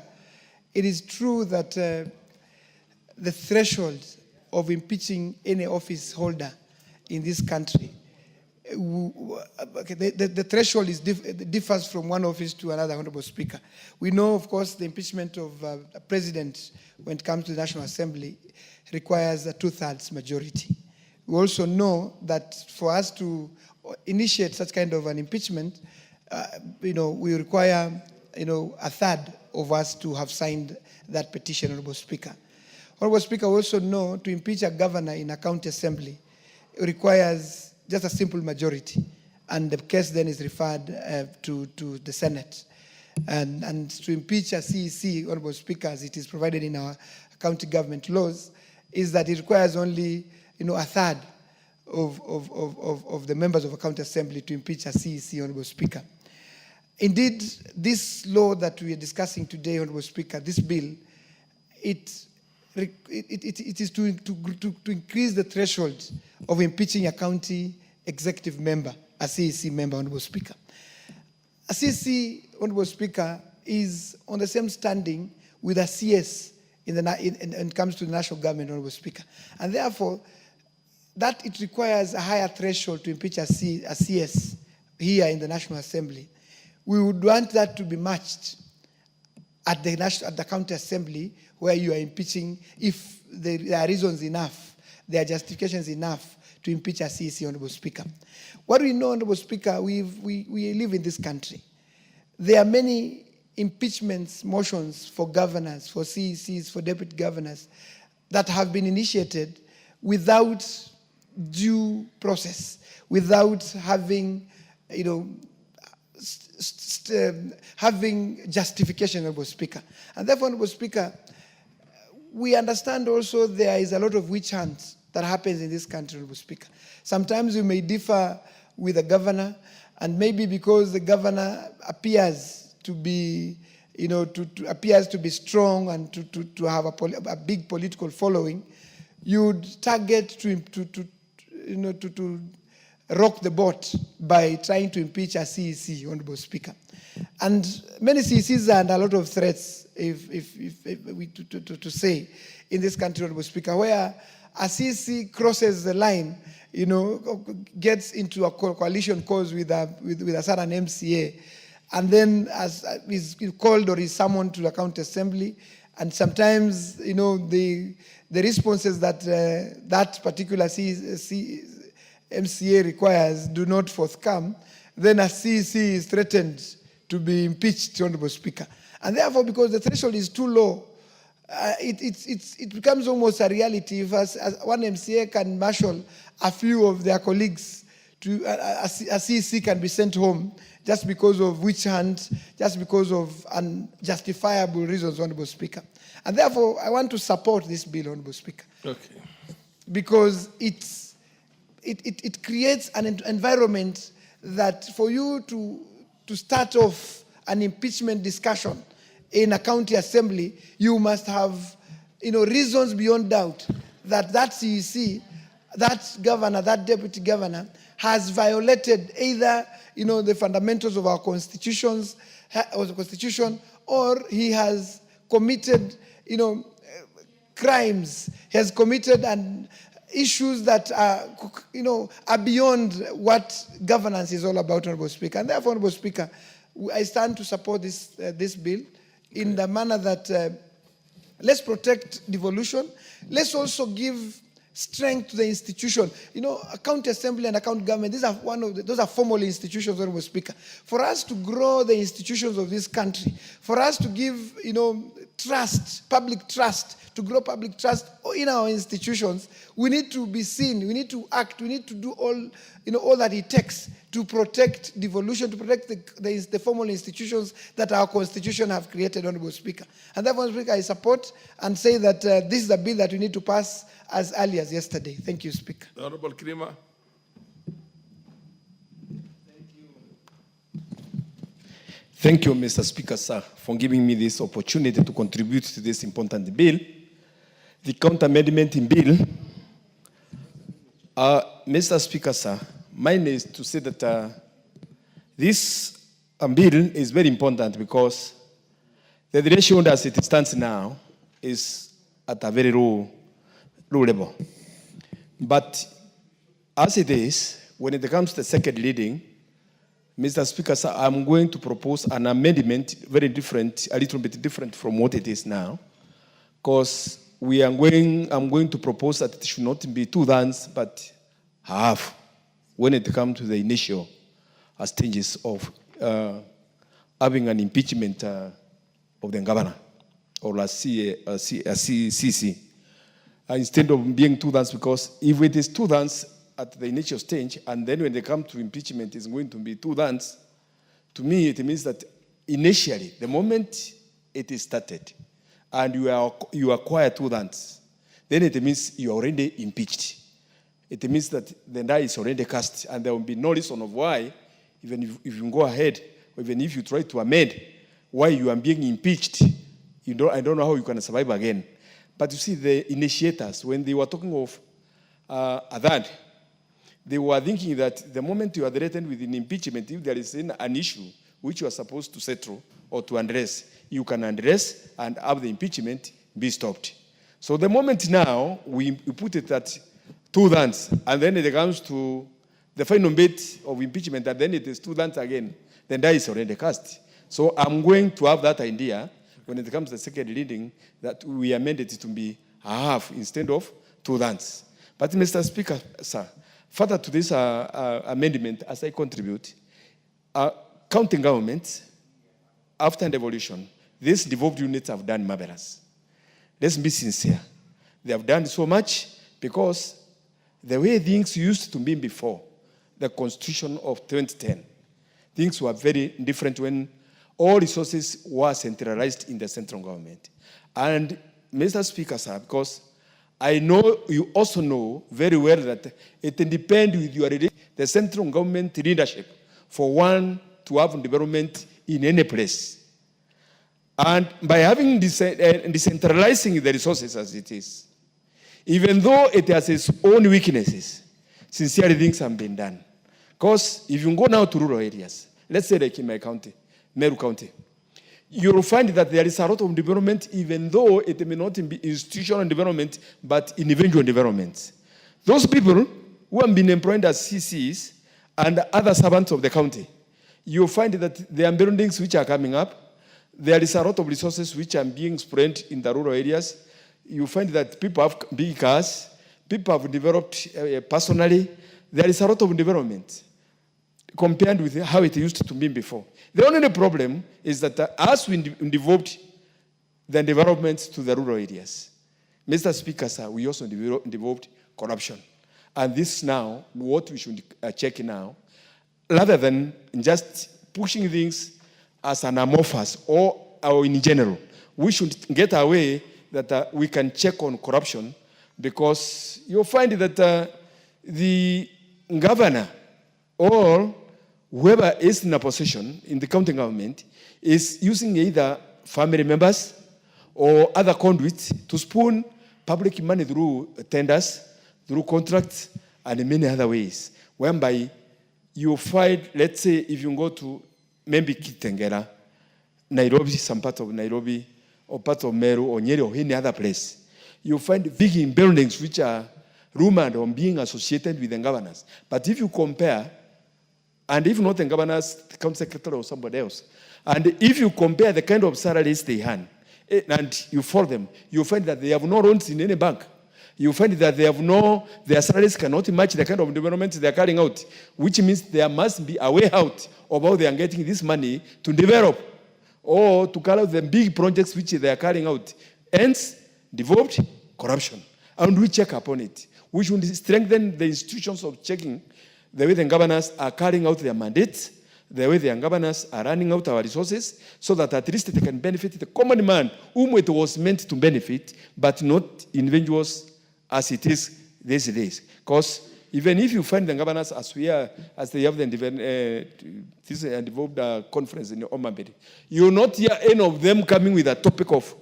it is true that the threshold of impeaching any office holder in this country, the threshold differs from one office to another, Honorable Speaker. We know, of course, the impeachment of a president when it comes to the National Assembly requires a 2/3 majority. We also know that for us to initiate such kind of an impeachment, we require, a third of us to have signed that petition, Honorable Speaker. Honorable Speaker, we also know to impeach a governor in a county assembly requires just a simple majority, and the case then is referred to the Senate. And to impeach a CEC, Honorable Speaker, as it is provided in our county government laws, is that it requires only, a third of the members of a county assembly to impeach a CEC, Honorable Speaker. Indeed, this law that we are discussing today, Honorable Speaker, this bill, it is to increase the threshold of impeaching a county executive member, a CEC member, Honorable Speaker. A CEC, Honorable Speaker, is on the same standing with a CS when it comes to the national government, Honorable Speaker. And therefore, that it requires a higher threshold to impeach a CS here in the National Assembly. We would want that to be matched at the county assembly, where you are impeaching, if there are reasons enough, there are justifications enough to impeach a CEC, Honorable Speaker. What we know, Honorable Speaker, we live in this country. There are many impeachment motions for governors, for CECs, for deputy governors that have been initiated without due process, without having, having justification, Honorable Speaker. And therefore, Honorable Speaker, we understand also there is a lot of witch hunt that happens in this country, Honorable Speaker. Sometimes we may differ with the governor, and maybe because the governor appears to be, appears to be strong and to have a big political following, you would target to rock the boat by trying to impeach a CEC, Honorable Speaker. And many CECs are under a lot of threats, to say, in this country, Honorable Speaker, where a CEC crosses the line, gets into a coalition cause with a certain MCA, and then is called or is summoned to the county assembly, and sometimes, the responses that that particular MCA requires do not forthcome, then a CEC is threatened to be impeached, Honorable Speaker. And therefore, because the threshold is too low, it becomes almost a reality. If as one MCA can marshal a few of their colleagues, a CEC can be sent home just because of witch hunt, just because of unjustifiable reasons, Honorable Speaker. And therefore, I want to support this bill, Honorable Speaker. Okay. Because it creates an environment that for you to start off an impeachment discussion in a county assembly, you must have, reasons beyond doubt that CEC, that governor, that deputy governor has violated either, the fundamentals of our constitutions, or the constitution, or he has committed, crimes. He has committed issues that are, are beyond what governance is all about, Honorable Speaker. And therefore, Honorable Speaker, I stand to support this bill in the manner that let's protect devolution. Let's also give strength to the institution. A county assembly and a county government, those are formal institutions, Honorable Speaker. For us to grow the institutions of this country, for us to give, trust, public trust, to grow public trust in our institutions, we need to be seen, we need to act, we need to do all that it takes to protect devolution, to protect the formal institutions that our constitution have created, Honorable Speaker. And therefore, Speaker, I support and say that this is a bill that we need to pass as early as yesterday. Thank you, Speaker. Honorable Krima. Thank you, Mr. Speaker, sir, for giving me this opportunity to contribute to this important bill. The counter-amendment in bill, Mr. Speaker, sir, mine is to say that this bill is very important because the ratio as it stands now is at a very low level. But as it is, when it comes to the second reading, Mr. Speaker, sir, I'm going to propose an amendment very different, a little bit different from what it is now, because I'm going to propose that it should not be 2/3, but half, when it comes to the initial stages of having an impeachment of the governor or a CC. Instead of being 2/3, because if it is 2/3 at the initial stage, and then when they come to impeachment, it's going to be 2/3. To me, it means that initially, the moment it is started, and you acquire 2/3, then it means you are already impeached. It means that the die is already cast, and there will be no reason of why, even if you go ahead, or even if you try to amend, why you are being impeached. I don't know how you can survive again. But you see, the initiators, when they were talking of that, they were thinking that the moment you are threatened with an impeachment, if there is an issue which you are supposed to settle or to address, you can address and have the impeachment be stopped. So the moment now we put it at 2/3, and then it comes to the final bit of impeachment, and then it is 2/3 again, then that is already cast. So I'm going to have that idea when it comes to the second reading that we amend it to be half instead of 2/3. But Mr. Speaker, sir, further to this amendment, as I contribute, county governments, after devolution, these devolved units have done marvelous. Let's be sincere. They have done so much because the way things used to be before the Constitution of 2010, things were very different when all resources were centralized in the central government. And Mr. Speaker, sir, because I know you also know very well that it depends with your the central government leadership for one to have development in any place. And by having decentralizing the resources as it is, even though it has its own weaknesses, sincerely things have been done. Because if you go now to rural areas, let's say like in my county, Meru County, you'll find that there is a lot of development, even though it may not be institutional development, but individual development. Those people who have been employed as CCs and other servants of the county, you'll find that there are buildings which are coming up. There is a lot of resources which are being spread in the rural areas. You find that people have big cars, people have developed personally. There is a lot of development compared with how it used to be before. The only problem is that as we developed the developments to the rural areas, Mr. Speaker, sir, we also developed corruption. And this now, what we should check now, rather than just pushing things as an amorphous or in general, we should get away that we can check on corruption, because you'll find that the governor or whoever is in a position in the county government is using either family members or other conduits to spoon public money through tenders, through contracts, and in many other ways, whereby you find, let's say, if you go to maybe Kitengela, Nairobi, some part of Nairobi, or part of Meru, or Nyeri, or any other place, you find big buildings which are rumored on being associated with the governors. But if you compare, and if not the governors, the county secretary or somebody else, and if you compare the kind of salaries they earn, and you follow them, you find that they have no loans in any bank. You find that their salaries cannot match the kind of development they are carrying out, which means there must be a way out of how they are getting this money to develop or to carry out the big projects which they are carrying out. Hence, devolved corruption. And we check upon it. We should strengthen the institutions of checking the way the governors are carrying out their mandates, the way the governors are running out our resources, so that at least they can benefit the common man whom it was meant to benefit, but not individuals as it is these days. Because even if you find the governors as we are, as they have the this devolved conference in Omabedi, you will not hear any of them coming with a topic of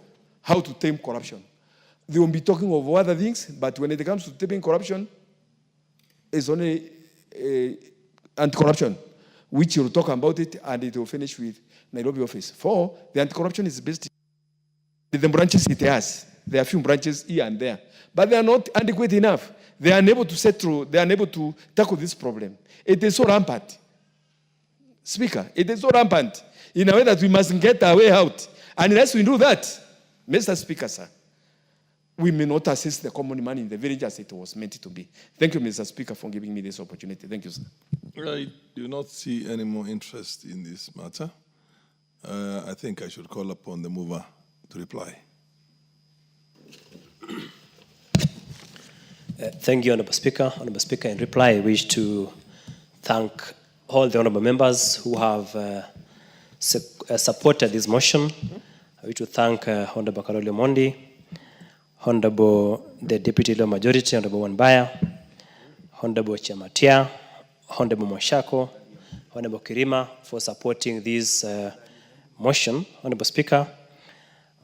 how to tame corruption. They will be talking of other things, but when it comes to taming corruption, it's only anti-corruption, which you'll talk about it and it will finish with Nairobi office. For the anti-corruption is based in the branches it has. There are a few branches here and there, but they are not adequate enough. They are unable to settle, they are unable to tackle this problem. It is so rampant. Speaker, it is so rampant in a way that we must get our way out. And unless we do that, Mr. Speaker, sir, we may not assist the common man in the village as it was meant to be. Thank you, Mr. Speaker, for giving me this opportunity. Thank you, sir. I do not see any more interest in this matter. I think I should call upon the mover to reply. Thank you, Honourable Speaker. Honourable Speaker, in reply, I wish to thank all the honourable members who have supported this motion. I wish to thank Honourable Karoli Omondi, Honourable the Deputy Leader Majority, Honourable Wanbaya, Honourable Chamatia, Honourable Moshako, Honourable Kirima for supporting this motion. Honourable Speaker,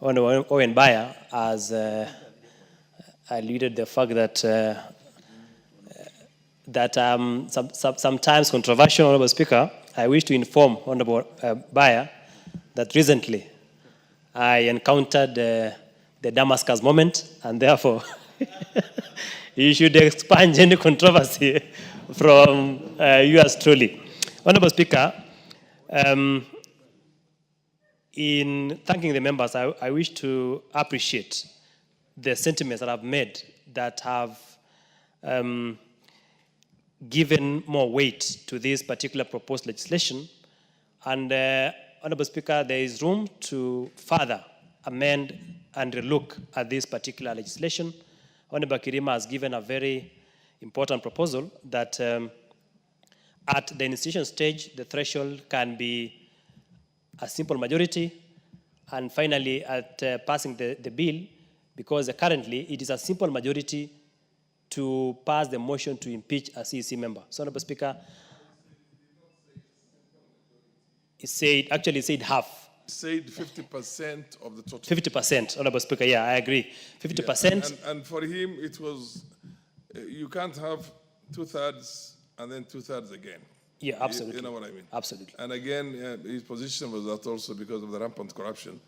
Honourable Wanbaya has alluded the fact that sometimes controversial, Honourable Speaker. I wish to inform Honourable Baya that recently I encountered the Damascus moment, and therefore you should expunge any controversy from yours truly. Honourable Speaker, in thanking the members, I wish to appreciate the sentiments that I've made that have given more weight to this particular proposed legislation. And Honourable Speaker, there is room to further amend and relook at this particular legislation. Honourable Kirima has given a very important proposal that at the initiation stage, the threshold can be a simple majority, and finally at passing the bill, because currently it is a simple majority to pass the motion to impeach a CEC member. So, Honourable Speaker, it said half. Said 50% of the total. 50%, Honourable Speaker, yeah, I agree. 50%. Yeah, and for him, it was, you can't have 2/3 and then 2/3 again. Yeah, absolutely. You know what I mean? Absolutely. And again, his position was that also because of the rampant corruption.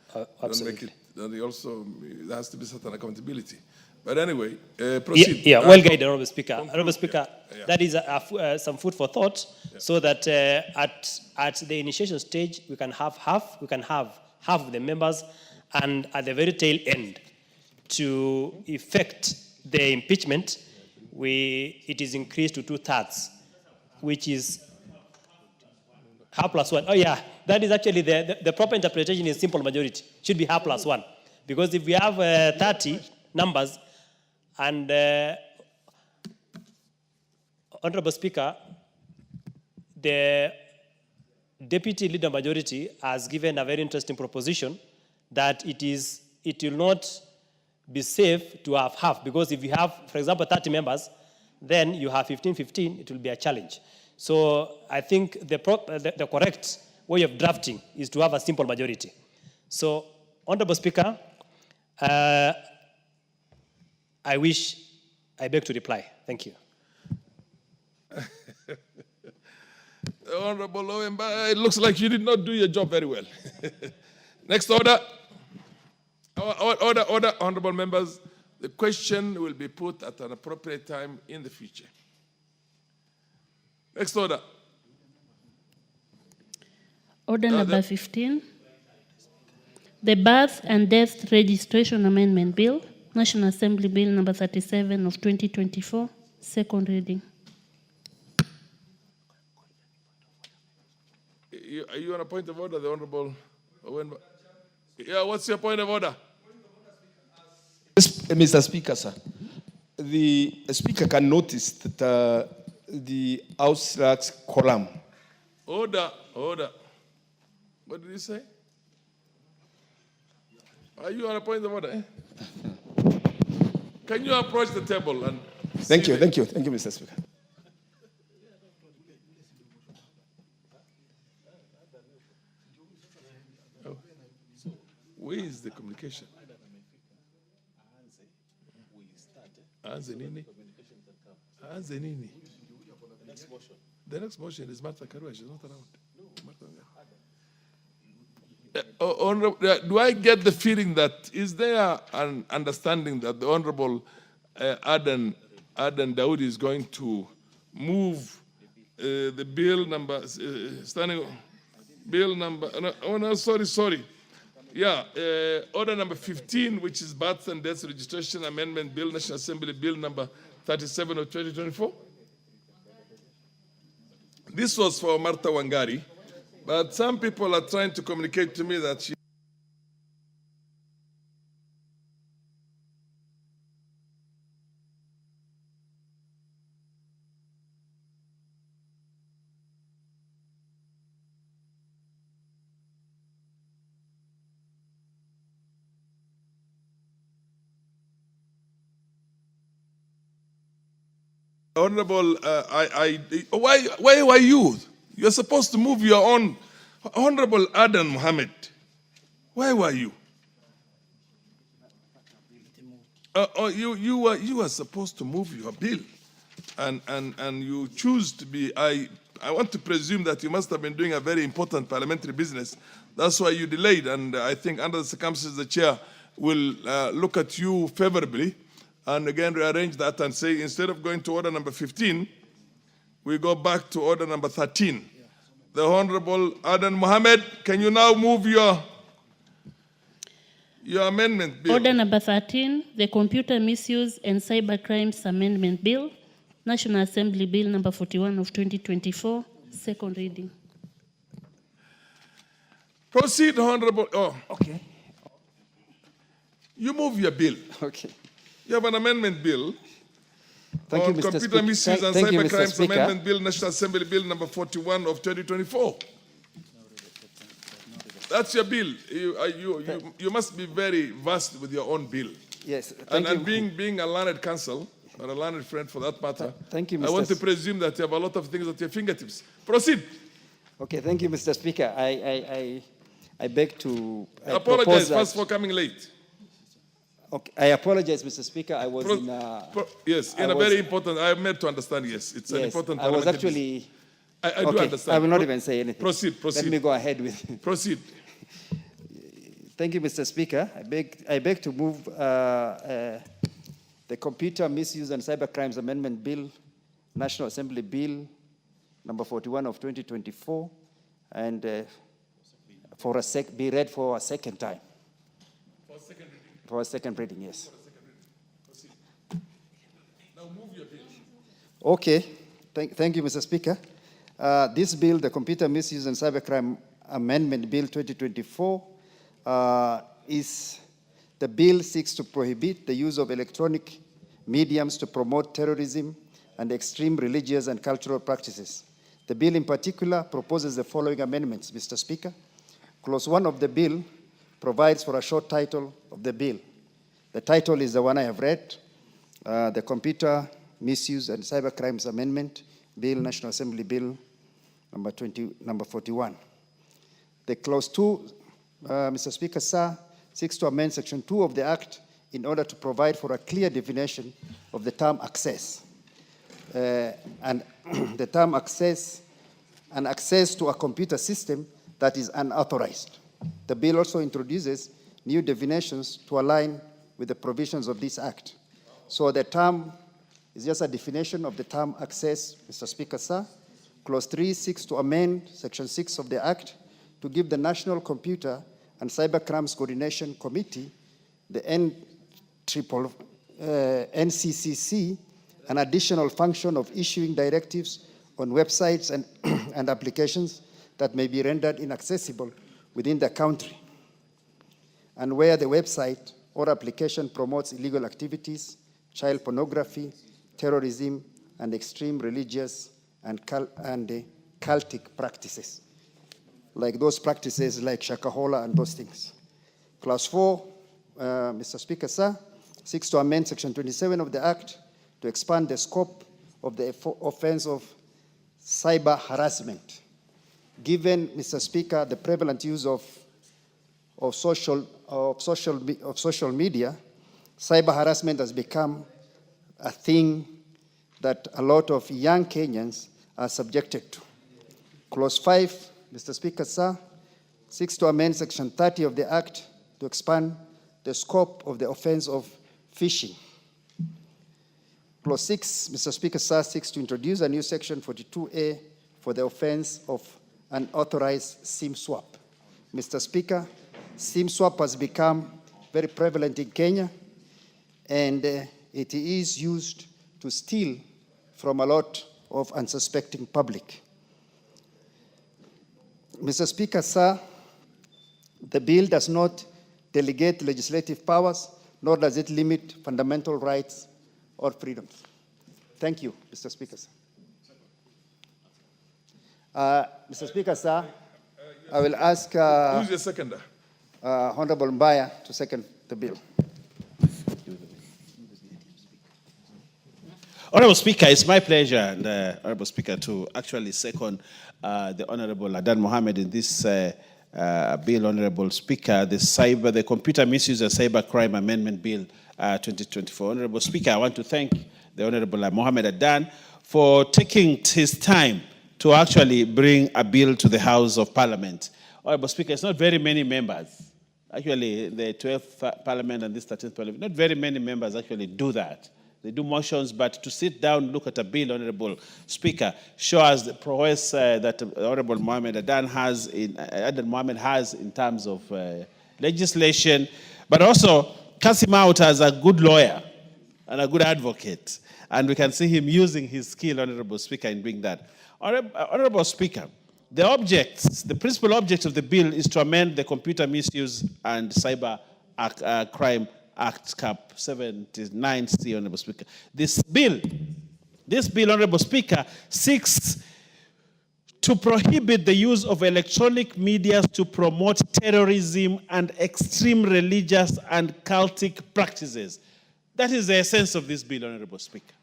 Absolutely. And also, there has to be certain accountability. But anyway, proceed. Yeah, well guided, Honourable Speaker. Honourable Speaker, that is some food for thought, so that at the initiation stage, we can have half of the members, and at the very tail end, to effect the impeachment, it is increased to 2/3, which is half plus one. Oh yeah, that is actually the proper interpretation is simple majority. Should be half plus one. Because if we have 30 numbers, and Honourable Speaker, the Deputy Leader Majority has given a very interesting proposition that it will not be safe to have half, because if you have, for example, 30 members, then you have 15-15, it will be a challenge. So I think the correct way of drafting is to have a simple majority. So, Honourable Speaker, I beg to reply. Thank you. Honourable Owemba, it looks like you did not do your job very well. Next order. Order, honourable members. The question will be put at an appropriate time in the future. Next order. Order number 15. The Birth and Death Registration Amendment Bill, National Assembly Bill number 37 of 2024, second reading. Are you on a point of order, the Honourable Yeah, what's your point of order? Mr. Speaker, sir, the Speaker can notice that the House lacks quorum. Order. What did he say? Are you on a point of order? Eh? Can you approach the table and Thank you, Mr. Speaker. Oh. Where is the communication? Aanze nini? The next motion is Martha Karua. She's not around. Do I get the feeling that is there an understanding that the Honorable Aden Dawood is going to move the bill number sorry. Yeah, order number 15, which is Birth and Death Registration Amendment Bill, National Assembly Bill number 37 of 2024. This was for Martha Wangari, but some people are trying to communicate to me that she Honorable, why were you? You're supposed to move your own. Honorable Adan Mohammed, why were you? You were supposed to move your bill, and you choose to be. I want to presume that you must have been doing a very important parliamentary business. That's why you delayed, and I think under the circumstances, the chair will look at you favorably and again rearrange that and say, instead of going to order number 15, we go back to order number 13. The Honorable Adan Mohammed, can you now move your amendment bill? Order number 13, the Computer Misuse and Cybercrimes Amendment Bill, National Assembly Bill number 41 of 2024, second reading. Proceed, Honorable. Oh, okay. You move your bill. Okay. You have an amendment bill Thank on you, Mr. Computer Speaker. Misuse and Thank you, Mr. Cybercrimes Speaker. Amendment Bill, National Assembly Bill number 41 of 2024. That's your bill. You must be very vast with your own bill. Yes, And thank you. being a learned counsel, or a learned friend for that matter, Thank you, I want Mr. to presume that you have a lot of things at your fingertips. Proceed. Okay, thank you, Mr. Speaker. I beg to Apologize propose that- first for coming late. Okay, I apologize, Mr. Speaker. I was in yes, in I a was- very important, I am made to understand, yes. It's an Yes, important I was parliamentary actually. I do Okay, understand. I will not even say anything. Proceed. Let me go ahead with. Proceed. Thank you, Mr. Speaker. I beg to move the Computer Misuse and Cybercrimes Amendment Bill, National Assembly Bill number 41 of 2024, and be read for a second time. For a second reading, yes. Now move your bill. Okay. Thank you, Mr. Speaker. This bill, the Computer Misuse and Cybercrime Amendment Bill 2024, is the bill seeks to prohibit the use of electronic mediums to promote terrorism and extreme religious and cultural practices. The bill in particular proposes the following amendments, Mr. Speaker. Clause 1 of the bill provides for a short title of the bill. The title is the one I have read, the Computer Misuse and Cybercrimes Amendment Bill, National Assembly Bill number 41. The clause 2, Mr. Speaker, sir, seeks to amend section 2 of the Act in order to provide for a clear definition of the term access. And the term access to a computer system that is unauthorized. The bill also introduces new definitions to align with the provisions of this Act. So the term is just a definition of the term access, Mr. Speaker, sir. Clause 3 seeks to amend Section 6 of the Act to give the National Computer and Cybercrimes Coordination Committee, the NCCC, an additional function of issuing directives on websites and applications that may be rendered inaccessible within the country, and where the website or application promotes illegal activities, child pornography, terrorism, and extreme religious and cultic practices, like those practices like Shakahola and those things. Clause 4, Mr. Speaker, sir, seeks to amend Section 27 of the Act to expand the scope of the offense of cyber harassment. Given, Mr. Speaker, the prevalent use of social media, cyber harassment has become a thing that a lot of young Kenyans are subjected to. Clause 5, Mr. Speaker, sir, seeks to amend Section 30 of the Act to expand the scope of the offense of phishing. Clause 6, Mr. Speaker, sir, seeks to introduce a new Section 42A for the offense of unauthorized SIM swap. Mr. Speaker, SIM swap has become very prevalent in Kenya, and it is used to steal from a lot of unsuspecting public. Mr. Speaker, sir, the bill does not delegate legislative powers, nor does it limit fundamental rights or freedoms. Thank you, Mr. Speaker, sir. Mr. Speaker, sir, I will ask Who's the seconder? Honorable Mbaya to second the bill. Honorable Speaker, it's my pleasure, and Honorable Speaker, to actually second the Honorable Adan Mohammed in this bill, Honorable Speaker, the Computer Misuse and Cyber Crime Amendment Bill 2024. Honorable Speaker, I want to thank the Honorable Mohammed Adan for taking his time to actually bring a bill to the House of Parliament. Honorable Speaker, it's not very many members. Actually, the 12th Parliament and this 13th Parliament, not very many members actually do that. They do motions, but to sit down, look at a bill, Honorable Speaker, shows the prowess that Honorable Mohammed Adan has in terms of legislation, but also cast him out as a good lawyer and a good advocate. And we can see him using his skill, Honorable Speaker, in doing that. Honorable Speaker, the principal object of the bill is to amend the Computer Misuse and Cyber Crime Act Cap 79C, Honorable Speaker. This bill, Honorable Speaker, seeks to prohibit the use of electronic media to promote terrorism and extreme religious and cultic practices. That is the essence of this bill, Honorable Speaker.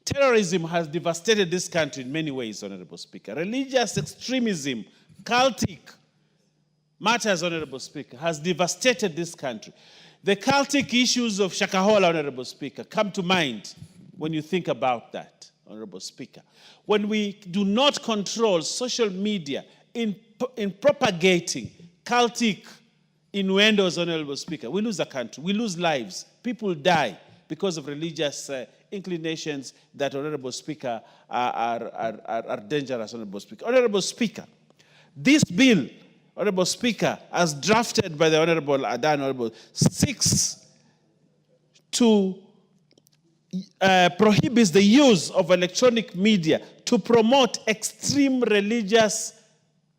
Terrorism has devastated this country in many ways, Honorable Speaker. Religious extremism, cultic matters, Honorable Speaker, has devastated this country. The cultic issues of Shakahola, Honorable Speaker, come to mind when you think about that, Honorable Speaker. When we do not control social media in propagating cultic innuendos, Honorable Speaker, we lose the country, we lose lives, people die because of religious inclinations that, Honorable Speaker, are dangerous, Honorable Speaker. Honorable Speaker, this bill, Honorable Speaker, as drafted by the Honorable Adan, seeks to prohibit the use of electronic media to promote extreme religious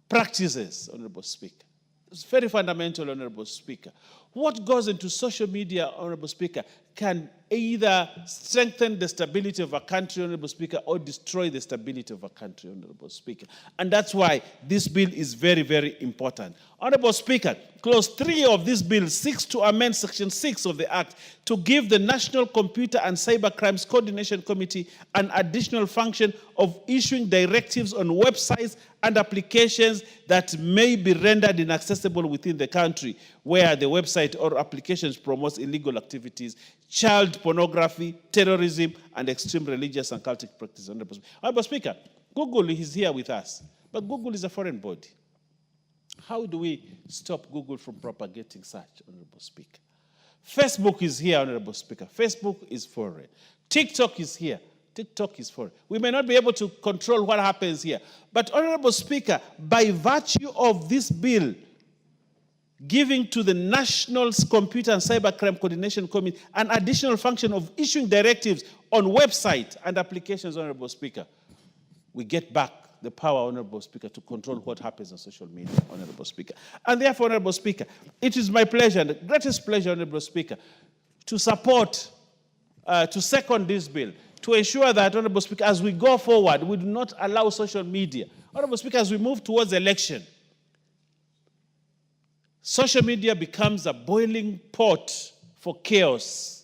practices, Honorable Speaker. It's very fundamental, Honorable Speaker. What goes into social media, Honorable Speaker, can either strengthen the stability of a country, Honorable Speaker, or destroy the stability of a country, Honorable Speaker. And that's why this bill is very, very important. Honorable Speaker, Clause 3 of this bill seeks to amend Section 6 of the Act to give the National Computer and Cyber Crimes Coordination Committee an additional function of issuing directives on websites and applications that may be rendered inaccessible within the country, where the website or applications promotes illegal activities, child pornography, terrorism, and extreme religious and cultic practices. Honorable Speaker, Google is here with us, but Google is a foreign body. How do we stop Google from propagating such, Honorable Speaker? Facebook is here, Honorable Speaker. Facebook is foreign. TikTok is here. TikTok is foreign. We may not be able to control what happens here. But, Honorable Speaker, by virtue of this bill giving to the National Computer and Cyber Crime Coordination Committee an additional function of issuing directives on website and applications, Honorable Speaker, we get back the power, Honorable Speaker, to control what happens on social media, Honorable Speaker. And therefore, Honorable Speaker, it is my pleasure, and the greatest pleasure, Honorable Speaker, to support, to second this bill, to ensure that, Honorable Speaker, as we go forward, we do not allow social media. Honorable Speaker, as we move towards election, social media becomes a boiling pot for chaos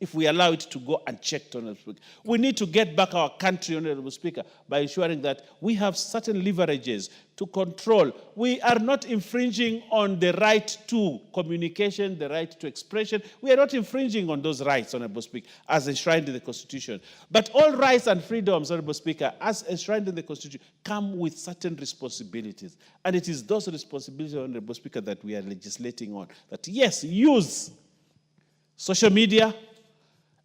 if we allow it to go unchecked, Honorable Speaker. We need to get back our country, Honorable Speaker, by ensuring that we have certain leverages to control. We are not infringing on the right to communication, the right to expression. We are not infringing on those rights, Honorable Speaker, as enshrined in the Constitution. But all rights and freedoms, Honorable Speaker, as enshrined in the Constitution, come with certain responsibilities. And it is those responsibilities, Honorable Speaker, that we are legislating on. That yes, use social media,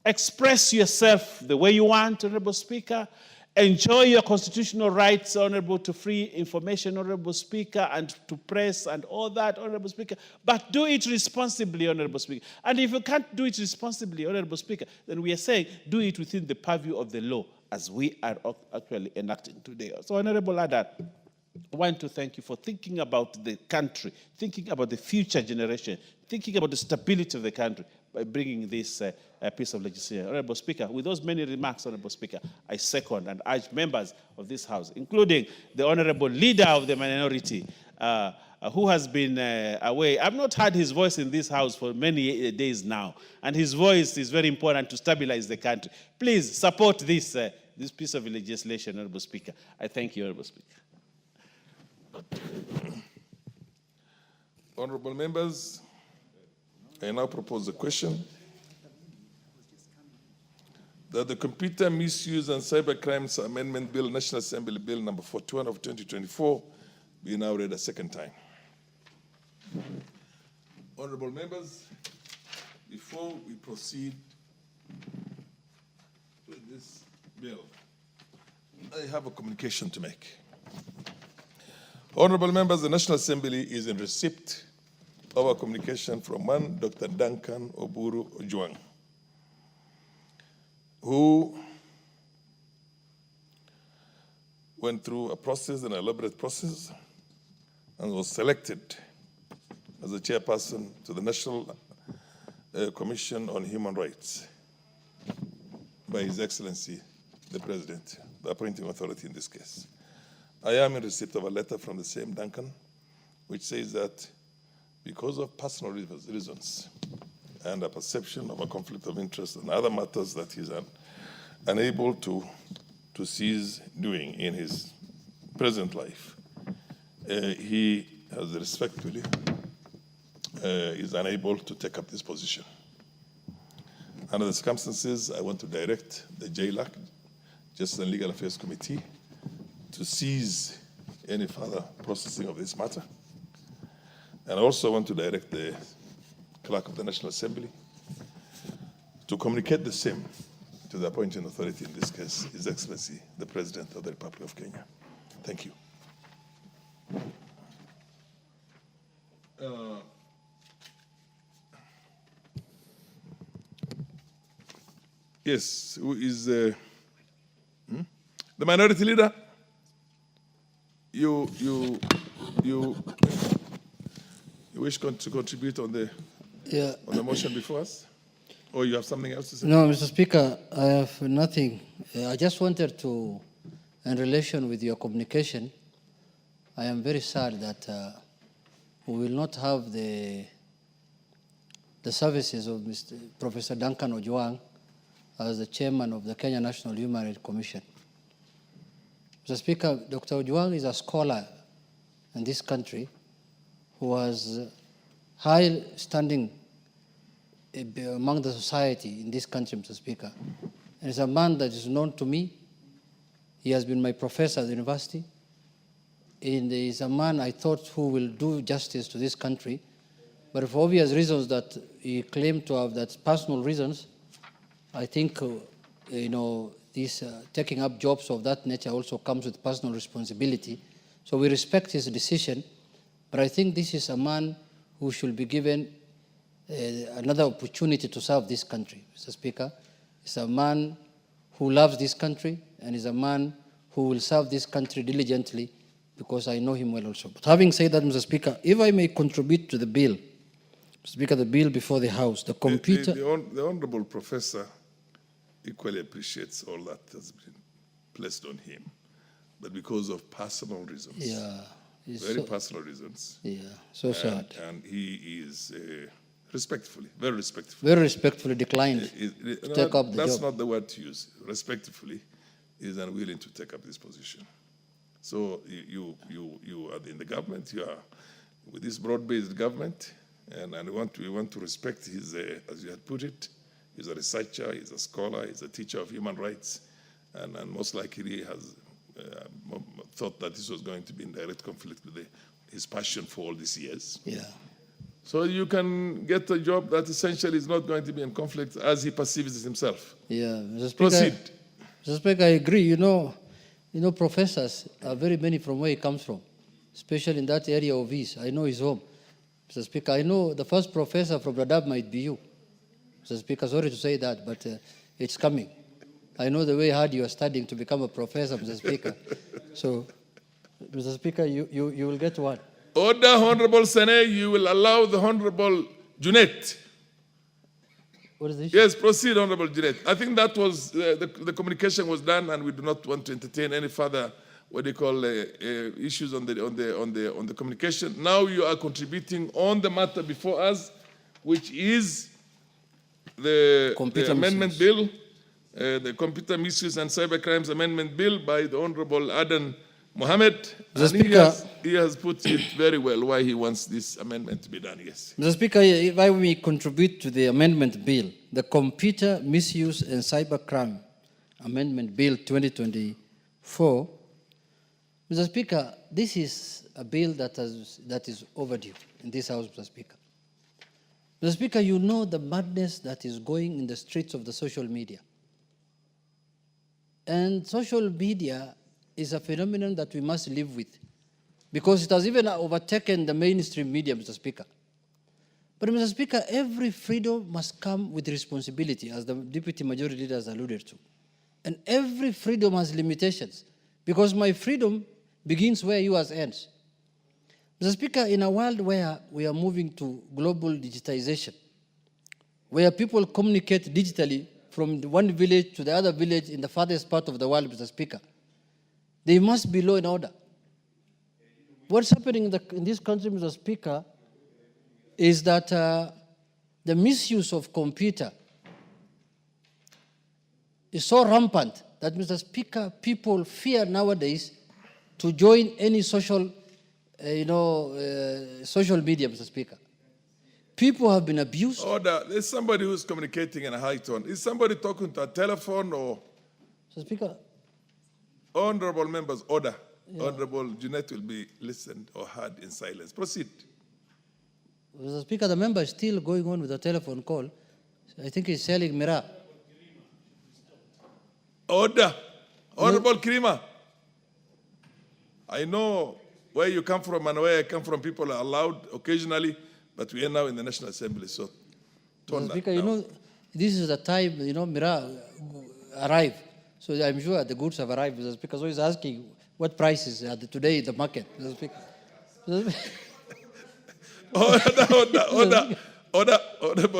express yourself the way you want, Honorable Speaker. Enjoy your constitutional rights, Honorable, to free information, Honorable Speaker, and to press and all that, Honorable Speaker. But do it responsibly, Honorable Speaker. And if you can't do it responsibly, Honorable Speaker, then we are saying do it within the purview of the law, as we are actually enacting today. So, Honorable Adat, I want to thank you for thinking about the country, thinking about the future generation, thinking about the stability of the country by bringing this piece of legislation. Honorable Speaker, with those many remarks, Honorable Speaker, I second and urge members of this House, including the Honorable Leader of the minority, who has been away. I've not heard his voice in this House for many days now, and his voice is very important to stabilize the country. Please support this, this piece of legislation, Honorable Speaker. I thank you, Honorable Speaker. Honorable members, I now propose a question that the Computer Misuse and Cybercrimes Amendment Bill, National Assembly Bill number 41 of 2024, be now read a second time. Honorable members, before we proceed with this bill, I have a communication to make. Honorable members, the National Assembly is in receipt of a communication from one Dr. Duncan Oburu Ojwang, who went through a process, an elaborate process, and was selected as a chairperson to the National Commission on Human Rights by His Excellency, the President, the appointing authority in this case. I am in receipt of a letter from the same Duncan, which says that because of personal reasons and a perception of a conflict of interest and other matters that he's unable to cease doing in his present life, he has respectfully is unable to take up this position. Under the circumstances, I want to direct the JLAC, Justice and Legal Affairs Committee, to cease any further processing of this matter. And I also want to direct the Clerk of the National Assembly to communicate the same to the appointing authority, in this case, His Excellency, the President of the Republic of Kenya. Thank you. Yes, who is the minority leader? You wish to contribute on the motion before us? Or you have something else to say? No, Mr. Speaker, I have nothing. I just wanted to, in relation with your communication, I am very sad that we will not have the services of Professor Duncan Ojwang as the chairman of the Kenya National Human Rights Commission. Mr. Speaker, Dr. Ojwang is a scholar in this country who has high standing among the society in this country, Mr. Speaker. And he's a man that is known to me. He has been my professor at the university. And he's a man I thought who will do justice to this country. But for obvious reasons that he claimed to have, that personal reasons, I think, this taking up jobs of that nature also comes with personal responsibility. So we respect his decision, but I think this is a man who should be given another opportunity to serve this country, Mr. Speaker. He's a man who loves this country, and is a man who will serve this country diligently, because I know him well also. But having said that, Mr. Speaker, if I may contribute to the bill, Mr. Speaker, the bill before the House, the computer... The Honorable Professor equally appreciates all that has been placed on him, but because of personal reasons. Yeah. Very personal reasons. Yeah, so sad. And he is very respectfully declined to take up the job. That's not the word to use. Respectfully, is unwilling to take up this position. So you are in the government. You are with this broad-based government, and we want to respect his, as you had put it, he's a researcher, he's a scholar, he's a teacher of human rights, and most likely he has thought that this was going to be in direct conflict with his passion for all these years. Yeah. So you can get a job that essentially is not going to be in conflict as he perceives it himself. Yeah, Mr. Speaker, Proceed. Mr. Speaker, I agree. You know, professors are very many from where he comes from, especially in that area of his. I know his home. Mr. Speaker, I know the first professor from Dadaab might be you. Mr. Speaker, sorry to say that, but it's coming. I know the way hard you are studying to become a professor, Mr. Speaker. So, Mr. Speaker, you will get one. Order, Honorable Sene, you will allow the Honorable Junet. What is this? Yes, proceed, Honorable Junet. I think that was, the communication was done, and we do not want to entertain any further, issues on the communication. Now you are contributing on the matter before us, which is the amendment bill, the Computer Misuse and Cybercrimes Amendment Bill by the Honorable Adan Mohammed. He has put it very well why he wants this amendment to be done, yes. Mr. Speaker, if I may contribute to the amendment bill, the Computer Misuse and Cybercrime Amendment Bill 2024, Mr. Speaker, this is a bill that is overdue in this House, Mr. Speaker. Mr. Speaker, you know the madness that is going in the streets of the social media. And social media is a phenomenon that we must live with, because it has even overtaken the mainstream media, Mr. Speaker. But, Mr. Speaker, every freedom must come with responsibility, as the Deputy Majority Leader has alluded to. And every freedom has limitations, because my freedom begins where yours ends. Mr. Speaker, in a world where we are moving to global digitization, where people communicate digitally from one village to the other village in the farthest part of the world, Mr. Speaker, they must be law and order. What's happening in this country, Mr. Speaker, is that the misuse of computer is so rampant that, Mr. Speaker, people fear nowadays to join any social media, Mr. Speaker. People have been abused. Order. There's somebody who's communicating in a high tone. Is somebody talking to a telephone or? Mr. Speaker. Honorable members, order. Yeah. Honorable Junet will be listened or heard in silence. Proceed. Mr. Speaker, the member is still going on with the telephone call. I think he's selling Mira. Order. Honorable Krima. I know where you come from and where I come from. People are allowed occasionally, but we are now in the National Assembly, so Mr. Speaker, you know, this is the time, Mira arrived. So I'm sure the goods have arrived, Mr. Speaker. So he's asking what prices are today in the market, Mr. Speaker. Honorable,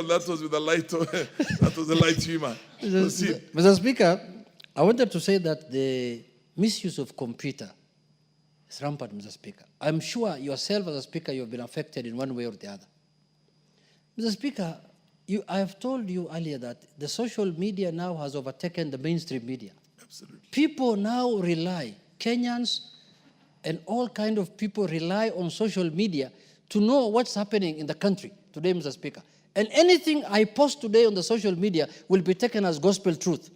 that was with a light, that was a light humor. Mr. Speaker, I wanted to say that the misuse of computer is rampant, Mr. Speaker. I'm sure yourself, as a Speaker, you have been affected in one way or the other. Mr. Speaker, I have told you earlier that the social media now has overtaken the mainstream media. Absolutely. People now rely, Kenyans and all kind of people rely on social media to know what's happening in the country today, Mr. Speaker. And anything I post today on the social media will be taken as gospel truth.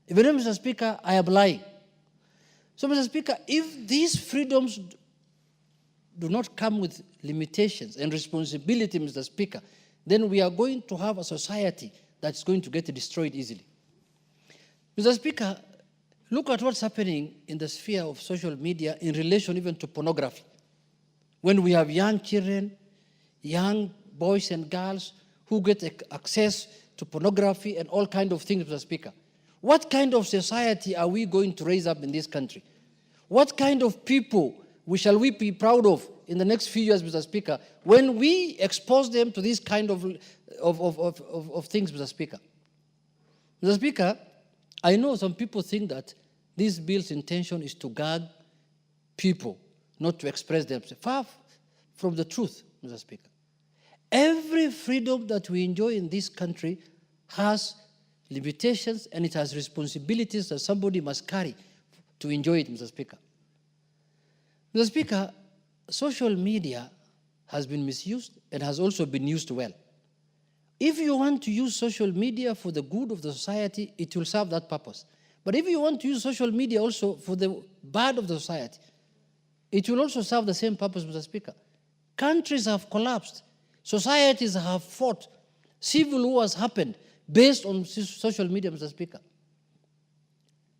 Even though, Mr. Speaker, I am lying. So, Mr. Speaker, if these freedoms do not come with limitations and responsibility, Mr. Speaker, then we are going to have a society that's going to get destroyed easily. Mr. Speaker, look at what's happening in the sphere of social media in relation even to pornography. When we have young children, young boys and girls who get access to pornography and all kinds of things, Mr. Speaker. What kind of society are we going to raise up in this country? What kind of people shall we be proud of in the next few years, Mr. Speaker, when we expose them to this kind of things, Mr. Speaker? Mr. Speaker, I know some people think that this bill's intention is to gag people, not to express themselves. Far from the truth, Mr. Speaker. Every freedom that we enjoy in this country has limitations and it has responsibilities that somebody must carry to enjoy it, Mr. Speaker. Mr. Speaker, social media has been misused and has also been used well. If you want to use social media for the good of the society, it will serve that purpose. But if you want to use social media also for the bad of the society, it will also serve the same purpose, Mr. Speaker. Countries have collapsed. Societies have fought. Civil wars happened based on social media, Mr. Speaker.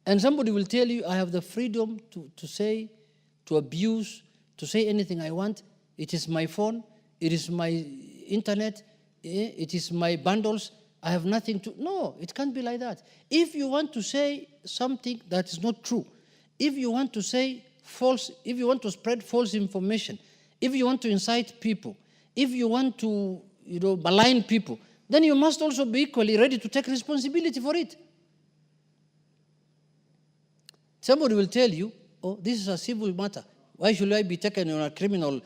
And somebody will tell you, I have the freedom to say, to abuse, to say anything I want. It is my phone. It is my internet. It is my bundles. I have nothing to... No, it can't be like that. If you want to say something that is not true, if you want to say false, if you want to spread false information, if you want to incite people, if you want to, malign people, then you must also be equally ready to take responsibility for it. Somebody will tell you, oh, this is a civil matter. Why should I be taken on a criminal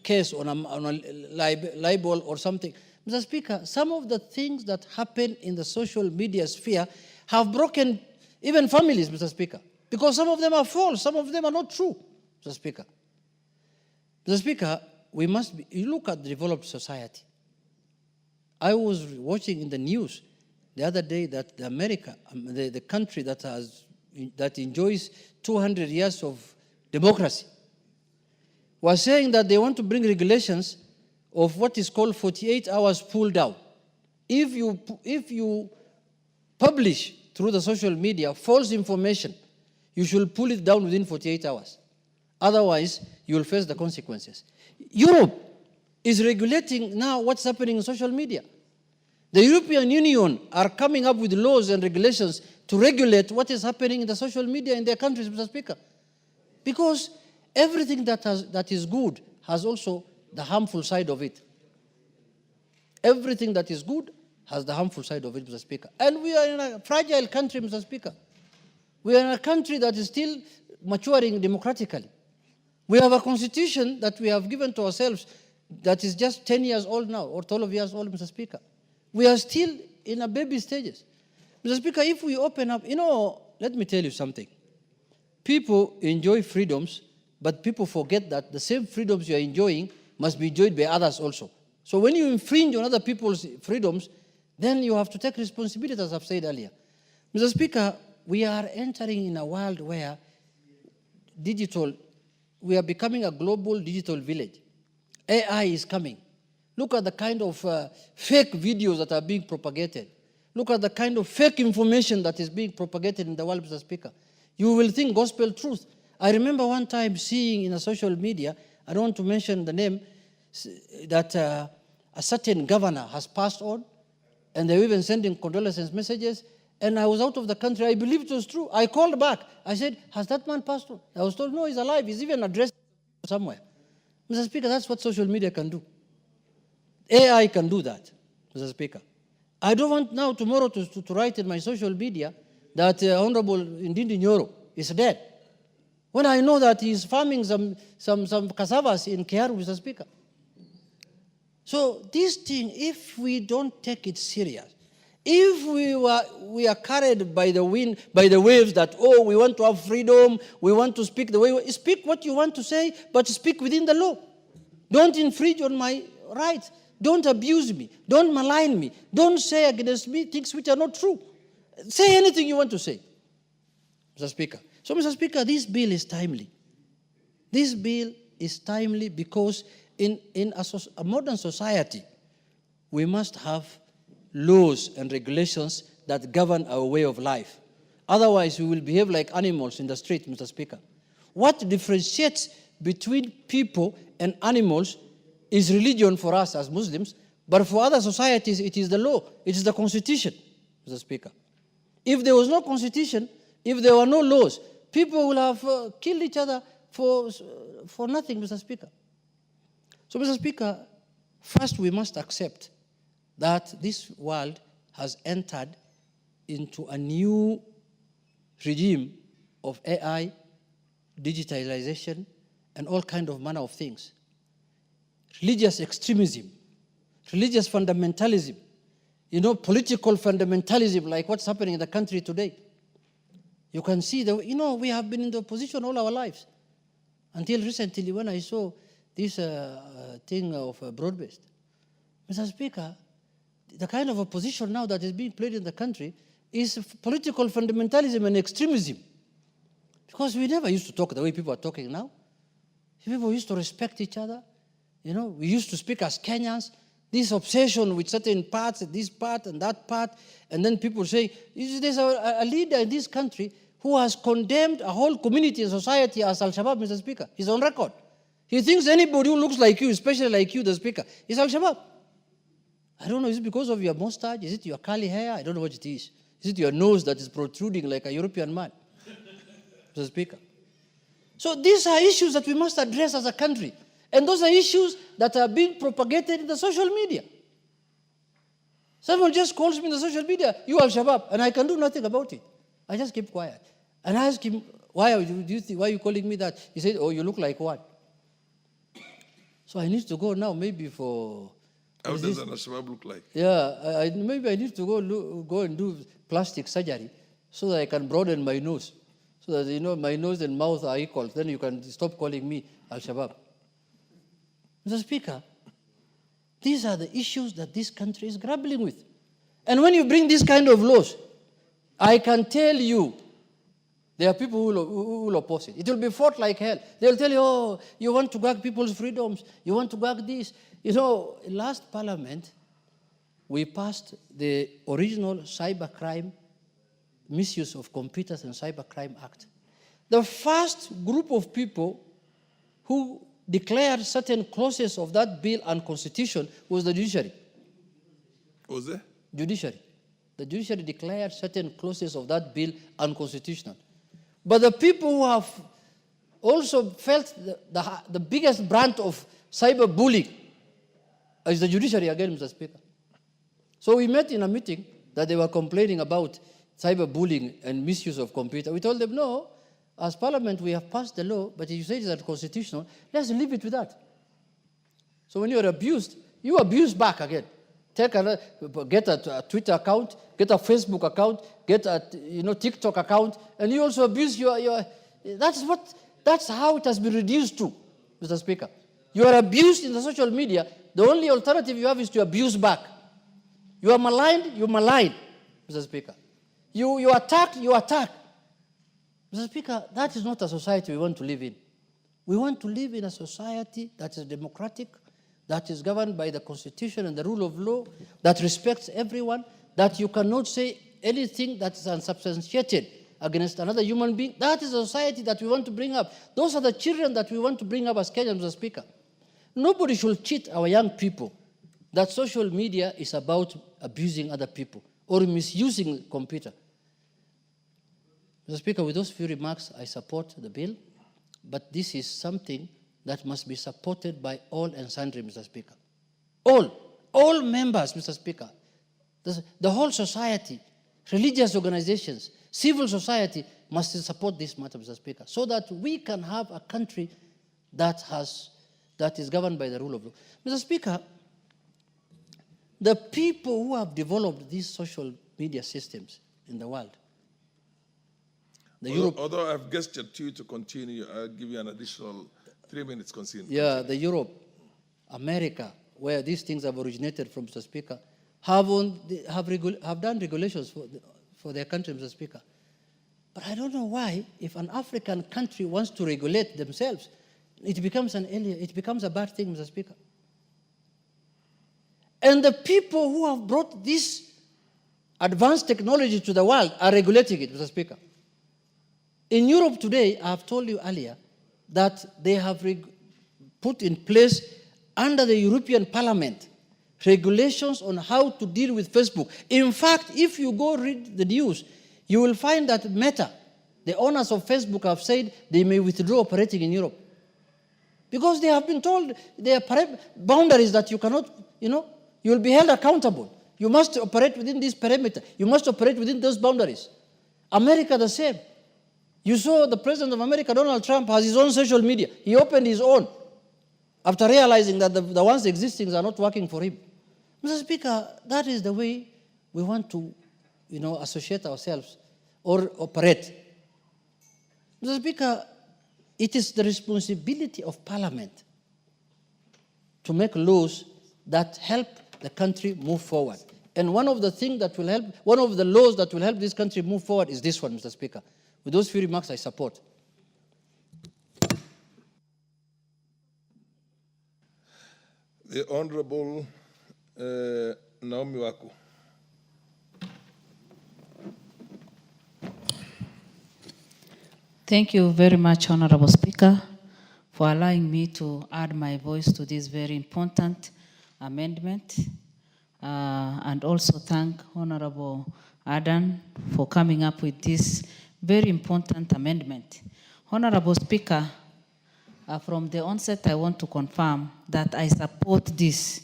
case, on a libel or something? Mr. Speaker, some of the things that happen in the social media sphere have broken even families, Mr. Speaker, because some of them are false, some of them are not true, Mr. Speaker. Mr. Speaker, you look at the developed society. I was watching in the news the other day that the country that enjoys 200 years of democracy, was saying that they want to bring regulations of what is called 48 hours pull down. If you publish through the social media false information, you should pull it down within 48 hours. Otherwise, you will face the consequences. Europe is regulating now what's happening in social media. The European Union are coming up with laws and regulations to regulate what is happening in the social media in their countries, Mr. Speaker. Because everything that is good has also the harmful side of it. Everything that is good has the harmful side of it, Mr. Speaker. And we are in a fragile country, Mr. Speaker. We are in a country that is still maturing democratically. We have a constitution that we have given to ourselves that is just 10 years old now, or 12 years old, Mr. Speaker. We are still in a baby stages. Mr. Speaker, if we open up, let me tell you something. People enjoy freedoms, but people forget that the same freedoms you are enjoying must be enjoyed by others also. So when you infringe on other people's freedoms, then you have to take responsibility, as I've said earlier. Mr. Speaker, we are entering in a world where we are becoming a global digital village. AI is coming. Look at the kind of fake videos that are being propagated. Look at the kind of fake information that is being propagated in the world, Mr. Speaker. You will think gospel truth. I remember one time seeing in a social media, I don't want to mention the name, that a certain governor has passed on, and they were even sending condolences messages, and I was out of the country. I believed it was true. I called back. I said, has that man passed on? I was told, no, he's alive. He's even addressed somewhere. Mr. Speaker, that's what social media can do. AI can do that, Mr. Speaker. I don't want now tomorrow to write in my social media that Honorable Ndindi Nyoro is dead, when I know that he's farming some cassavas in Kiaru, Mr. Speaker. So this thing, if we don't take it serious, if we are carried by the wind, by the waves that, oh, we want to have freedom, we want to speak the way, speak what you want to say, but speak within the law. Don't infringe on my rights. Don't abuse me. Don't malign me. Don't say against me things which are not true. Say anything you want to say, Mr. Speaker. So, Mr. Speaker, this bill is timely. This bill is timely because in a modern society, we must have laws and regulations that govern our way of life. Otherwise, we will behave like animals in the street, Mr. Speaker. What differentiates between people and animals is religion for us as Muslims, but for other societies, it is the law, it is the constitution, Mr. Speaker. If there was no constitution, if there were no laws, people will have killed each other for nothing, Mr. Speaker. So, Mr. Speaker, first we must accept that this world has entered into a new regime of AI, digitalization, and all kind of manner of things. Religious extremism, religious fundamentalism, political fundamentalism, like what's happening in the country today. You can see that, we have been in the opposition all our lives. Until recently when I saw this thing of broad-based. Mr. Speaker, the kind of opposition now that is being played in the country is political fundamentalism and extremism. Because we never used to talk the way people are talking now. People used to respect each other. We used to speak as Kenyans. This obsession with certain parts, this part and that part, and then people say, there's a leader in this country who has condemned a whole community and society as Al-Shabaab, Mr. Speaker. He's on record. He thinks anybody who looks like you, especially like you, the Speaker, is Al-Shabaab. I don't know, is it because of your mustache? Is it your curly hair? I don't know what it is. Is it your nose that is protruding like a European man? Mr. Speaker. So these are issues that we must address as a country. And those are issues that are being propagated in the social media. Someone just calls me in the social media, you Al-Shabaab, and I can do nothing about it. I just keep quiet. And I ask him, why are you calling me that? He said, oh, you look like what? So I need to go now maybe for... How does an Al-Shabaab look like? Yeah, maybe I need to go and do plastic surgery so that I can broaden my nose. So that, my nose and mouth are equal. Then you can stop calling me Al-Shabaab. Mr. Speaker, these are the issues that this country is grappling with. And when you bring this kind of laws, I can tell you, there are people who will oppose it. It will be fought like hell. They'll tell you, oh, you want to gag people's freedoms. You want to gag this. Last parliament, we passed the original Cybercrime Misuse of Computers and Cybercrime Act. The first group of people who declared certain clauses of that bill unconstitutional was the judiciary. What was it? Judiciary. The judiciary declared certain clauses of that bill unconstitutional. But the people who have also felt the biggest brunt of cyberbullying is the judiciary again, Mr. Speaker. So we met in a meeting that they were complaining about cyberbullying and misuse of computer. We told them, no, as Parliament, we have passed the law, but if you say it's unconstitutional, let's leave it with that. So when you're abused, you abuse back again. Get a Twitter account, get a Facebook account, get a TikTok account, and you also abuse your that's how it has been reduced to, Mr. Speaker. You are abused in the social media. The only alternative you have is to abuse back. You are maligned, you malign, Mr. Speaker. You attack, you attack. Mr. Speaker, that is not a society we want to live in. We want to live in a society that is democratic, that is governed by the Constitution and the rule of law, that respects everyone, that you cannot say anything that is unsubstantiated against another human being. That is a society that we want to bring up. Those are the children that we want to bring up as Kenyans, Mr. Speaker. Nobody should cheat our young people that social media is about abusing other people or misusing computer. Mr. Speaker, with those few remarks, I support the bill, but this is something that must be supported by all and sundry, Mr. Speaker. All members, Mr. Speaker, the whole society, religious organizations, civil society must support this matter, Mr. Speaker, so that we can have a country that is governed by the rule of law. Mr. Speaker, the people who have developed these social media systems in the world, although I've gestured to you to continue, I'll give you an additional 3 minutes. Yeah, the Europe, America, where these things have originated from, Mr. Speaker, have done regulations for their country, Mr. Speaker. But I don't know why, if an African country wants to regulate themselves, it becomes a bad thing, Mr. Speaker. And the people who have brought this advanced technology to the world are regulating it, Mr. Speaker. In Europe today, I have told you earlier that they have put in place under the European Parliament regulations on how to deal with Facebook. In fact, if you go read the news, You will find that Meta, the owners of Facebook, have said they may withdraw operating in Europe. Because they have been told there are boundaries that you cannot, you will be held accountable. You must operate within this perimeter. You must operate within those boundaries. America, the same. You saw the President of America, Donald Trump, has his own social media. He opened his own after realizing that the ones existing are not working for him. Mr. Speaker, that is the way we want to, associate ourselves or operate. Mr. Speaker, it is the responsibility of Parliament to make laws that help the country move forward. And one of the things that will help, one of the laws that will help this country move forward is this one, Mr. Speaker. With those few remarks, I support. The Honorable Naomi Waku. Thank you very much, Honorable Speaker, for allowing me to add my voice to this very important amendment. And also thank Honorable Adan for coming up with this very important amendment. Honorable Speaker, from the onset, I want to confirm that I support this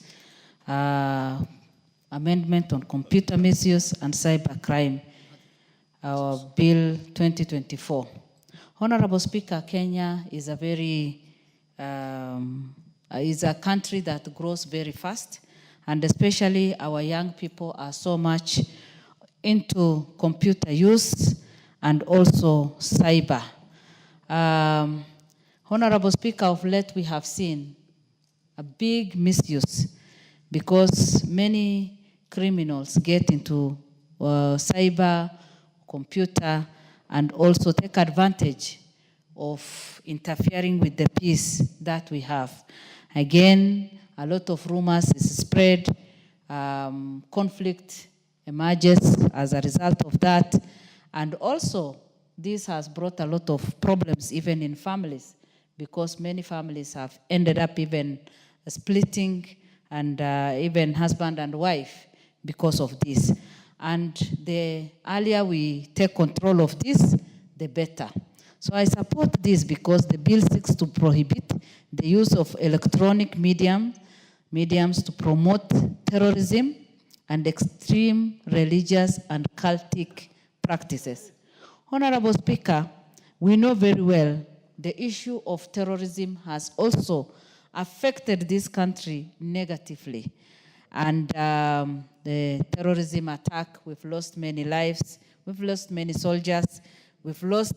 amendment on computer misuse and cybercrime, Bill 2024. Honorable Speaker, Kenya is a country that grows very fast, and especially our young people are so much into computer use and also cyber. Honorable Speaker, of late we have seen a big misuse because many criminals get into cyber, computer, and also take advantage of interfering with the peace that we have. Again, a lot of rumors is spread, conflict emerges as a result of that, and also this has brought a lot of problems even in families, because many families have ended up even splitting, and even husband and wife because of this. And the earlier we take control of this, the better. So I support this because the bill seeks to prohibit the use of electronic mediums to promote terrorism and extreme religious and cultic practices. Honorable Speaker, we know very well the issue of terrorism has also affected this country negatively. And the terrorism attack, we've lost many lives, we've lost many soldiers, we've lost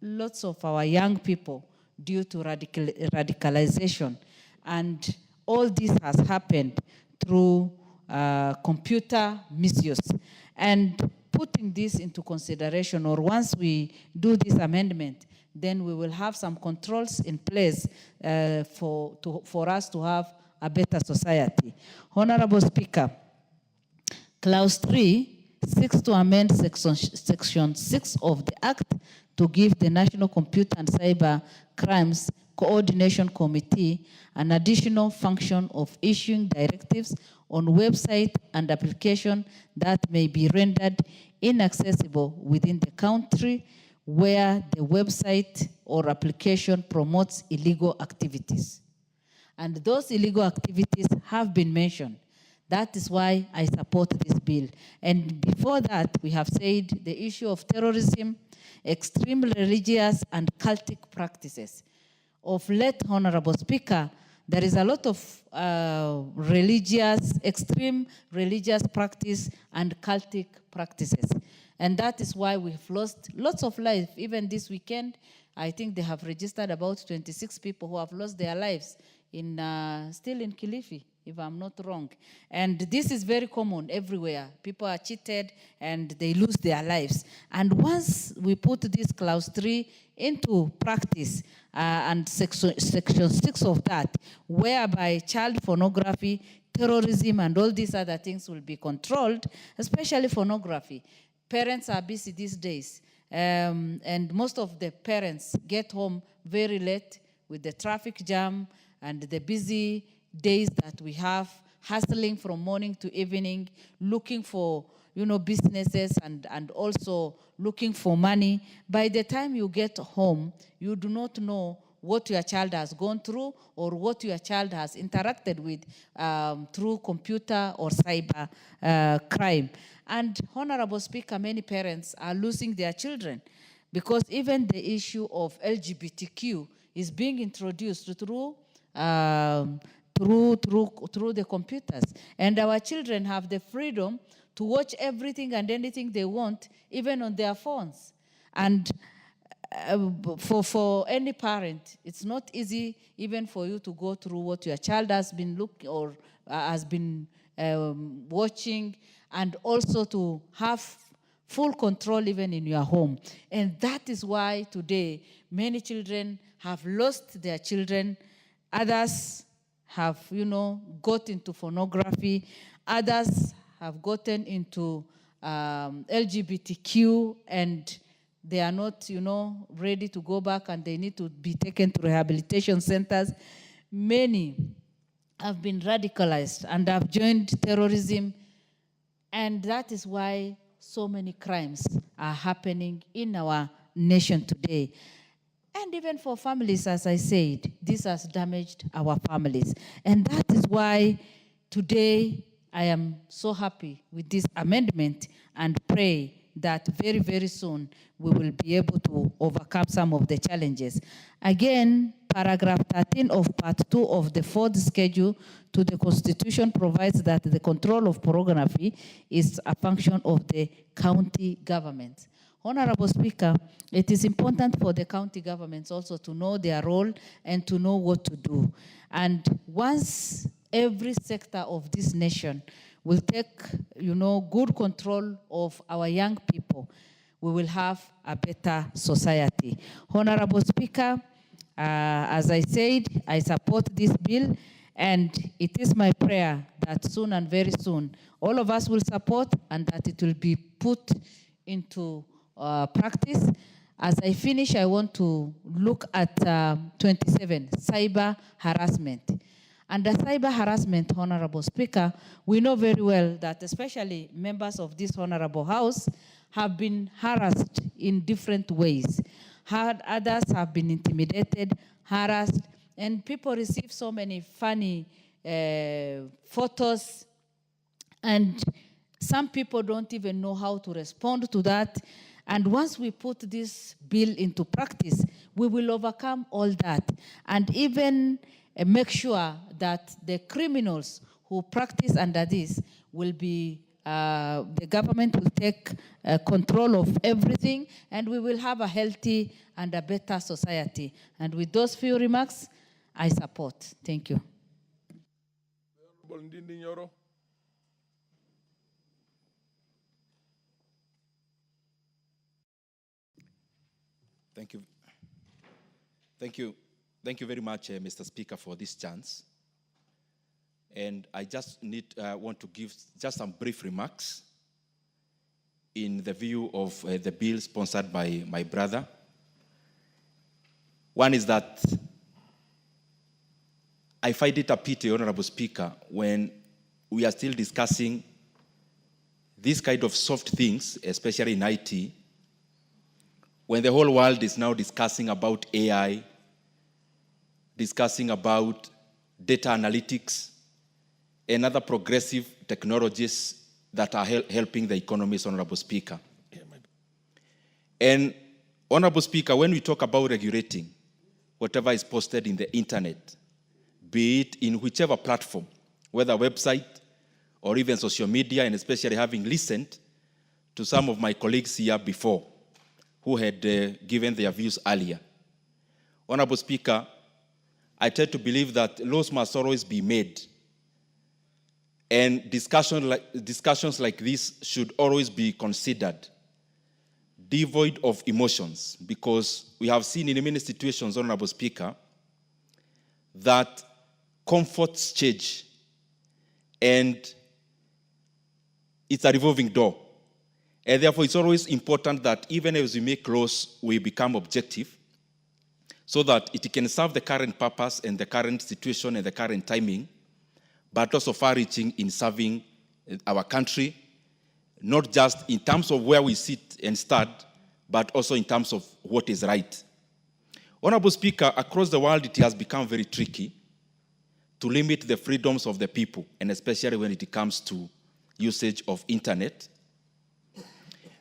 lots of our young people due to radicalization. And all this has happened through computer misuse. And putting this into consideration, or once we do this amendment, then we will have some controls in place for us to have a better society. Honorable Speaker, Clause 3 seeks to amend Section 6 of the Act to give the National Computer and Cyber Crimes Coordination Committee an additional function of issuing directives on website and application that may be rendered inaccessible within the country where the website or application promotes illegal activities. And those illegal activities have been mentioned. That is why I support this bill. And before that, we have said the issue of terrorism, extreme religious and cultic practices. Of late, Honorable Speaker, there is a lot of extreme religious practice and cultic practices. And that is why we've lost lots of lives. Even this weekend, I think they have registered about 26 people who have lost their lives still in Kilifi, if I'm not wrong. And this is very common everywhere. People are cheated and they lose their lives. And once we put this Clause 3 into practice, and Section 6 of that, whereby child pornography, terrorism, and all these other things will be controlled, especially pornography. Parents are busy these days, and most of the parents get home very late with the traffic jam and the busy days that we have, hustling from morning to evening, looking for businesses and also looking for money. By the time you get home, you do not know what your child has gone through or what your child has interacted with through computer or cyber crime. And Honorable Speaker, many parents are losing their children because even the issue of LGBTQ is being introduced through the computers. And our children have the freedom to watch everything and anything they want, even on their phones. And for any parent, it's not easy even for you to go through what your child has been looking or has been watching, and also to have full control even in your home. And that is why today many children have lost their children. Others have, got into pornography. Others have gotten into LGBTQ, and they are not, ready to go back, and they need to be taken to rehabilitation centers. Many have been radicalized and have joined terrorism, and that is why so many crimes are happening in our nation today. And even for families, as I said, this has damaged our families. And that is why today I am so happy with this amendment and pray that very, very soon we will be able to overcome some of the challenges. Again, paragraph 13 of part 2 of the 4th schedule to the Constitution provides that the control of pornography is a function of the county government. Honorable Speaker, it is important for the county governments also to know their role and to know what to do. And once every sector of this nation will take, good control of our young people, we will have a better society. Honorable Speaker, as I said, I support this bill, and it is my prayer that soon and very soon, all of us will support and that it will be put into practice. As I finish, I want to look at 27, cyber harassment. Under cyber harassment, Honorable Speaker, we know very well that especially members of this Honorable House have been harassed in different ways. Others have been intimidated, harassed, and people receive so many funny photos, and some people don't even know how to respond to that. And once we put this bill into practice, we will overcome all that, and even make sure that the criminals who practice under this will be, the government will take control of everything, and we will have a healthy and a better society. And with those few remarks, I support. Thank you. Thank you. Thank you. Thank you very much, Mr. Speaker, for this chance. And I just want to give just some brief remarks in the view of the bill sponsored by my brother. One is that I find it a pity, Honorable Speaker, when we are still discussing these kind of soft things, especially in IT, when the whole world is now discussing about AI, discussing about data analytics, and other progressive technologies that are helping the economies, Honorable Speaker. And, Honorable Speaker, when we talk about regulating whatever is posted in the internet, be it in whichever platform, whether website or even social media, and especially having listened to some of my colleagues here before who had given their views earlier. Honorable Speaker, I tend to believe that laws must always be made, and discussions like this should always be considered devoid of emotions, because we have seen in many situations, Honorable Speaker, that comforts change, and it's a revolving door. And therefore, it's always important that even as we make laws, we become objective, so that it can serve the current purpose and the current situation and the current timing, but also far-reaching in serving our country, not just in terms of where we sit and start, but also in terms of what is right. Honorable Speaker, across the world it has become very tricky to limit the freedoms of the people, and especially when it comes to usage of internet.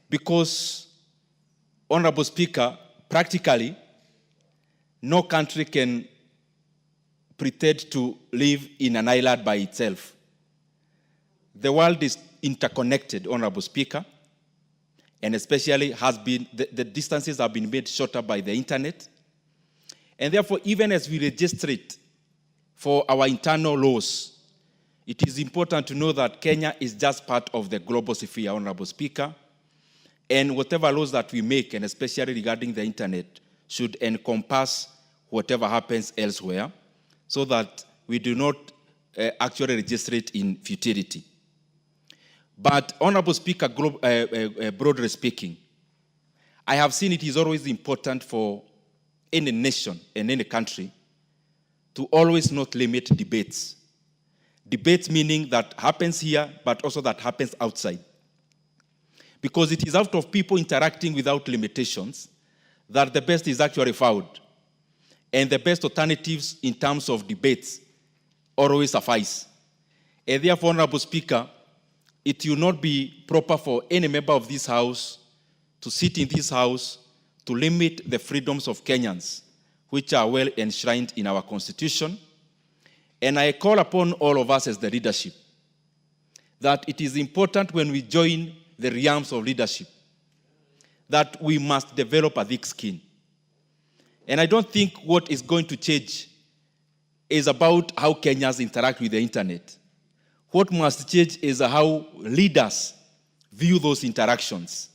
Because, Honorable Speaker, practically, no country can pretend to live in an island by itself. The world is interconnected, Honorable Speaker, and especially the distances have been made shorter by the internet. And therefore, even as we legislate for our internal laws, it is important to know that Kenya is just part of the global sphere, Honorable Speaker, and whatever laws that we make, and especially regarding the internet, should encompass whatever happens elsewhere, so that we do not actually legislate in futility. But, Honorable Speaker, broadly speaking, I have seen it is always important for any nation and any country to always not limit debates. Debates meaning that happens here, but also that happens outside. Because it is out of people interacting without limitations that the best is actually found. And the best alternatives in terms of debates always suffice. And therefore, Honorable Speaker, it will not be proper for any member of this House to sit in this House to limit the freedoms of Kenyans, which are well enshrined in our Constitution. And I call upon all of us as the leadership that it is important when we join the realms of leadership that we must develop a thick skin. And I don't think what is going to change is about how Kenyans interact with the internet. What must change is how leaders view those interactions.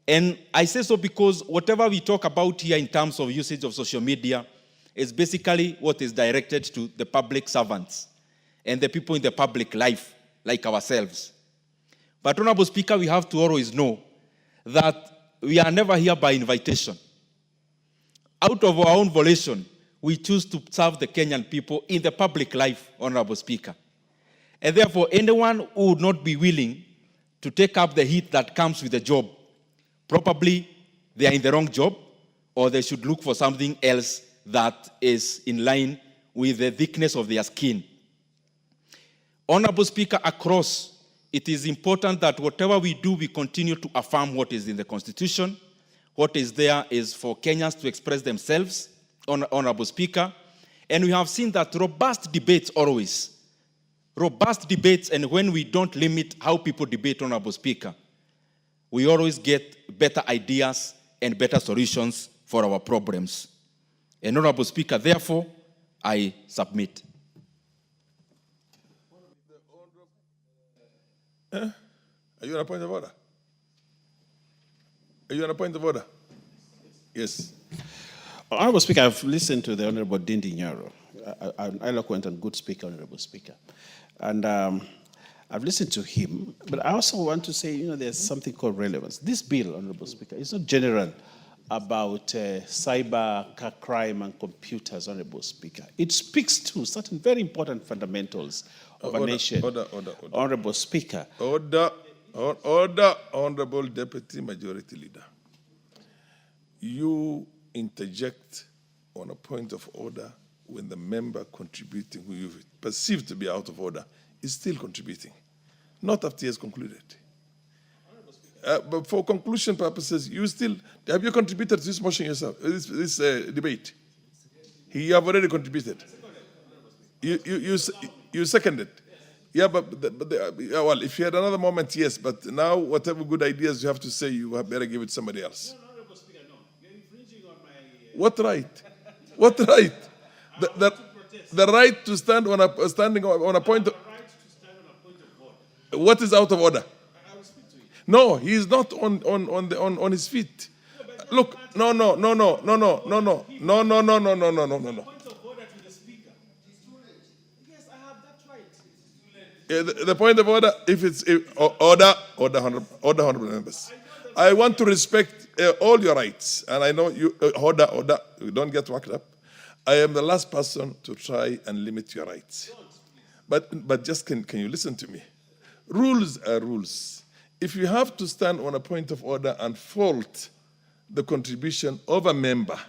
And I say so because whatever we talk about here in terms of usage of social media is basically what is directed to the public servants and the people in the public life, like ourselves. But, Honorable Speaker, we have to always know that we are never here by invitation. Out of our own volition, we choose to serve the Kenyan people in the public life, Honorable Speaker. And therefore, anyone who would not be willing to take up the heat that comes with the job, probably they are in the wrong job, or they should look for something else that is in line with the thickness of their skin. Honorable Speaker, across, it is important that whatever we do, we continue to affirm what is in the Constitution. What is there is for Kenyans to express themselves, Honorable Speaker. And we have seen that robust debates always. Robust debates, and when we don't limit how people debate, Honorable Speaker, we always get better ideas and better solutions for our problems. And Honorable Speaker, therefore, I submit. Are you on a point of order? Are you on a point of order? Yes. Honorable Speaker, I've listened to the Honorable Dindi Nyoro, an eloquent and good speaker, Honorable Speaker. And I've listened to him, but I also want to say, there's something called relevance. This bill, Honorable Speaker, is not general about cyber crime and computers, Honorable Speaker. It speaks to certain very important fundamentals of a nation. Order. Honorable Speaker. Order, Honorable Deputy Majority Leader. You interject on a point of order when the member contributing, who you perceive to be out of order, is still contributing, not after he has concluded. But for conclusion purposes, have you contributed to this motion yourself, this debate? You have already contributed. You seconded. Yeah, well, if you had another moment, yes, but now whatever good ideas you have to say, you have better give it to somebody else. No, Honorable Speaker, no. You're infringing on my... What right? What right? The right to stand on a point of... What is out of order? No, he is not on his feet. Look, no. The point of order, order, honorable members. I want to respect all your rights, and I know you, order, you don't get worked up. I am the last person to try and limit your rights. But just can you listen to me? Rules are rules. if you have to stand on a point of order and fault the contribution of a member,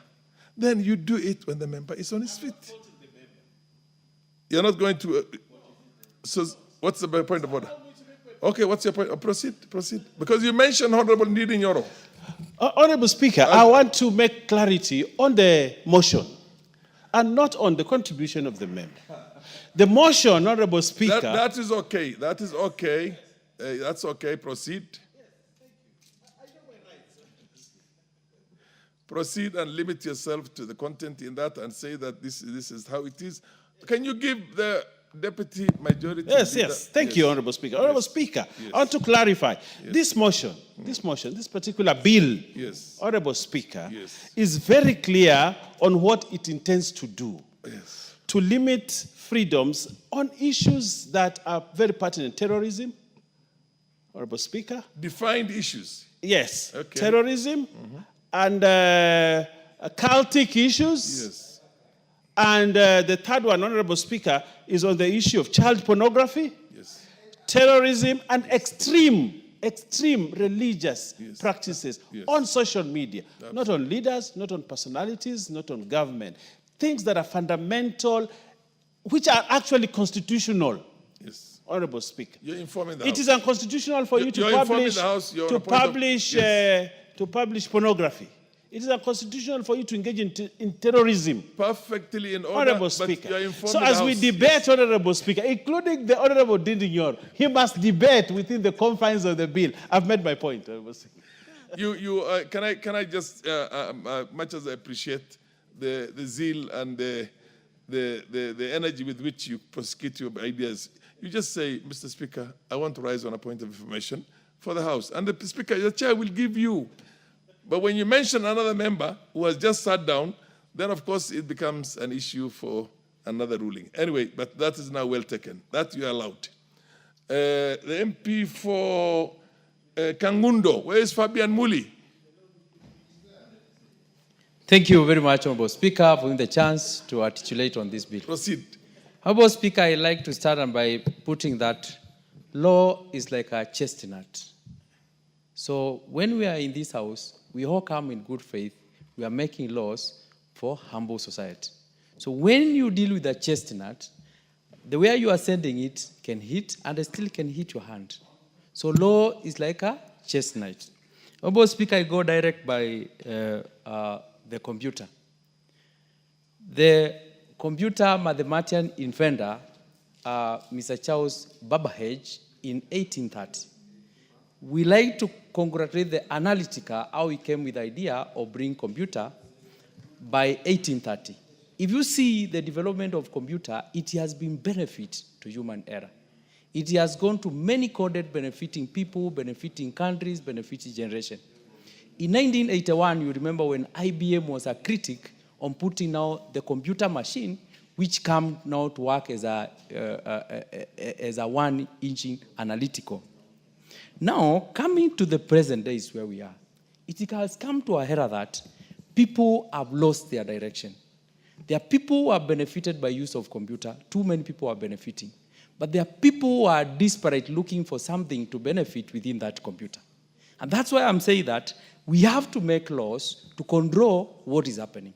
then you do it when the member is on his feet. You're not going to. So, what's the point of order? Okay, what's your point? Proceed. Because you mentioned Honorable Ndidi Nyoro. Honorable Speaker, I want to make clarity on the motion and not on the contribution of the member. The motion, Honorable Speaker. That is okay. That's okay. Proceed. Proceed and limit yourself to the content in that and say that this is how it is. Can you give the Deputy Majority Leader? Yes. Thank you, Honorable Speaker. Honorable Speaker, I want to clarify. This motion, this particular bill, Honorable Speaker, is very clear on what it intends to do. To limit freedoms on issues that are very pertinent. Terrorism, Honorable Speaker. Defined issues. Yes. Okay. Terrorism and cultic issues. Yes. And the third one, Honorable Speaker, is on the issue of child pornography, terrorism, and extreme religious practices on social media. Not on leaders, not on personalities, not on government. Things that are fundamental, which are actually constitutional. Yes. Honorable Speaker. You're informing the It House. is unconstitutional for you to publish pornography. It is unconstitutional for you to engage in terrorism. Perfectly in order, Honorable but Speaker. you're informing So the as we House. debate, Honorable Speaker, including the Honorable Ndidi Nyoro, he must debate within the confines of the bill. I've made my point, Honorable Speaker. Can I just, much as I appreciate the zeal and the energy with which you prosecute your ideas, you just say, Mr. Speaker, I want to rise on a point of information for the House. And the Speaker, the chair will give you. But when you mention another member who has just sat down, then of course it becomes an issue for another ruling. Anyway, but that is now well taken. That you are allowed. The MP for Kangundo, where is Fabian Muli? Thank you very much, Honorable Speaker, for giving the chance to articulate on this bill. Proceed. Honorable Speaker, I'd like to start by putting that law is like a chestnut. So when we are in this house, we all come in good faith. We are making laws for humble society. So when you deal with a chestnut, the way you are sending it can hit, and it still can hit your hand. So law is like a chestnut. Honorable Speaker, I go direct by the computer. The computer mathematician inventor, Mr. Charles Babbage, in 1830. We like to congratulate the analytiker how he came with the idea of bringing computer by 1830. If you see the development of computer, it has been benefit to human era. It has gone to many coded benefiting people, benefiting countries, benefiting generation. In 1981, you remember when IBM was a critic on putting out the computer machine, which come now to work as a one-inch analytical. Now, coming to the present days where we are, it has come to a era that people have lost their direction. There are people who are benefited by use of computer. Too many people are benefiting. But there are people who are desperate looking for something to benefit within that computer. And that's why I'm saying that we have to make laws to control what is happening.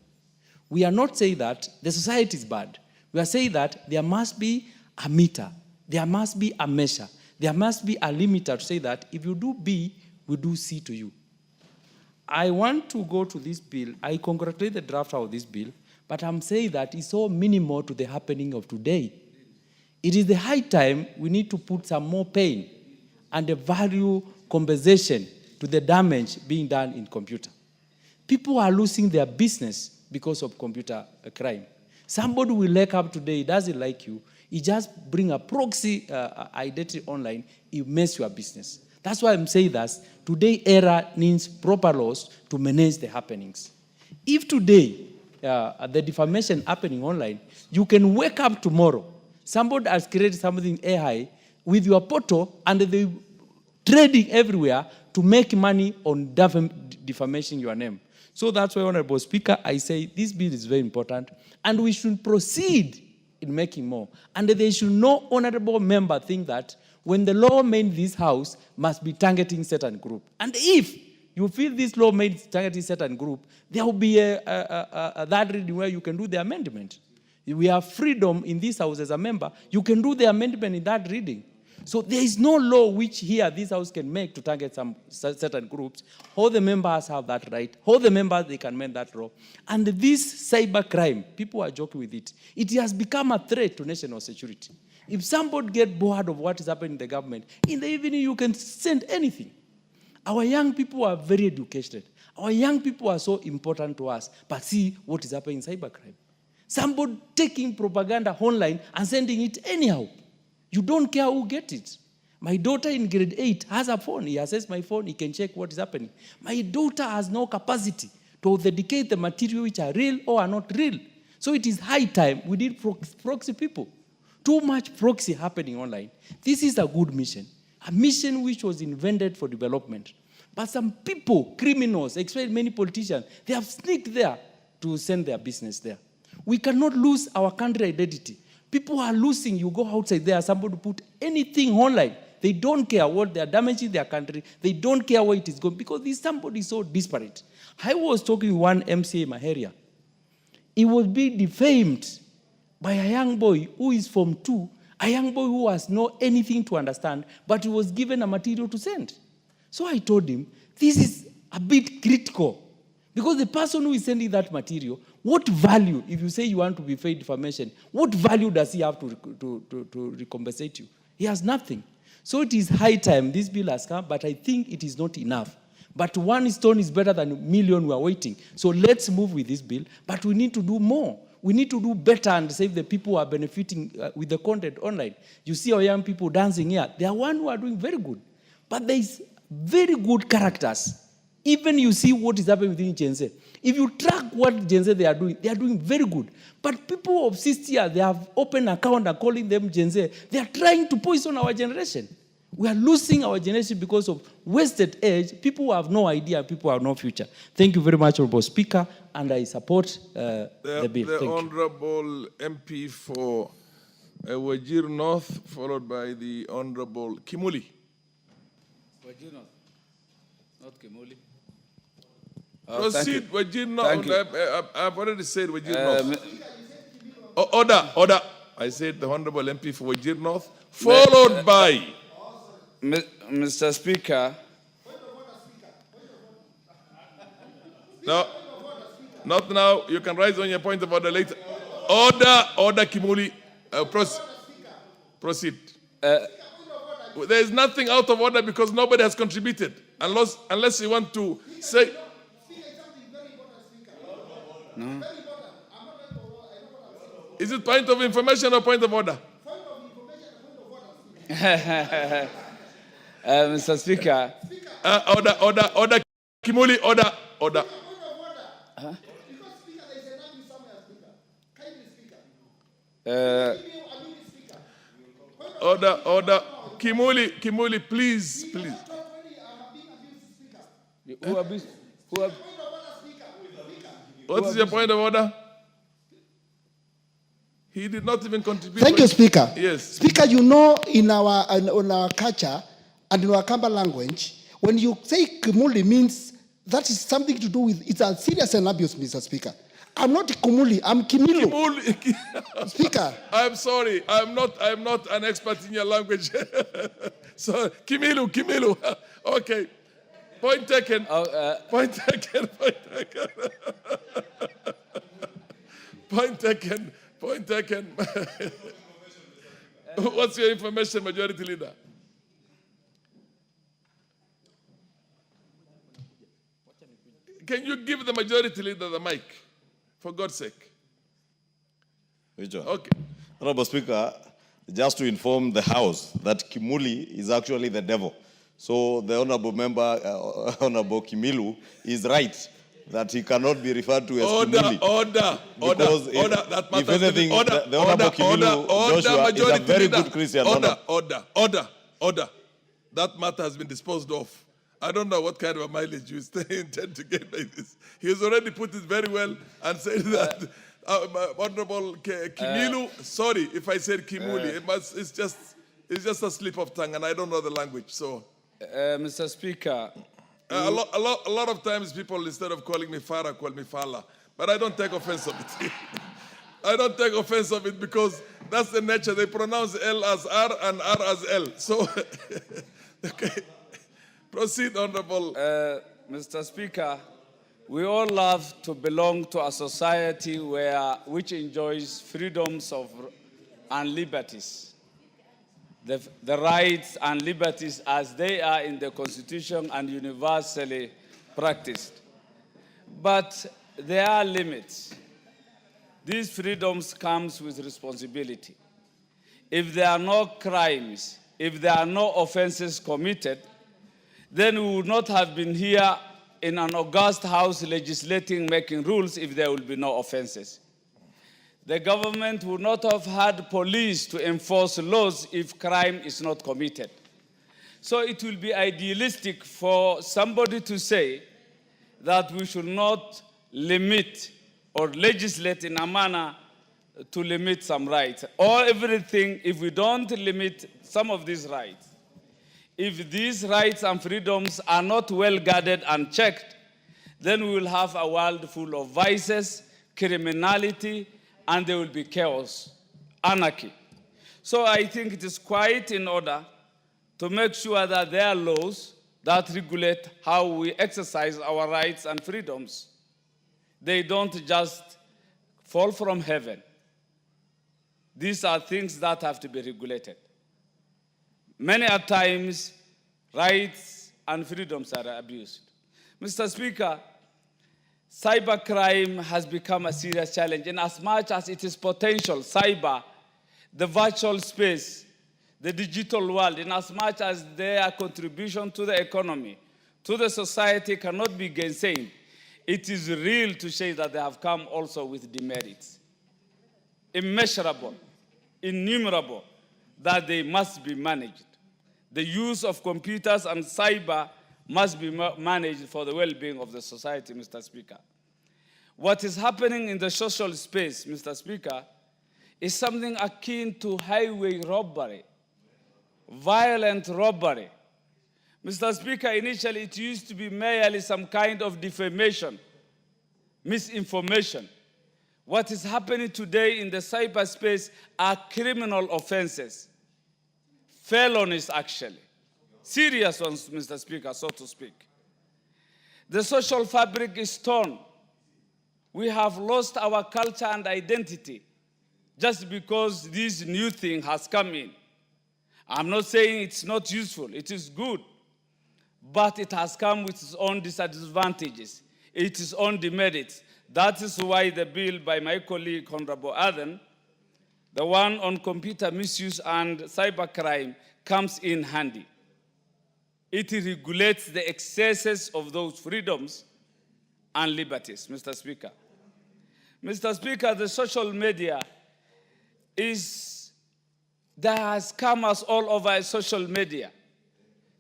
We are not saying that the society is bad. We are saying that there must be a meter. There must be a measure. There must be a limiter to say that if you do B, we do C to you. I want to go to this bill. I congratulate the drafter of this bill, but I'm saying that it's so minimal to the happening of today. It is the high time we need to put some more pain and a value compensation to the damage being done in computer. People are losing their business because of computer crime. Somebody will wake up today, he doesn't like you, he just bring a proxy identity online, he mess your business. That's why I'm saying that today era needs proper laws to manage the happenings. If today the defamation happening online, you can wake up tomorrow, somebody has created something AI with your portal and they trading everywhere to make money on defamation your name. So that's why, Honorable Speaker, I say this bill is very important and we should proceed in making more. And there should no honorable member think that when the law made this house must be targeting certain group. And if you feel this law made targeting certain group, there will be that reading where you can do the amendment. We have freedom in this house as a member. You can do the amendment in that reading. So there is no law which here this house can make to target some certain groups. All the members have that right. All the members, they can amend that law. And this cyber crime, people are joking with it. It has become a threat to national security. If somebody gets bored of what is happening in the government, in the evening you can send anything. Our young people are very educated. Our young people are so important to us. But see what is happening in cybercrime. Somebody taking propaganda online and sending it anyhow. You don't care who gets it. My daughter in grade 8 has a phone. He accesses my phone. He can check what is happening. My daughter has no capacity to authenticate the material which are real or are not real. So it is high time we need proxy people. Too much proxy happening online. This is a good mission. A mission which was invented for development. But some people, criminals, especially many politicians, they have sneaked there to send their business there. We cannot lose our country identity. People are losing. You go outside there, somebody put anything online. They don't care what they are damaging their country. They don't care where it is going because this somebody is so disparate. I was talking to one MCA in my area. He was being defamed by a young boy who is from 2, a young boy who has no anything to understand, but he was given a material to send. So I told him, this is a bit critical because the person who is sending that material, what value, if you say you want to be paid defamation, what value does he have to recompensate you? He has nothing. So it is high time this bill has come, but I think it is not enough. But one stone is better than a million we are waiting. So let's move with this bill, but we need to do more. We need to do better and save the people who are benefiting with the content online. You see our young people dancing here. They are one who are doing very good. But there is very good characters. Even you see what is happening within Gen Z. If you track what Gen Z they are doing very good. But people of 60 years, they have open account and calling them Gen Z. They are trying to poison our generation. We are losing our generation because of wasted age. People who have no idea, people who have no future. Thank you very much, Honorable Speaker, and I support the bill. The Thank Honorable MP for Wajir North, followed by the Honorable Kimuli. Wajir North, not Kimuli. Proceed, Wajir North. Thank you. I've already said Wajir North. Order. I said the Honorable MP for Wajir North, followed by... Mr. Speaker. No, not now. You can rise on your point of order later. Order, Kimuli. Proceed. There is nothing out of order because nobody has contributed. Unless you want to say... No. Is it point of information or point of order? Mr. Speaker. Order, Kimuli, order. Huh? Order. Kimuli, please. What is your point of order? He did not even contribute. Thank you, Speaker. Yes. Speaker, you know, in our culture and in our Kamba language, when you say Kumuli means that is something to do with, it's a serious and abuse, Mr. Speaker. I'm not Kumuli, I'm Kimilu. Speaker. I'm sorry, I'm not an expert in your language. So, Kimilu. Okay. Point taken. Point taken. Point taken. What's your information, Majority Leader? Can you give the Majority Leader the mic, for God's sake? Which one? Okay. Honorable Speaker, just to inform the House that Kimuli is actually the devil. So the Honorable Member, Honorable Kimilu, is right that he cannot be referred to as Kimuli. Order. That If anything, the Honorable Kimilu, Joshua, is a very good Christian. Order. That matter has been disposed of. I don't know what kind of a mileage you intend to get by this. He has already put it very well and said that Honorable Kimilu, sorry if I said Kimuli, it's just It's just a slip of tongue, and I don't know the language. So, Mr. Speaker, a lot of times people, instead of calling me Farah, call me Fala. But I don't take offense of it. I don't take offense of it because that's the nature. They pronounce L as R and R as L. So, okay. Proceed, Honorable. Mr. Speaker, we all love to belong to a society which enjoys freedoms and liberties. The rights and liberties as they are in the Constitution and universally practiced. But there are limits. These freedoms come with responsibility. If there are no crimes, if there are no offenses committed, then we would not have been here in an august house legislating, making rules if there will be no offenses. The government would not have had police to enforce laws if crime is not committed. So it will be idealistic for somebody to say that we should not limit or legislate in a manner to limit some rights. Or everything, if we don't limit some of these rights, if these rights and freedoms are not well guarded and checked, then we will have a world full of vices, criminality, and there will be chaos, anarchy. So I think it is quite in order to make sure that there are laws that regulate how we exercise our rights and freedoms. They don't just fall from heaven. These are things that have to be regulated. Many a times, rights and freedoms are abused. Mr. Speaker, cybercrime has become a serious challenge in as much as it is potential. Cyber, the virtual space, the digital world, in as much as their contribution to the economy, to the society cannot be gainsaid, it is real to say that they have come also with demerits. Immeasurable, innumerable, that they must be managed. The use of computers and cyber must be managed for the well-being of the society, Mr. Speaker. What is happening in the social space, Mr. Speaker, is something akin to highway robbery, violent robbery. Mr. Speaker, initially it used to be merely some kind of defamation, misinformation. What is happening today in the cyberspace are criminal offenses, felonies actually, serious ones, Mr. Speaker, so to speak. The social fabric is torn. We have lost our culture and identity just because this new thing has come in. I'm not saying it's not useful, it is good, but it has come with its own disadvantages, its own demerits. That is why the bill by my colleague, Honorable Aden, the one on computer misuse and cybercrime, comes in handy. It regulates the excesses of those freedoms and liberties, Mr. Speaker. Mr. Speaker, the social media that has come us all over social media,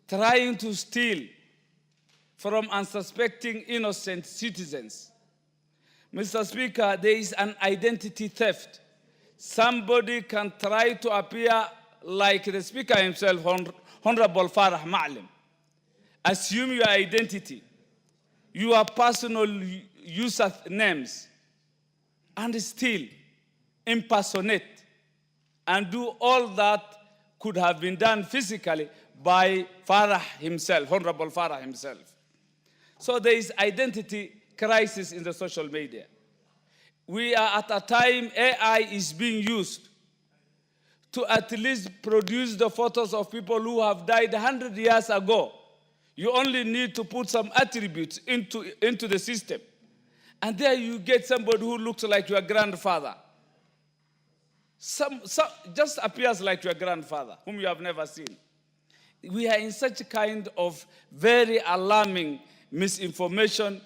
trying to steal from unsuspecting innocent citizens. Mr. Speaker, there is an identity theft. Somebody can try to appear like the Speaker himself, Honorable Farah Ma'lim. Assume your identity, your personal user names, and still impersonate and do all that could have been done physically by Farah himself, Honorable Farah himself. So there is identity crisis in the social media. We are at a time AI is being used to at least produce the photos of people who have died 100 years ago. You only need to put some attributes into the system. And there you get somebody who looks like your grandfather. Just appears like your grandfather, whom you have never seen. We are in such a kind of very alarming misinformation,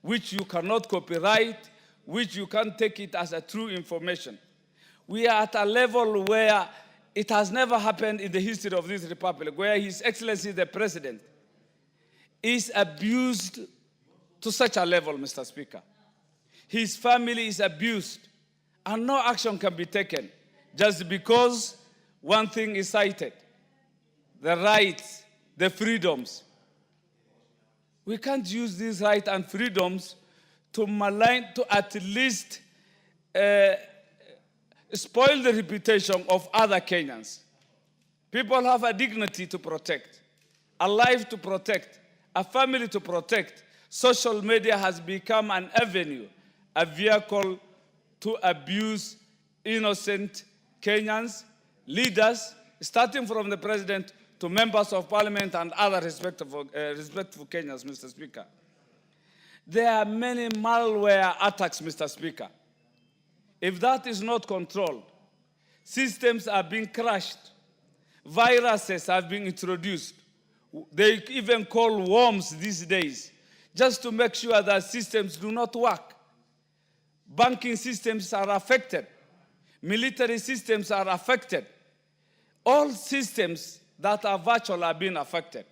which you cannot copyright, which you can't take it as a true information. We are at a level where it has never happened in the history of this republic, where His Excellency the President is abused to such a level, Mr. Speaker. His family is abused, and no action can be taken just because one thing is cited: the rights, the freedoms. We can't use these rights and freedoms to malign, to at least spoil the reputation of other Kenyans. People have a dignity to protect, a life to protect, a family to protect. Social media has become an avenue, a vehicle to abuse innocent Kenyans, leaders, starting from the president to members of parliament and other respectful Kenyans, Mr. Speaker. There are many malware attacks, Mr. Speaker. If that is not controlled, systems are being crashed, viruses have been introduced. They even call worms these days, just to make sure that systems do not work. Banking systems are affected. Military systems are affected. All systems that are virtual are being affected.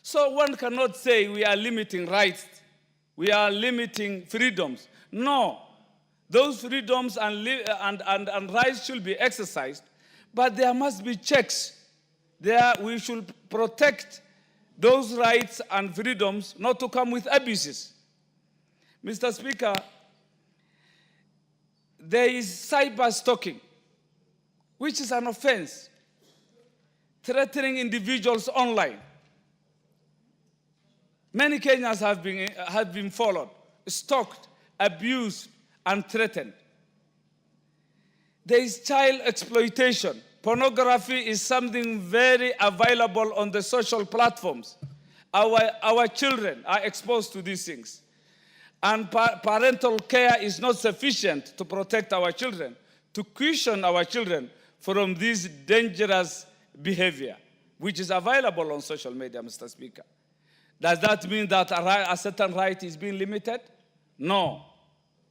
So one cannot say we are limiting rights, we are limiting freedoms. No, those freedoms and rights should be exercised, but there must be checks. We should protect those rights and freedoms not to come with abuses. Mr. Speaker, there is cyber stalking, which is an offense, threatening individuals online. Many Kenyans have been followed, stalked, abused, and threatened. There is child exploitation. Pornography is something very available on the social platforms. Our children are exposed to these things. And parental care is not sufficient to protect our children, to cushion our children from this dangerous behavior, which is available on social media, Mr. Speaker. Does that mean that a certain right is being limited? No.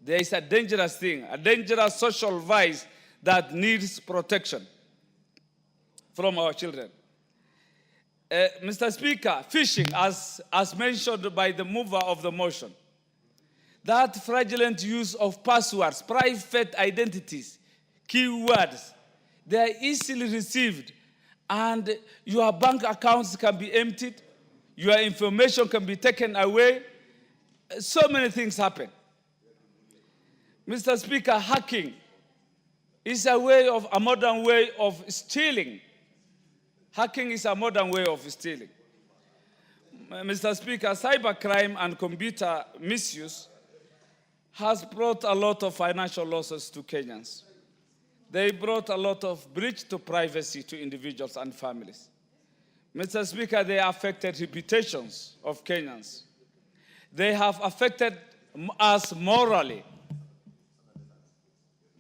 There is a dangerous thing, a dangerous social vice that needs protection from our children. Mr. Speaker, phishing, as mentioned by the mover of the motion, that fraudulent use of passwords, private identities, keywords, they are easily received, and your bank accounts can be emptied, your information can be taken away. So many things happen. Mr. Speaker, hacking is a modern way of stealing. Hacking is a modern way of stealing. Mr. Speaker, cybercrime and computer misuse has brought a lot of financial losses to Kenyans. They brought a lot of breach to privacy to individuals and families. Mr. Speaker, they affected reputations of Kenyans. They have affected us morally.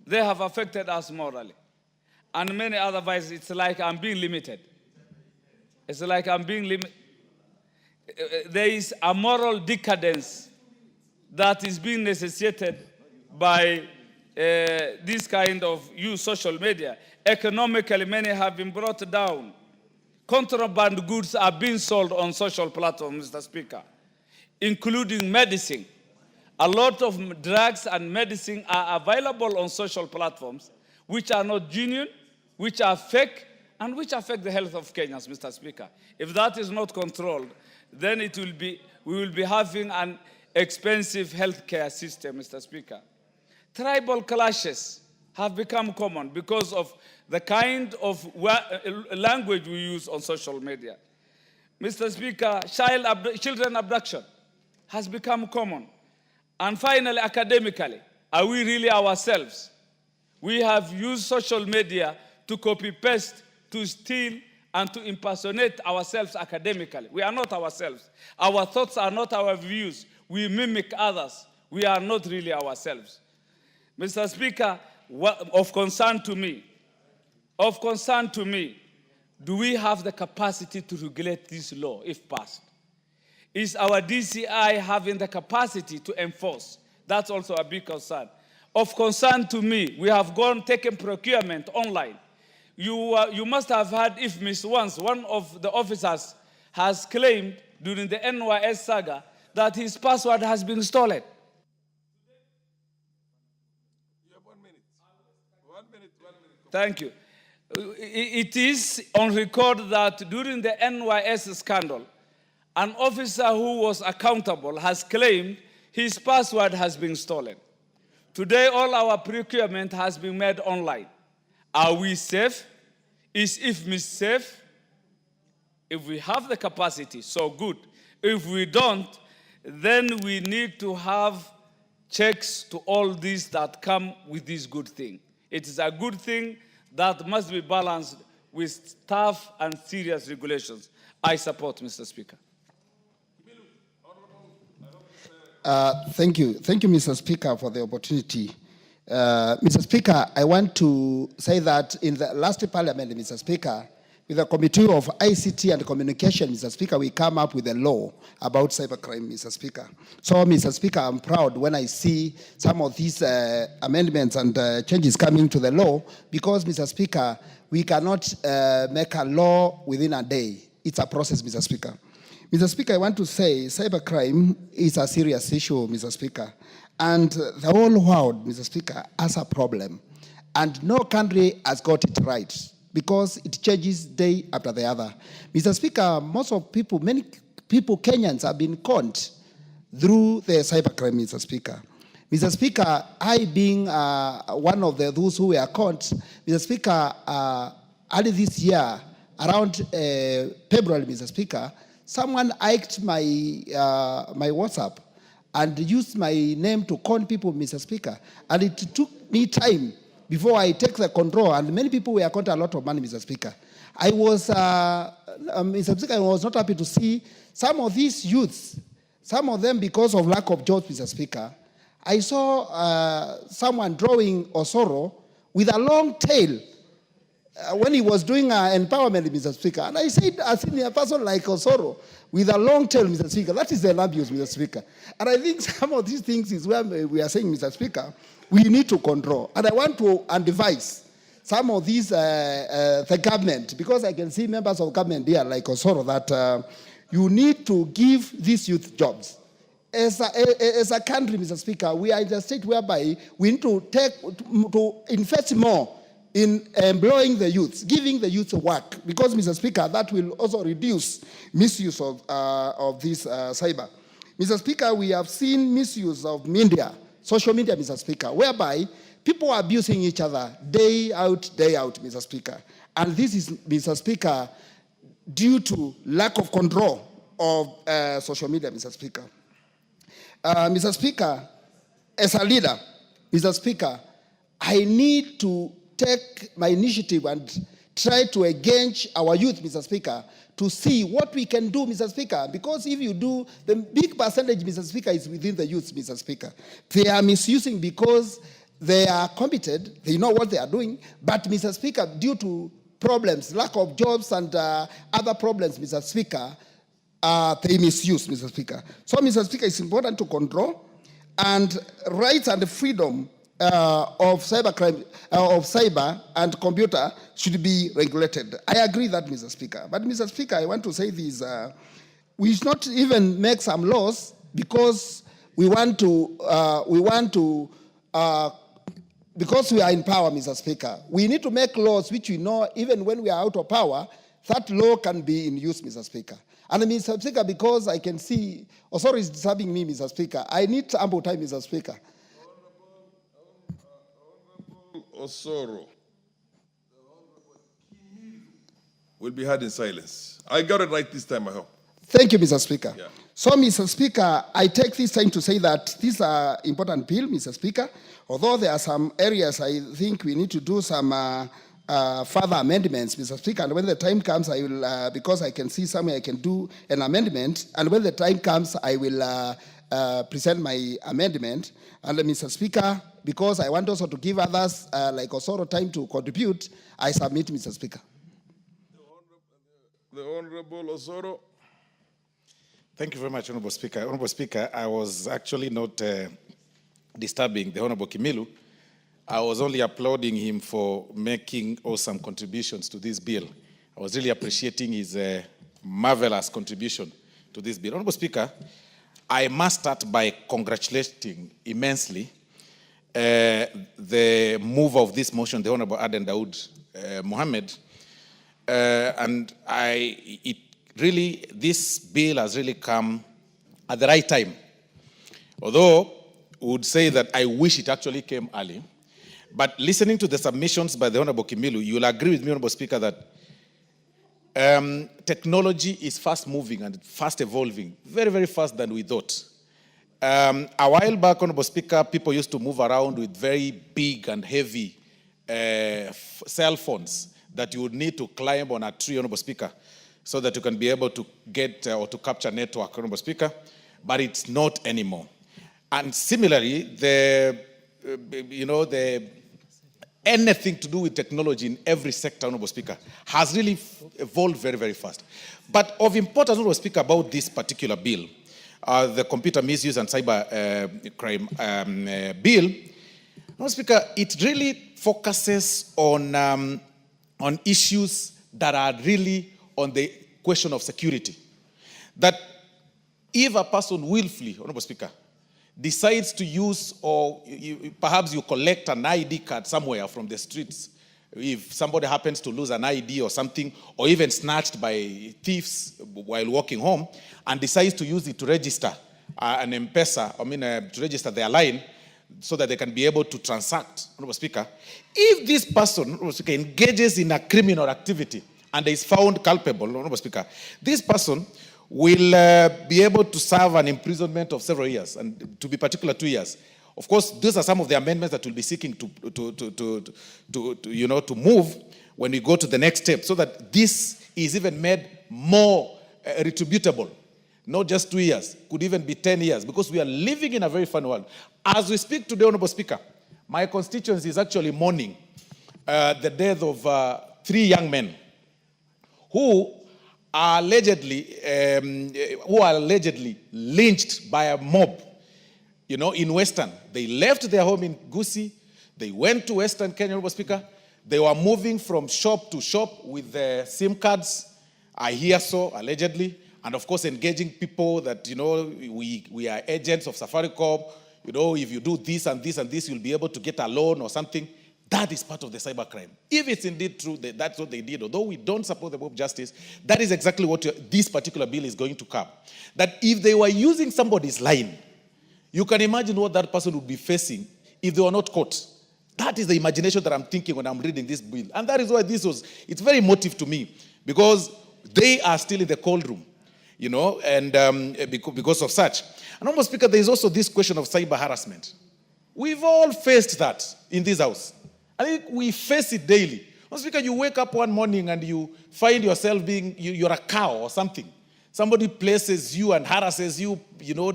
They have affected us morally. And many other vices, it's like I'm being limited. It's like I'm being limited. There is a moral decadence that is being necessitated by this kind of social media. Economically, many have been brought down. Contraband goods are being sold on social platforms, Mr. Speaker, including medicine. A lot of drugs and medicine are available on social platforms, which are not genuine, which are fake, and which affect the health of Kenyans, Mr. Speaker. If that is not controlled, then we will be having an expensive healthcare system, Mr. Speaker. Tribal clashes have become common because of the kind of language we use on social media. Mr. Speaker, children abduction has become common. And finally, academically, are we really ourselves? We have used social media to copy-paste, to steal, and to impersonate ourselves academically. We are not ourselves. Our thoughts are not our views. We mimic others. We are not really ourselves. Mr. Speaker, of concern to me, do we have the capacity to regulate this law if passed? Is our DCI having the capacity to enforce? That's also a big concern. Of concern to me, we have taken procurement online. You must have heard if Miss once, one of the officers has claimed during the NYS saga that his password has been stolen. You have 1 minute. 1 minute. Thank you. It is on record that during the NYS scandal, an officer who was accountable has claimed his password has been stolen. Today, all our procurement has been made online. Are we safe? Is IFMIS safe? If we have the capacity, so good. If we don't, then we need to have checks to all these that come with this good thing. It is a good thing that must be balanced with tough and serious regulations. I support, Mr. Speaker. Thank you, Mr. Speaker, for the opportunity. Mr. Speaker, I want to say that in the last parliament, Mr. Speaker, with the Committee of ICT and Communication, Mr. Speaker, we come up with a law about cybercrime, Mr. Speaker. So, Mr. Speaker, I'm proud when I see some of these amendments and changes coming to the law, because, Mr. Speaker, we cannot make a law within a day. It's a process, Mr. Speaker. Mr. Speaker, I want to say cybercrime is a serious issue, Mr. Speaker. And the whole world, Mr. Speaker, has a problem. And no country has got it right, because it changes day after the other. Mr. Speaker, many people, Kenyans, have been conned through the cybercrime, Mr. Speaker. Mr. Speaker, I being one of those who were conned, Mr. Speaker, early this year, around February, Mr. Speaker, someone hacked my WhatsApp and used my name to con people, Mr. Speaker. And it took me time before I take the control, and many people were caught a lot of money, Mr. Speaker. I was, Mr. Speaker, I was not happy to see some of these youths, some of them because of lack of jobs, Mr. Speaker. I saw someone drawing Osoro with a long tail when he was doing empowerment, Mr. Speaker. And I said, I've seen a person like Osoro with a long tail, Mr. Speaker. That is an abuse, Mr. Speaker. And I think some of these things is where we are saying, Mr. Speaker, we need to control. And I want to advise some of these, the government, because I can see members of government here like Osoro, that you need to give these youth jobs. As a country, Mr. Speaker, we are in a state whereby we need to invest more in employing the youths, giving the youth work, because, Mr. Speaker, that will also reduce misuse of this cyber. Mr. Speaker, we have seen misuse of media, social media, Mr. Speaker, whereby people are abusing each other day out, Mr. Speaker. And this is, Mr. Speaker, due to lack of control of social media, Mr. Speaker. Mr. Speaker, as a leader, Mr. Speaker, I need to take my initiative and try to engage our youth, Mr. Speaker, to see what we can do, Mr. Speaker, because if you do, the big percentage, Mr. Speaker, is within the youth, Mr. Speaker. They are misusing because they are competent, they know what they are doing, but, Mr. Speaker, due to problems, lack of jobs and other problems, Mr. Speaker, they misuse, Mr. Speaker. So, Mr. Speaker, it's important to control, and rights and freedom of cybercrime, of cyber and computer should be regulated. I agree that, Mr. Speaker. But, Mr. Speaker, I want to say this. We should not even make some laws because we want to, because we are in power, Mr. Speaker. We need to make laws which we know, even when we are out of power, that law can be in use, Mr. Speaker. And, Mr. Speaker, because I can see Osoro is disturbing me, Mr. Speaker, I need ample time, Mr. Speaker. Osoro will be heard in silence. I got it right this time, I hope. Thank you, Mr. Speaker. Yeah. So, Mr. Speaker, I take this time to say that this is an important bill, Mr. Speaker, although there are some areas I think we need to do some further amendments, Mr. Speaker, and when the time comes, I will, because I can see somewhere I can do an amendment, and when the time comes, I will present my amendment. And Mr. Speaker, because I want also to give others like Osoro time to contribute, I submit, Mr. Speaker. The Honorable Osoro. Thank you very much, Honorable Speaker. Honorable Speaker, I was actually not disturbing the Honorable Kimilu. I was only applauding him for making awesome contributions to this bill. I was really appreciating his marvelous contribution to this bill. Honorable Speaker, I must start by congratulating immensely the mover of this motion, the Honorable Aden Daoud, Mohammed. And this bill has really come at the right time. Although, I would say that I wish it actually came early. But listening to the submissions by the Honorable Kimilu, you will agree with me, Honorable Speaker, that technology is fast moving and fast evolving, very, very fast than we thought. A while back, Honorable Speaker, people used to move around with very big and heavy cell phones that you would need to climb on a tree, Honorable Speaker, so that you can be able to get or to capture network, Honorable Speaker, but it's not anymore. And similarly, anything to do with technology in every sector, Honorable Speaker, has really evolved very, very fast. But of importance, Honorable Speaker, about this particular bill, the Computer Misuse and Cyber Crime Bill, Honorable Speaker, it really focuses on issues that are really on the question of security. That if a person willfully, Honorable Speaker, decides to use, or perhaps you collect an ID card somewhere from the streets, if somebody happens to lose an ID or something, or even snatched by thieves while walking home, and decides to use it to register an M-Pesa, to register their line, so that they can be able to transact, Honorable Speaker. If this person, Honorable Speaker, engages in a criminal activity and is found culpable, Honorable Speaker, this person will be able to serve an imprisonment of several years, and to be particular, 2 years. Of course, these are some of the amendments that we'll be seeking to move when we go to the next step, so that this is even made more retributable. Not just 2 years, could even be 10 years, because we are living in a very fun world. As we speak today, Honorable Speaker, my constituency is actually mourning the death of 3 young men who are allegedly lynched by a mob, in Western. They left their home in Gusii. They went to Western Kenya, Honorable Speaker. They were moving from shop to shop with their SIM cards, I hear so, allegedly, and of course engaging people that, we are agents of Safaricom. If you do this and this and this, you'll be able to get a loan or something. That is part of the cybercrime. If it's indeed true that that's what they did, although we don't support the mob justice, that is exactly what this particular bill is going to curb. That if they were using somebody's line, you can imagine what that person would be facing if they were not caught. That is the imagination that I'm thinking when I'm reading this bill. And that is why it's very emotive to me, because they are still in the cold room, and because of such. And Honorable Speaker, there is also this question of cyber harassment. We've all faced that in this house. I think we face it daily. Honorable Speaker, you wake up one morning and you find yourself you're a cow or something. Somebody places you and harasses you,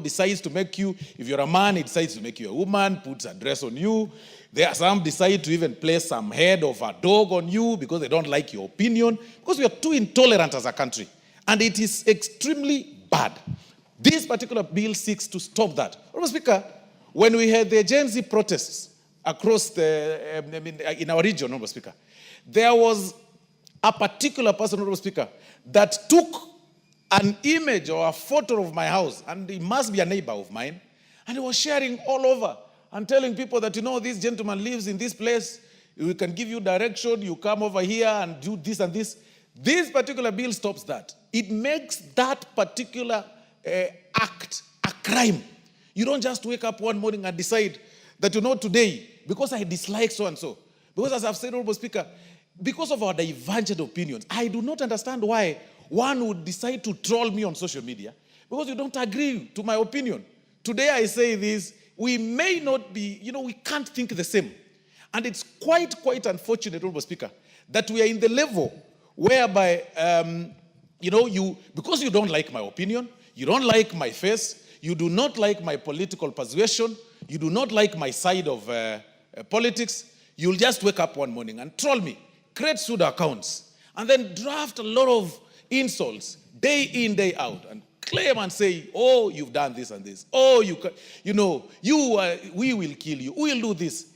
decides to make you, if you're a man, he decides to make you a woman, puts a dress on you. Some decide to even place some head of a dog on you because they don't like your opinion, because we are too intolerant as a country. And it is extremely bad. This particular bill seeks to stop that. Honorable Speaker, when we had the Gen Z protests across in our region, Honorable Speaker, there was a particular person, Honorable Speaker, that took an image or a photo of my house, and he must be a neighbor of mine, and he was sharing all over and telling people that, this gentleman lives in this place, we can give you direction, you come over here and do this and this. This particular bill stops that. It makes that particular act a crime. You don't just wake up one morning and decide that, today, because I dislike so-and-so, because as I've said, Honorable Speaker, because of our divergent opinions, I do not understand why one would decide to troll me on social media, because you don't agree to my opinion. Today I say this, we may not be, we can't think the same. And it's quite unfortunate, Honorable Speaker, that we are in the level whereby, because you don't like my opinion, you don't like my face, you do not like my political persuasion, you do not like my side of politics, you'll just wake up one morning and troll me, create pseudo accounts, and then draft a lot of insults day in, day out, and claim and say, oh, you've done this and this. Oh, we will kill you. We will do this.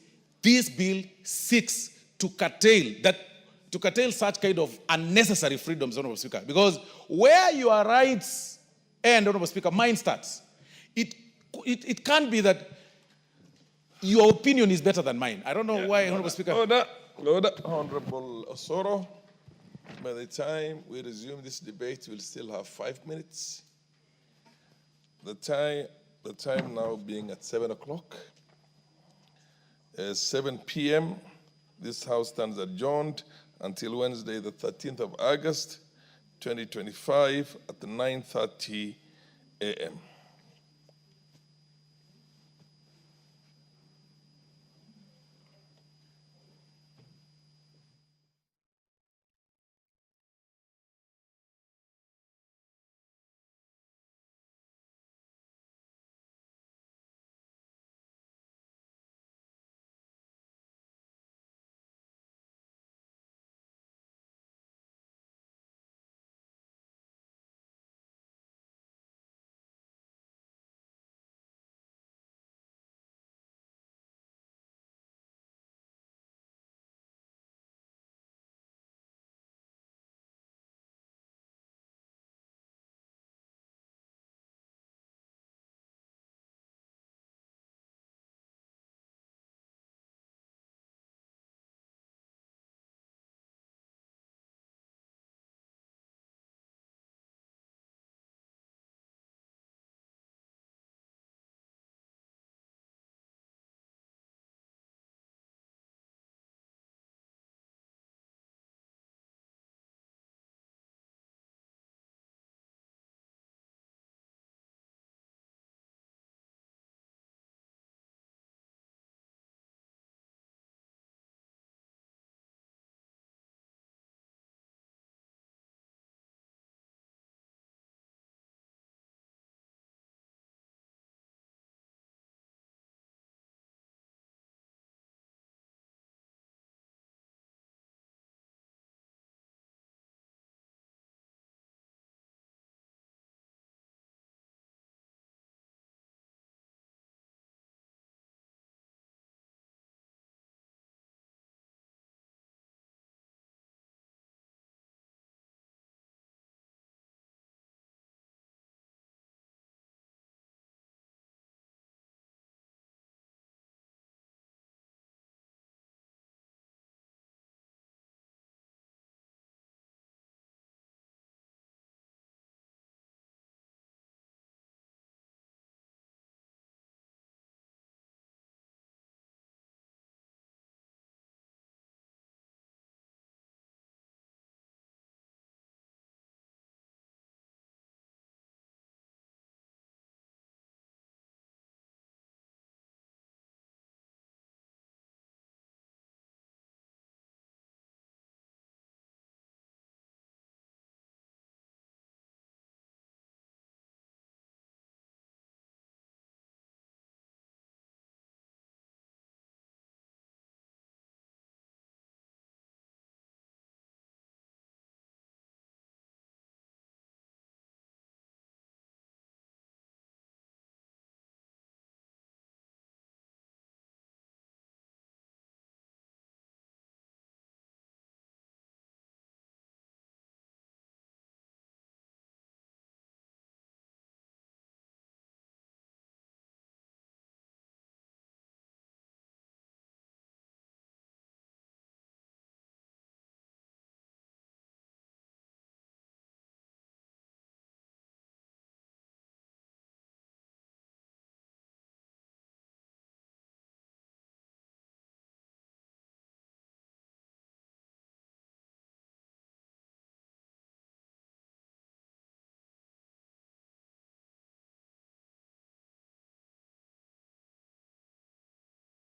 This bill seeks to curtail such kind of unnecessary freedoms, Honorable Speaker, because where your rights end, Honorable Speaker, mine starts. It can't be that your opinion is better than mine. I don't know why, Honorable Speaker. Lord, Honorable Osoro, by the time we resume this debate, we'll still have 5 minutes. The time now being at 7 o'clock. 7 p.m., this House stands adjourned until Wednesday, the 13th of August, 2025 at 9:30 a.m.